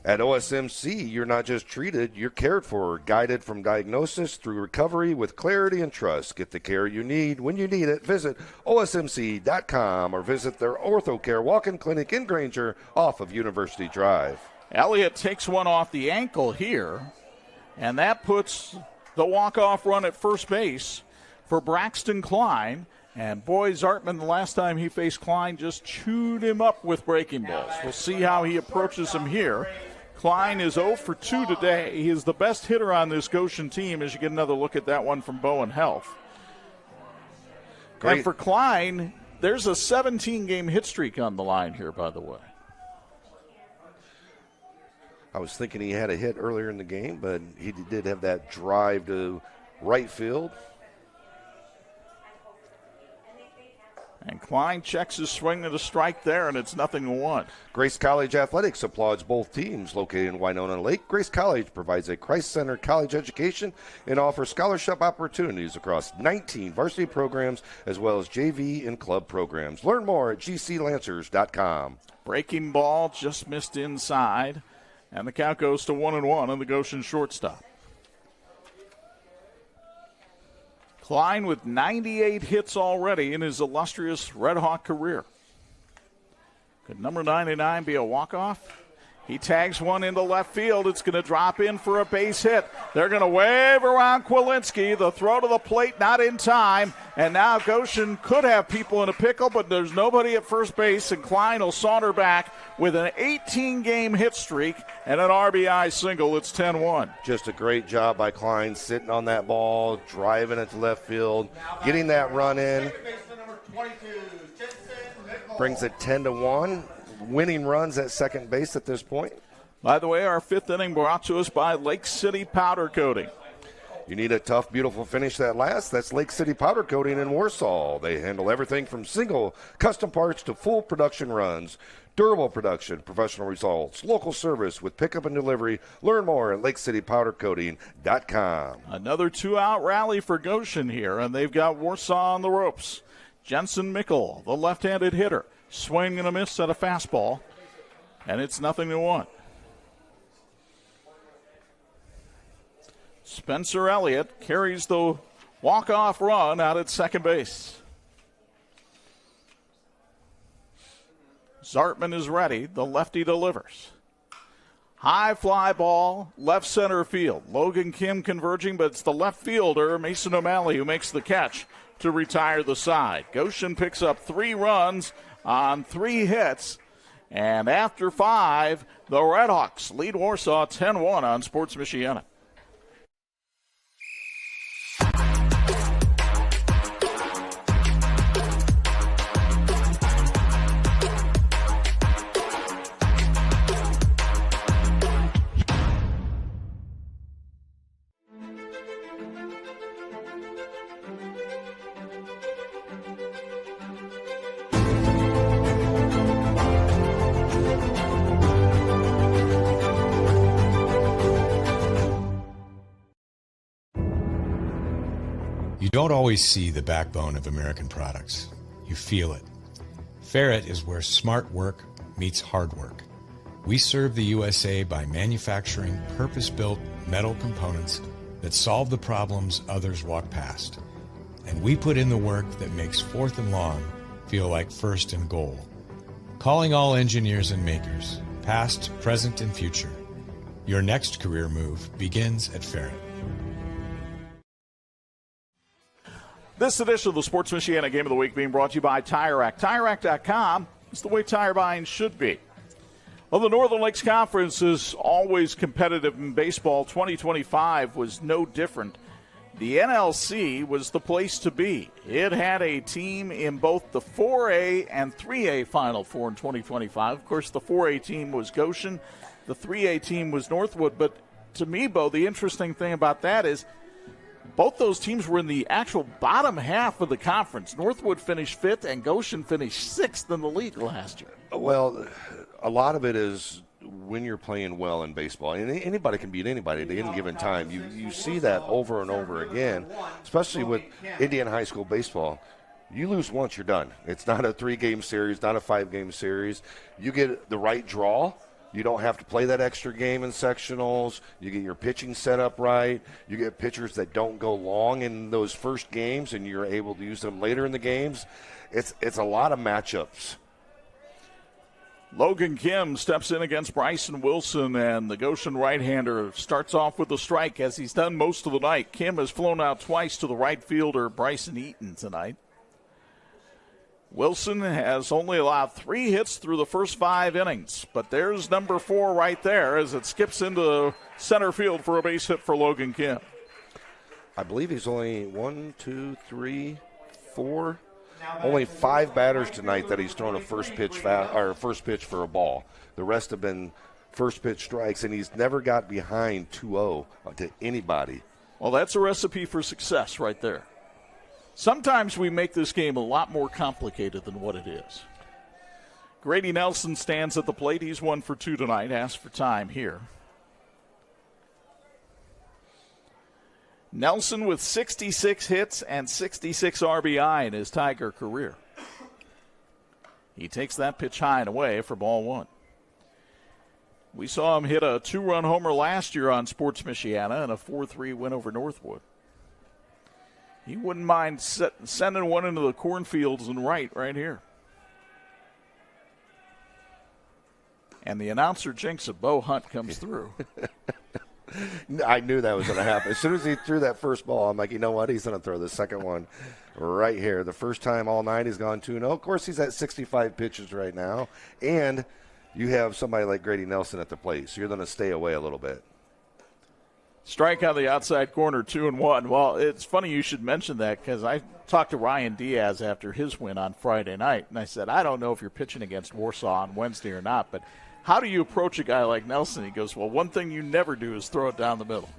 At OSMC, you're not just treated, you're cared for, guided from diagnosis through recovery with clarity and trust. Get the care you need when you need it. Visit osmc.com or visit their OrthoCare walk-in clinic in Granger off of University Drive. Elliott takes one off the ankle here, and that puts the walk-off run at first base for Braxton Klein. And boy, Zartman, the last time he faced Klein, just chewed him up with breaking balls. We'll see how he approaches him here. Klein is 0 for 2 today. He is the best hitter on this Goshen team as you get another look at that one from Bowen Health. Great. And for Klein, there's a 17-game hit streak on the line here, by the way. I was thinking he had a hit earlier in the game, but he did have that drive to right field. And Klein checks his swing to the strike there, and it's 0-1. Grace College Athletics applauds both teams located in Winona Lake. Grace College provides a Christ-centered college education and offers scholarship opportunities across 19 varsity programs as well as JV and club programs. Learn more at gclancers.com. Breaking ball just missed inside, and the count goes to 1-1 on the Goshen shortstop. Klein with 98 hits already in his illustrious Red Hawk career. Could number 99 be a walk-off? He tags one into left field. It's going to drop in for a base hit. They're going to wave around Kwilinski. The throw to the plate not in time. And now Goshen could have people in a pickle, but there's nobody at first base. And Klein will saunter back with an 18-game hit streak and an RBI single. It's 10-1. Just a great job by Klein sitting on that ball, driving it to left field, getting that run in. Brings it 10-1. Winning runs at second base at this point. By the way, our fifth inning brought to us by Lake City Powder Coating. You need a tough, beautiful finish that lasts. That's Lake City Powder Coating in Warsaw. They handle everything from single custom parts to full production runs. Durable production, professional results, local service with pickup and delivery. Learn more at lakecitypowdercoating.com. Another 2-out rally for Goshen here, and they've got Warsaw on the ropes. Jensen Mickle, the left-handed hitter. Swing and a miss at a fastball, and it's 0-1. Spencer Elliott carries the walk-off run out at second base. Zartman is ready. The lefty delivers. High fly ball, left center field. Logan Kim converging, but it's the left fielder, Mason O'Malley, who makes the catch to retire the side. Goshen picks up 3 runs on 3 hits. And after 5, the Redhawks lead Warsaw 10-1 on Sports Michiana. You don't always see the backbone of American products. You feel it. Ferret is where smart work meets hard work. We serve the USA by manufacturing purpose-built metal components that solve the problems others walk past. And we put in the work that makes fourth and long feel like first and goal. Calling all engineers and makers, past, present, and future. Your next career move begins at Ferret. This edition of the Sports Michiana Game of the Week being brought to you by Tire Rack. TireRack.com is the way tire buying should be. Well, the Northern Lakes Conference is always competitive in baseball. 2025 was no different. The NLC was the place to be. It had a team in both the 4A and 3A Final Four in 2025. Of course, the 4A team was Goshen. The 3A team was Northwood. But to me, Bo, the interesting thing about that is both those teams were in the actual bottom half of the conference. Northwood finished 5th and Goshen finished 6th in the league last year. Well, a lot of it is when you're playing well in baseball. And anybody can beat anybody at any given time. You see that over and over again, especially with Indiana high school baseball. You lose once, you're done. It's not a 3-game series, not a 5-game series. You get the right draw. You don't have to play that extra game in sectionals. You get your pitching set up right. You get pitchers that don't go long in those first games, and you're able to use them later in the games. It's a lot of matchups. Logan Kim steps in against Bryson Wilson, and the Goshen right-hander starts off with a strike, as he's done most of the night. Kim has flown out twice to the right fielder, Bryson Eaton, tonight. Wilson has only allowed 3 hits through the first 5 innings, but there's number 4 right there as it skips into center field for a base hit for Logan Kim. I believe he's only 1, 2, 3, 4. Only 5 batters tonight that he's thrown a first pitch for a ball. The rest have been first pitch strikes, and he's never got behind 2-0 to anybody. Well, that's a recipe for success right there. Sometimes we make this game a lot more complicated than what it is. Grady Nelson stands at the plate. He's 1 for 2 tonight. Asks for time here. Nelson with 66 hits and 66 RBI in his Tiger career. He takes that pitch high and away for ball 1. We saw him hit a 2-run homer last year on Sports Michiana and a 4-3 win over Northwood. He wouldn't mind sending one into the cornfields and right here. And the announcer jinx of Bo Hundt comes through. I knew that was going to happen. As soon as he threw that first ball, I'm like, you know what? He's going to throw the second one right here. The first time all night he's gone 2-0. Of course, he's at 65 pitches right now. And you have somebody like Grady Nelson at the plate, so you're going to stay away a little bit. Strike on the outside corner, 2-1. Well, it's funny you should mention that because I talked to Ryan Diaz after his win on Friday night, and I said, I don't know if you're pitching against Warsaw on Wednesday or not, but how do you approach a guy like Nelson? He goes, well, one thing you never do is throw it down the middle.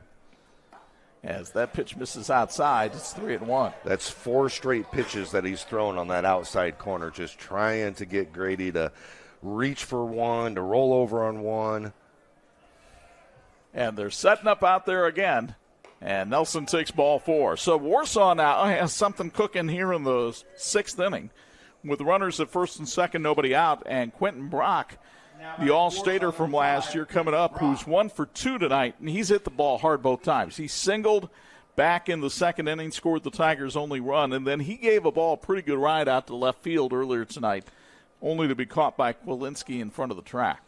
As that pitch misses outside, it's 3-1. That's 4 straight pitches that he's thrown on that outside corner, just trying to get Grady to reach for one, to roll over on one. And they're setting up out there again, and Nelson takes ball 4. So Warsaw now has something cooking here in the 6th inning with runners at first and second, nobody out, and Quentin Brock, the All-Stater from last year, coming up, who's 1 for 2 tonight, and he's hit the ball hard both times. He singled back in the 2nd inning, scored the Tigers' only run, and then he gave a ball a pretty good ride out to left field earlier tonight, only to be caught by Kwilinski in front of the track.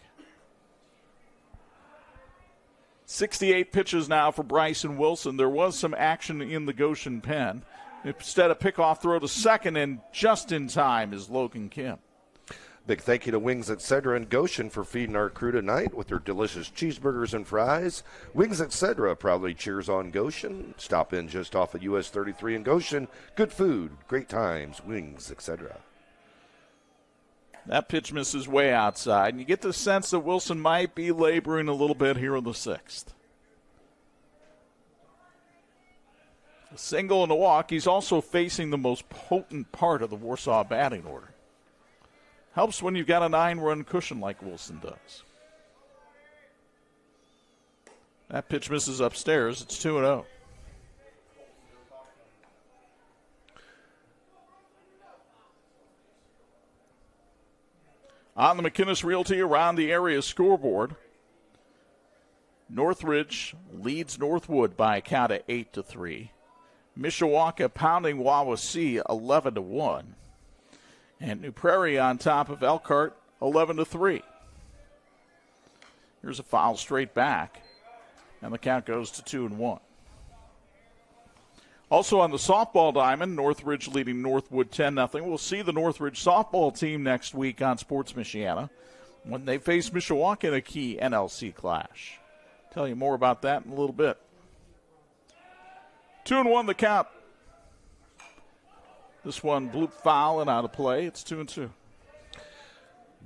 68 pitches now for Bryson Wilson. There was some action in the Goshen pen. Instead, a pickoff throw to second, and just in time is Logan Kim. Big thank you to Wings Etc. in Goshen for feeding our crew tonight with their delicious cheeseburgers and fries. Wings Etc. proudly cheers on Goshen. Stop in just off of US 33 in Goshen. Good food, great times, Wings Etc. That pitch misses way outside, and you get the sense that Wilson might be laboring a little bit here in the 6th. A single and a walk. He's also facing the most potent part of the Warsaw batting order. Helps when you've got a 9-run cushion like Wilson does. That pitch misses upstairs. It's 2-0. On the McKinnis Realty Around the Area scoreboard, Northridge leads Northwood by a count of 8-3. Mishawaka pounding Wawasee 11-1. And New Prairie on top of Elkhart 11-3. Here's a foul straight back, and the count goes to 2-1. Also on the softball diamond, Northridge leading Northwood 10-0. We'll see the Northridge softball team next week on Sports Michiana when they face Mishawaka in a key NLC clash. Tell you more about that in a little bit. 2-1 the count. This one bloop foul and out of play. It's 2-2.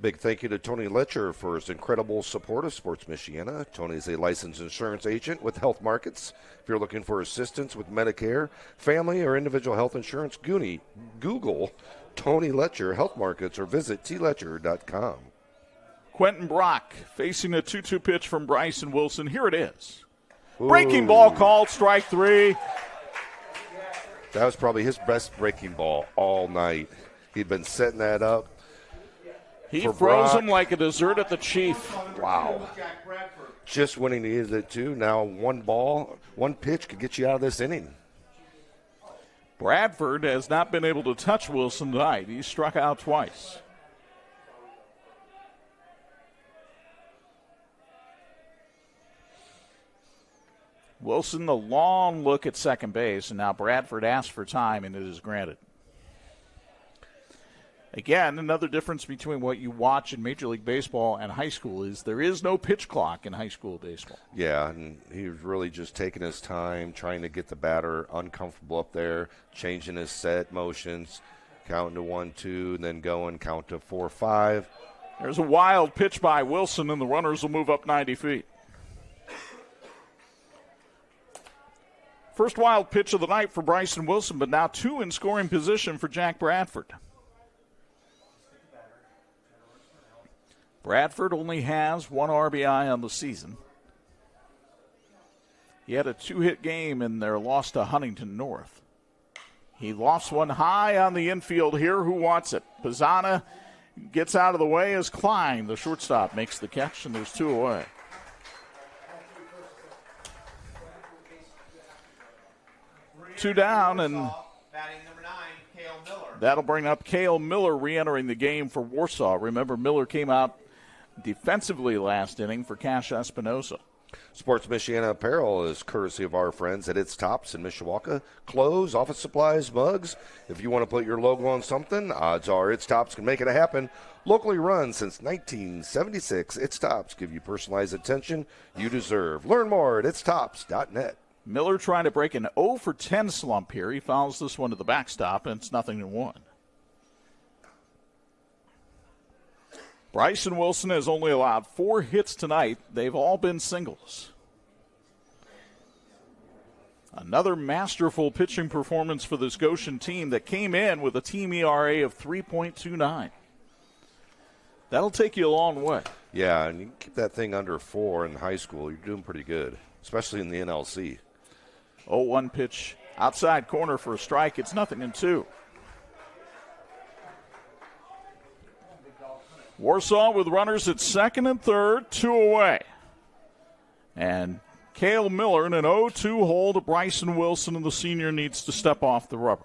Big thank you to Tony Letcher for his incredible support of Sports Michiana. Tony is a licensed insurance agent with Health Markets. If you're looking for assistance with Medicare, family, or individual health insurance, Google Tony Letcher Health Markets or visit tletcher.com. Quentin Brock facing a 2-2 pitch from Bryson Wilson. Here it is. Breaking ball called, strike 3. That was probably his best breaking ball all night. He'd been setting that up. He froze him like a dessert at the Chief. Wow. Just when he needed it, too. Now one pitch could get you out of this inning. Bradford has not been able to touch Wilson tonight. He struck out twice. Wilson, the long look at second base, and now Bradford asks for time, and it is granted. Again, another difference between what you watch in Major League Baseball and high school is there is no pitch clock in high school baseball. Yeah, and he was really just taking his time, trying to get the batter uncomfortable up there, changing his set motions, counting to 1-2, and then going count to 4-5. There's a wild pitch by Wilson, and the runners will move up 90 feet. First wild pitch of the night for Bryson Wilson, but now 2 in scoring position for Jack Bradford. Bradford only has 1 RBI on the season. He had a 2-hit game in their loss to Huntington North. He lofts one high on the infield here. Who wants it? Pizzana gets out of the way as Klein, the shortstop, makes the catch, and there's 2 away. Two down, and that'll bring up Cale Miller re-entering the game for Warsaw. Remember, Miller came out defensively last inning for Cash Espinosa. Sports Michiana apparel is courtesy of our friends at It's Tops in Mishawaka. Clothes, office supplies, mugs. If you want to put your logo on something, odds are It's Tops can make it happen. Locally run since 1976, It's Tops give you personalized attention you deserve. Learn more at itstops.net. Miller trying to break an 0 for 10 slump here. He fouls this one to the backstop, and it's 0-1. Bryson Wilson has only allowed 4 hits tonight. They've all been singles. Another masterful pitching performance for this Goshen team that came in with a team ERA of 3.29. That'll take you a long way. Yeah, and you keep that thing under 4 in high school, you're doing pretty good, especially in the NLC. 0-1 pitch outside corner for a strike. It's 0-2. Warsaw with runners at second and third, 2 away. And Cale Miller in an 0-2 hole to Bryson Wilson, and the senior needs to step off the rubber.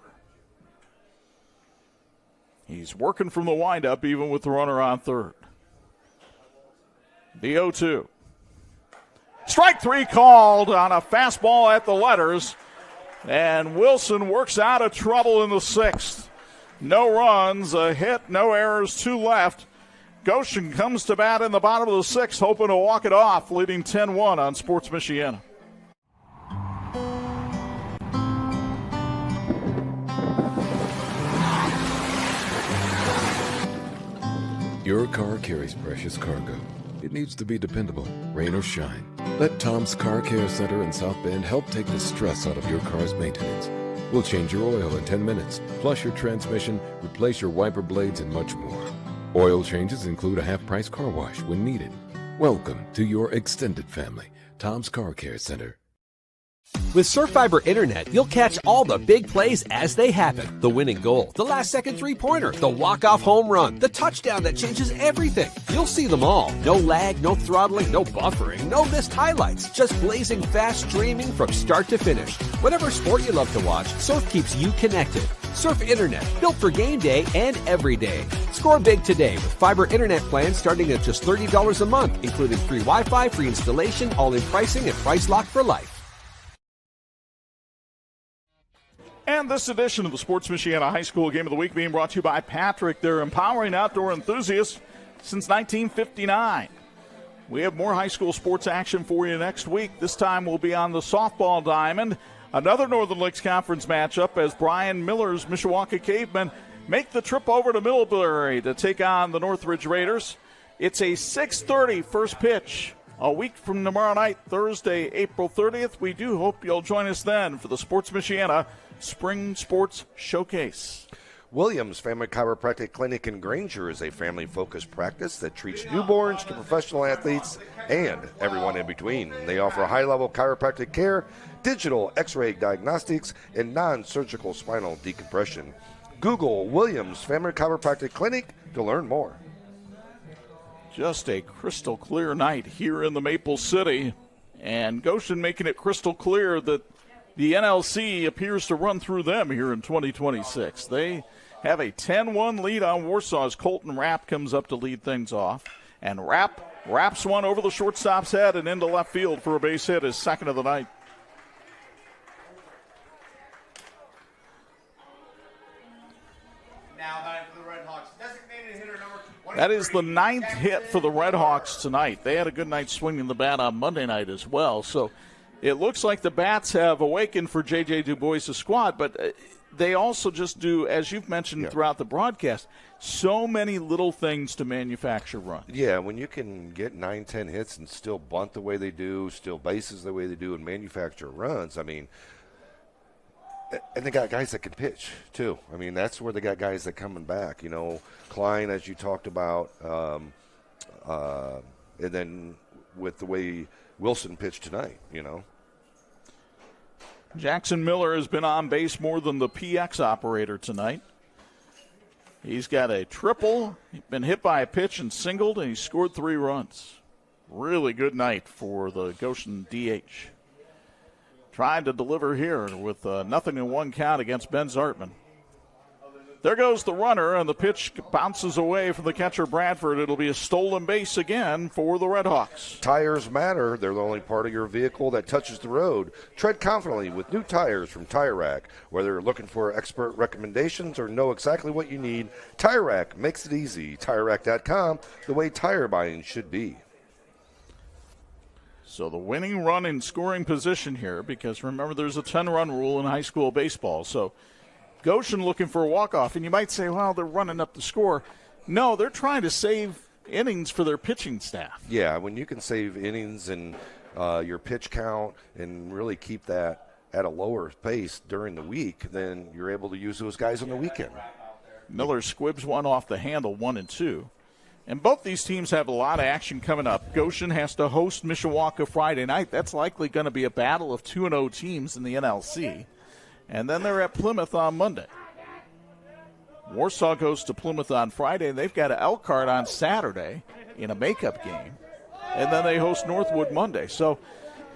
He's working from the windup even with the runner on third. The 0-2. Strike 3 called on a fastball at the letters, and Wilson works out of trouble in the 6th. No runs, a hit, no errors, 2 left. Goshen comes to bat in the bottom of the 6th, hoping to walk it off, leading 10-1 on Sports Michiana. Your car carries precious cargo. It needs to be dependable, rain or shine. Let Tom's Car Care Center in South Bend help take the stress out of your car's maintenance. We'll change your oil in 10 minutes, flush your transmission, replace your wiper blades, and much more. Oil changes include a half-price car wash when needed. Welcome to your extended family, Tom's Car Care Center. With SurfFiber Internet, you'll catch all the big plays as they happen. The winning goal, the last-second three-pointer, the walk-off home run, the touchdown that changes everything. You'll see them all. No lag, no throttling, no buffering, no missed highlights. Just blazing fast streaming from start to finish. Whatever sport you love to watch, Surf keeps you connected. Surf Internet, built for game day and every day. Score big today with fiber internet plans starting at just $30 a month, including free Wi-Fi, free installation, all-in pricing, and price lock for life. And this edition of the Sports Michiana High School Game of the Week being brought to you by Patrick. They're empowering outdoor enthusiasts since 1959. We have more high school sports action for you next week. This time we'll be on the softball diamond. Another Northern Lakes Conference matchup as Brian Miller's Mishawaka Cavemen make the trip over to Middlebury to take on the Northridge Raiders. It's a 6:30 first pitch. A week from tomorrow night, Thursday, April 30th. We do hope you'll join us then for the Sports Michiana Spring Sports Showcase. Williams Family Chiropractic Clinic in Granger is a family-focused practice that treats newborns to professional athletes and everyone in between. They offer high-level chiropractic care, digital X-ray diagnostics, and non-surgical spinal decompression. Google Williams Family Chiropractic Clinic to learn more. Just a crystal clear night here in the Maple City, and Goshen making it crystal clear that the NLC appears to run through them here in 2026. They have a 10-1 lead on Warsaw as Colton Rapp comes up to lead things off. And Rapp wraps one over the shortstop's head and into left field for a base hit, his second of the night. Now that for the Red Hawks, designated hitter number 23. That is the 9th hit for the Red Hawks tonight. They had a good night swinging the bat on Monday night as well. So it looks like the bats have awakened for J.J. Du Bois' squad, but they also just do, as you've mentioned throughout the broadcast, so many little things to manufacture runs. Yeah, when you can get 9-10 hits and still bunt the way they do, steal bases the way they do, and manufacture runs, I mean, and they got guys that can pitch, too. I mean, that's where they got guys that coming back. You know, Klein, as you talked about, and then with the way Wilson pitched tonight, you know. Jackson Miller has been on base more than the PX operator tonight. He's got a triple, he's been hit by a pitch and singled, and he scored 3 runs. Really good night for the Goshen DH. Tried to deliver here with 0-1 count against Ben Zartman. There goes the runner, and the pitch bounces away from the catcher, Bradford. It'll be a stolen base again for the Redhawks. Tires matter. They're the only part of your vehicle that touches the road. Tread confidently with new tires from Tire Rack. Whether you're looking for expert recommendations or know exactly what you need, Tire Rack makes it easy. TireRack.com, the way tire buying should be. So the winning run in scoring position here, because remember there's a 10-run rule in high school baseball. So Goshen looking for a walk-off, and you might say, well, they're running up the score. No, they're trying to save innings for their pitching staff. Yeah, when you can save innings and your pitch count and really keep that at a lower pace during the week, then you're able to use those guys on the weekend. Miller squibs one off the handle, 1-2. And both these teams have a lot of action coming up. Goshen has to host Mishawaka Friday night. That's likely going to be a battle of 2-0 teams in the NLC. And then they're at Plymouth on Monday. Warsaw goes to Plymouth on Friday. They've got an Elkhart on Saturday in a makeup game. And then they host Northwood Monday. So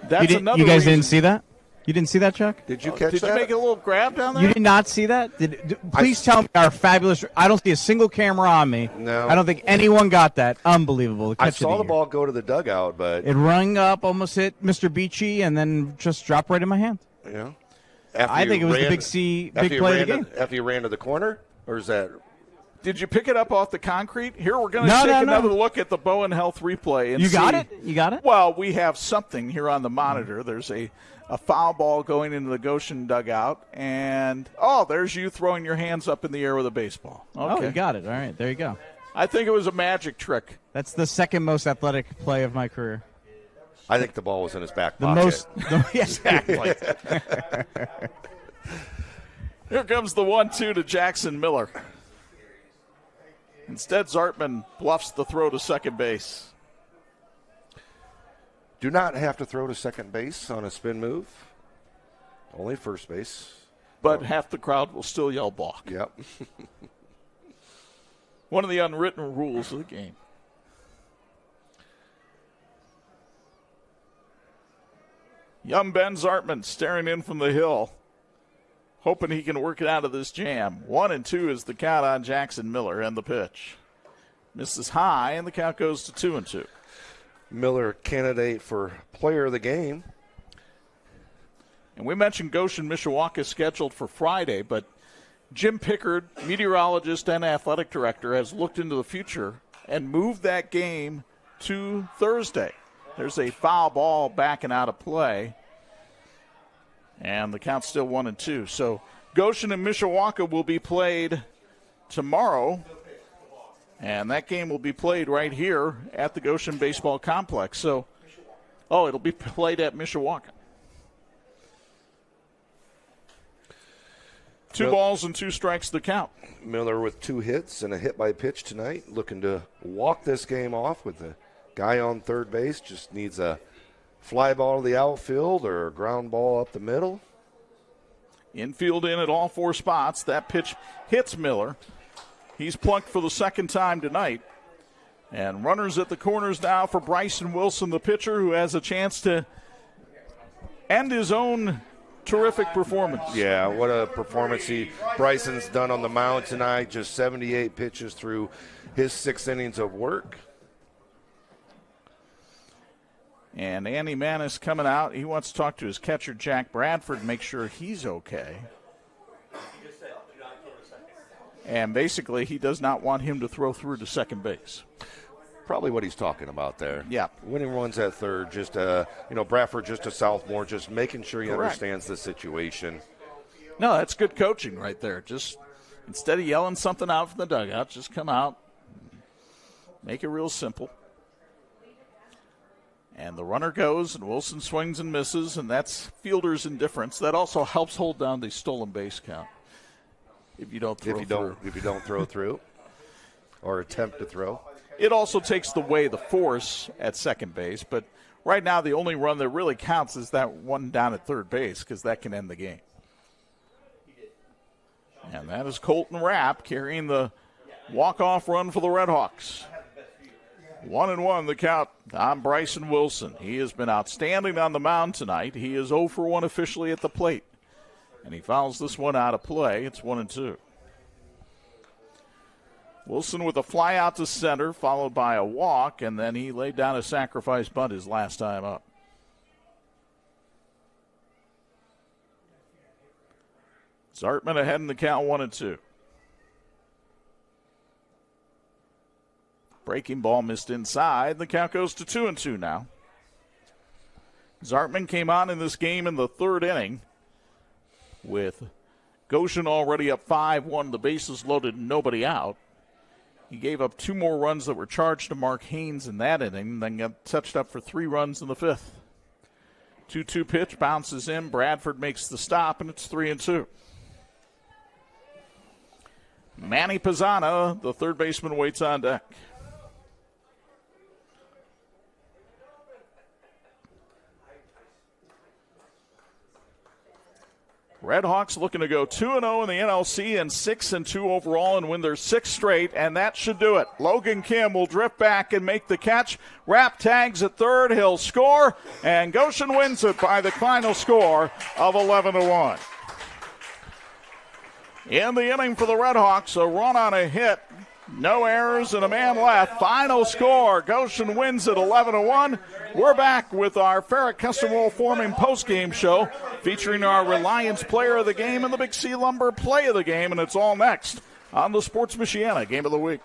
that's another You guys reason. didn't see that? You didn't see that, Chuck? Did you catch Did that? you make a little grab down there? You did not see that? Please tell me our fabulous. I don't see a single camera on me. No. I don't think anyone got that. Unbelievable. I saw the ball go to the dugout, but It rung up, almost hit Mr. Beachy, and then just dropped right in my hand. yeah. I think it was the big play of the game. After you ran to the corner, or is that? Did you pick it up off the concrete? Here, we're going to No, take no, no. another look at the Bowen Health replay. And You got see- it? You got it? Well, we have something here on the monitor. There's a foul ball going into the Goshen dugout. And, there's you throwing your hands up in the air with a baseball. Oh, Okay. you got it. All right, there you go. I think it was a magic trick. That's the second most athletic play of my career. I think the ball was in his back The pocket. most. Exactly. Here comes the 1-2 to Jackson Miller. Instead, Zartman bluffs the throw to second base. Do not have to throw to second base on a spin move. Only first base. But half the crowd will still yell balk. Yep. One of the unwritten rules of the game. Young Ben Zartman staring in from the hill, hoping he can work it out of this jam. 1-2 is the count on Jackson Miller, and the pitch misses high, and the count goes to 2-2. Miller, candidate for player of the game. And we mentioned Goshen Mishawaka scheduled for Friday, but Jim Pickard, meteorologist and athletic director, has looked into the future and moved that game to Thursday. There's a foul ball backing out of play, and the count's still 1-2. So Goshen and Mishawaka will be played tomorrow, and that game will be played right here at the Goshen Baseball Complex. So, it'll be played at Mishawaka. 2 balls and 2 strikes the count. Miller with 2 hits and a hit by pitch tonight, looking to walk this game off with the guy on third base. Just needs a fly ball to the outfield or a ground ball up the middle. Infield in at all 4 spots. That pitch hits Miller. He's plunked for the second time tonight. And runners at the corners now for Bryson Wilson, the pitcher, who has a chance to end his own terrific performance. Yeah, what a performance Bryson's done on the mound tonight. Just 78 pitches through his 6 innings of work. And Andy Manis coming out. He wants to talk to his catcher, Jack Bradford, make sure he's okay. And basically, he does not want him to throw through to second base. Probably what he's talking about there. Yeah. Winning runs at third, just, Bradford just a sophomore, just making sure he Correct. understands the situation. No, that's good coaching right there. Just instead of yelling something out from the dugout, just come out, make it real simple. And the runner goes, and Wilson swings and misses, and that's fielder's indifference. That also helps hold down the stolen base count if you don't throw through. If you don't throw through or attempt to throw. It also takes away the force at second base, but right now the only run that really counts is that one down at third base because that can end the game. And that is Colton Rapp carrying the walk-off run for the Redhawks. 1-1 the count on Bryson Wilson. He has been outstanding on the mound tonight. He is 0 for 1 officially at the plate. And he fouls this one out of play. It's 1-2. Wilson with a fly out to center, followed by a walk, and then he laid down a sacrifice bunt his last time up. Zartman ahead in the count 1-2. Breaking ball missed inside. The count goes to 2-2 now. Zartman came on in this game in the third inning with Goshen already up 5-1, the bases loaded, nobody out. He gave up 2 more runs that were charged to Mark Haynes in that inning, then got touched up for 3 runs in the fifth. 2-2 pitch, bounces in. Bradford makes the stop, and it's 3-2. Manny Pizzana, the third baseman, waits on deck. Redhawks looking to go 2-0 in the NLC and 6-2 overall and win their 6th straight, and that should do it. Logan Kim will drift back and make the catch. Rapp tags at third. He'll score, and Goshen wins it by the final score of 11-1. In the inning for the Redhawks, a run on a hit, no errors and a man left. Final score, Goshen wins it 11-1. We're back with our Ferret Custom Roll Forming postgame show featuring our Reliance Player of the Game and the Big C Lumber Play of the Game, and it's all next on the Sports Michiana Game of the Week.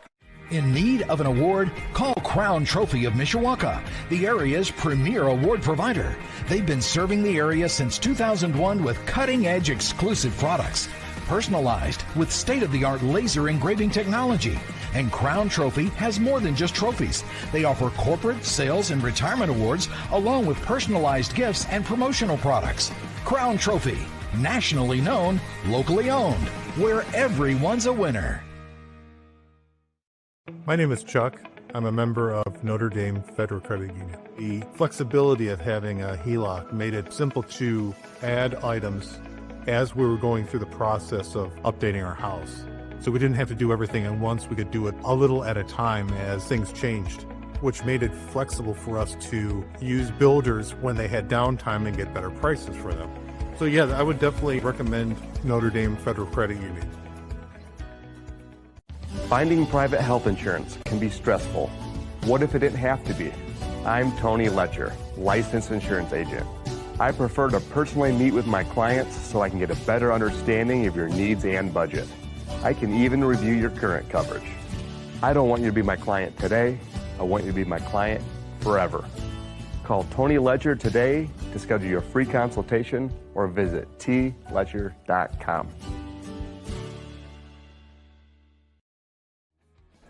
In need of an award? Call Crown Trophy of Mishawaka, the area's premier award provider. They've been serving the area since 2001 with cutting-edge exclusive products, personalized with state-of-the-art laser engraving technology. And Crown Trophy has more than just trophies. They offer corporate, sales, and retirement awards, along with personalized gifts and promotional products. Crown Trophy, nationally known, locally owned, where everyone's a winner. My name is Chuck. I'm a member of Notre Dame Federal Credit Union. The flexibility of having a HELOC made it simple to add items as we were going through the process of updating our house. So we didn't have to do everything at once. We could do it a little at a time as things changed, which made it flexible for us to use builders when they had downtime and get better prices for them. So yeah, I would definitely recommend Notre Dame Federal Credit Union. Finding private health insurance can be stressful. What if it didn't have to be? I'm Tony Letcher, licensed insurance agent. I prefer to personally meet with my clients so I can get a better understanding of your needs and budget. I can even review your current coverage. I don't want you to be my client today. I want you to be my client forever. Call Tony Letcher today to schedule your free consultation or visit tletcher.com.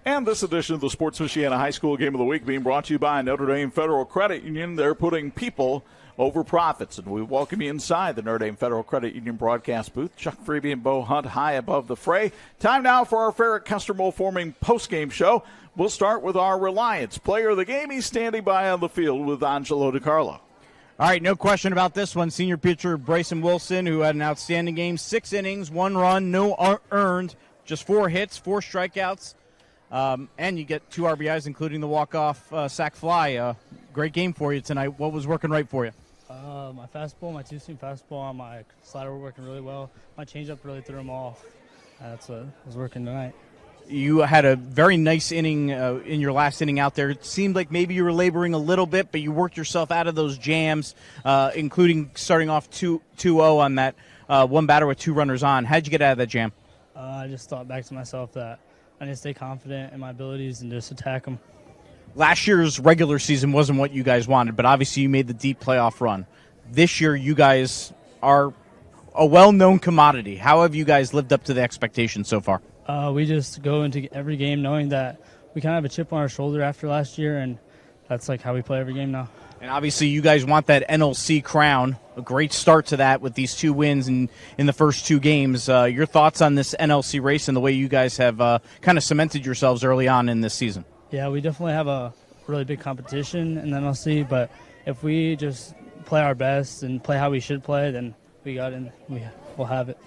And this edition of the Sports Michiana High School Game of the Week being brought to you by Notre Dame Federal Credit Union. They're putting people over profits, and we welcome you inside the Notre Dame Federal Credit Union broadcast booth. Chuck Freeby and Bo Hundt high above the fray. Time now for our Ferret Custom Roll Forming postgame show. We'll start with our Reliance Player of the Game. He's standing by on the field with Angelo Carlo. All right, no question about this one. Senior pitcher Bryson Wilson, who had an outstanding game, 6 innings, 1 run, no earned, just 4 hits, 4 strikeouts. And you get 2 RBIs, including the walk-off sac fly. Great game for you tonight. What was working right for you? My fastball, my two-seam fastball, and my slider were working really well. My changeup really threw them off. That's what was working tonight. You had a very nice inning in your last inning out there. It seemed like maybe you were laboring a little bit, but you worked yourself out of those jams, including starting off 2-0 on that one batter with 2 runners on. How'd you get out of that jam? I just thought back to myself that I need to stay confident in my abilities and just attack them. Last year's regular season wasn't what you guys wanted, but obviously you made the deep playoff run. This year you guys are a well-known commodity. How have you guys lived up to the expectations so far? We just go into every game knowing that we kind of have a chip on our shoulder after last year, and that's like how we play every game now. And obviously you guys want that NLC crown. A great start to that with these 2 wins in the first 2 games. Your thoughts on this NLC race and the way you guys have kind of cemented yourselves early on in this season? Yeah, we definitely have a really big competition in the NLC, but if we just play our best and play how we should play, then we'll have it.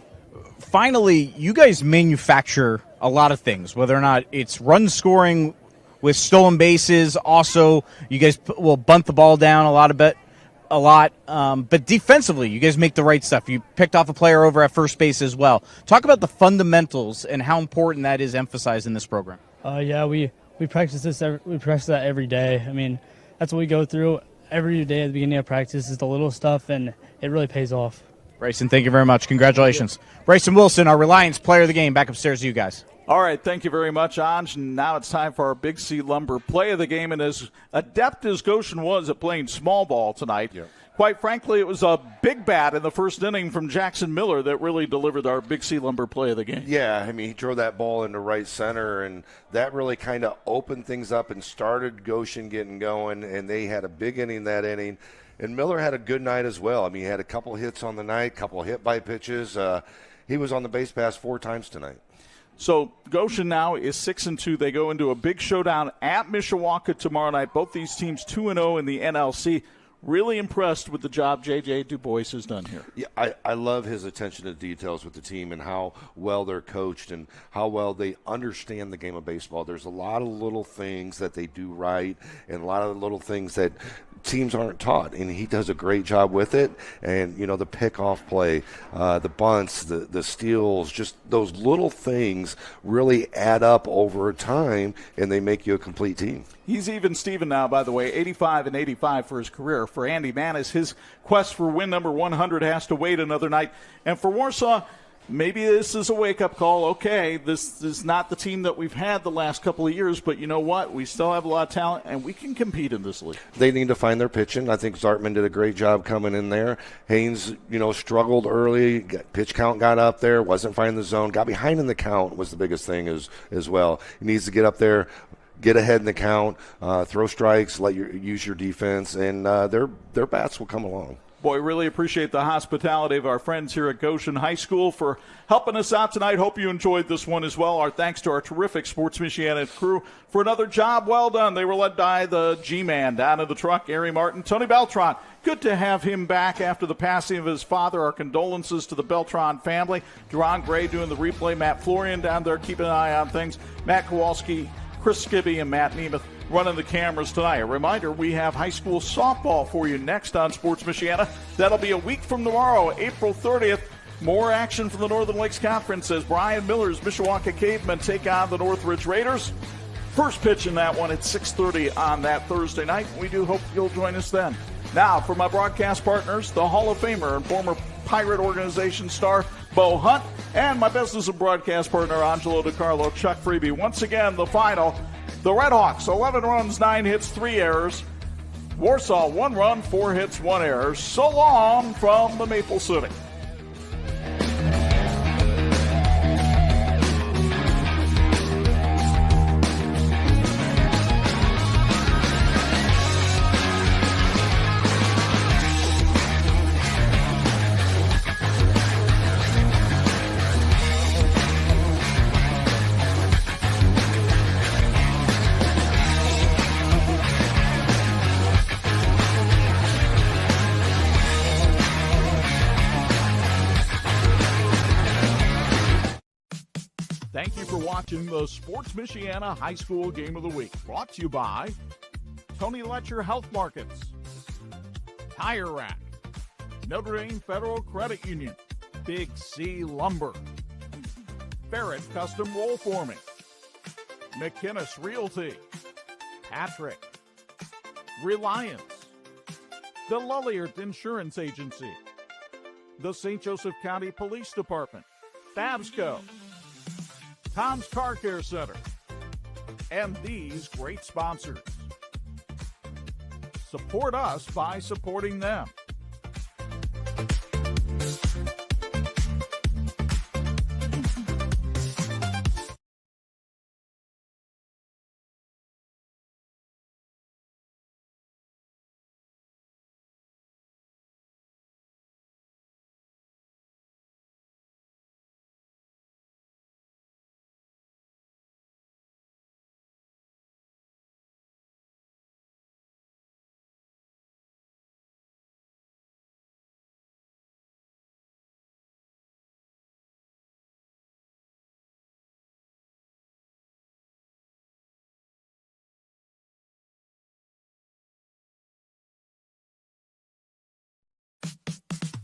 Finally, you guys manufacture a lot of things, whether or not it's run scoring with stolen bases. Also, you guys will bunt the ball down a lot. But defensively, you guys make the right stuff. You picked off a player over at first base as well. Talk about the fundamentals and how important that is emphasized in this program. Yeah, we practice this. We practice that every day. I mean, that's what we go through every day at the beginning of practice. Is the little stuff, and it really pays off. Bryson, thank you very much. Congratulations. Bryson Wilson, our Reliance player of the game. Back upstairs to you guys. All right, thank you very much, Anj. Now it's time for our Big C Lumber play of the game. And as adept as Goshen was at playing small ball tonight, quite frankly, it was a big bat in the first inning from Jackson Miller that really delivered our Big C Lumber play of the game. Yeah, I mean, he drove that ball into right center, and that really kind of opened things up and started Goshen getting going, and they had a big inning that inning. And Miller had a good night as well. I mean, he had a couple hits on the night, couple hit-by pitches. He was on the base pass 4 times tonight. So Goshen now is 6-2. They go into a big showdown at Mishawaka tomorrow night. Both these teams 2-0 in the NLC. Really impressed with the job J.J. Du Bois has done here. Yeah, I love his attention to details with the team and how well they're coached and how well they understand the game of baseball. There's a lot of little things that they do right and a lot of little things that teams aren't taught, and he does a great job with it. And, you know, the pickoff play, the bunts, the steals, just those little things really add up over time, and they make you a complete team. He's even Steven now, by the way, 85 and 85 for his career. For Andy Manis, his quest for win number 100 has to wait another night. And for Warsaw, maybe this is a wake-up call. Okay, this is not the team that we've had the last couple of years, but you know what? We still have a lot of talent, and we can compete in this league. They need to find their pitching. I think Zartman did a great job coming in there. Haynes, you know, struggled early. Pitch count got up there, wasn't finding the zone. Got behind in the count was the biggest thing as well. He needs to get up there, get ahead in the count, throw strikes, use your defense, and their bats will come along. Boy, really appreciate the hospitality of our friends here at Goshen High School for helping us out tonight. Hope you enjoyed this one as well. Our thanks to our terrific Sports Michiana crew for another job well done. They were led by the G-Man down in the truck, Ari Martin, Tony Beltran. Good to have him back after the passing of his father. Our condolences to the Beltran family. Duron Gray doing the replay. Matt Florian down there keeping an eye on things. Matt Kowalski, Chris Skibby, and Matt Nemeth running the cameras tonight. A reminder, we have high school softball for you next on Sports Michiana. That'll be a week from tomorrow, April 30th. More action from the Northern Lakes Conference as Brian Miller's Mishawaka Cavemen take on the Northridge Raiders. First pitch in that one at 6:30 on that Thursday night. We do hope you'll join us then. Now, for my broadcast partners, the Hall of Famer and former Pirate Organization star Bo Hundt, and my business and broadcast partner Angelo Carlo, Chuck Freeby. Once again, the final. The Redhawks, 11 runs, 9 hits, 3 errors. Warsaw, 1 run, 4 hits, 1 error. So long from the Maple City. Thank you for watching the Sports Michiana High School Game of the Week. Brought to you by Tony Letcher Health Markets, Tire Rack, Notre Dame Federal Credit Union, Big C Lumber, Barrett Custom Roll Forming, McKinnis Realty, Patrick, Reliance, the Lulliard Insurance Agency, the St. Joseph County Police Department, Babsco, Tom's Car Care Center, and these great sponsors. Support us by supporting them.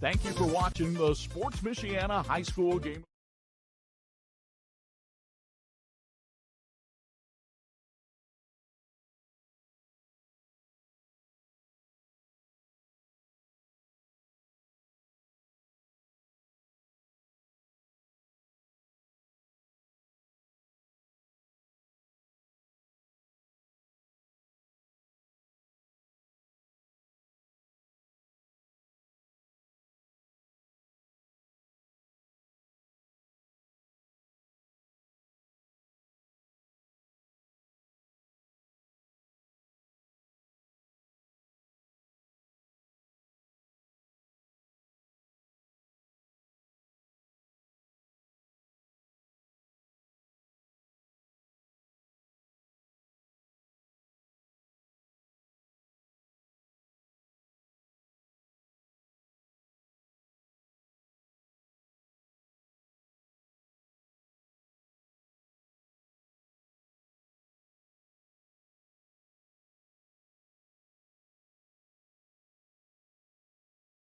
Thank you for watching the Sports Michiana High School Game.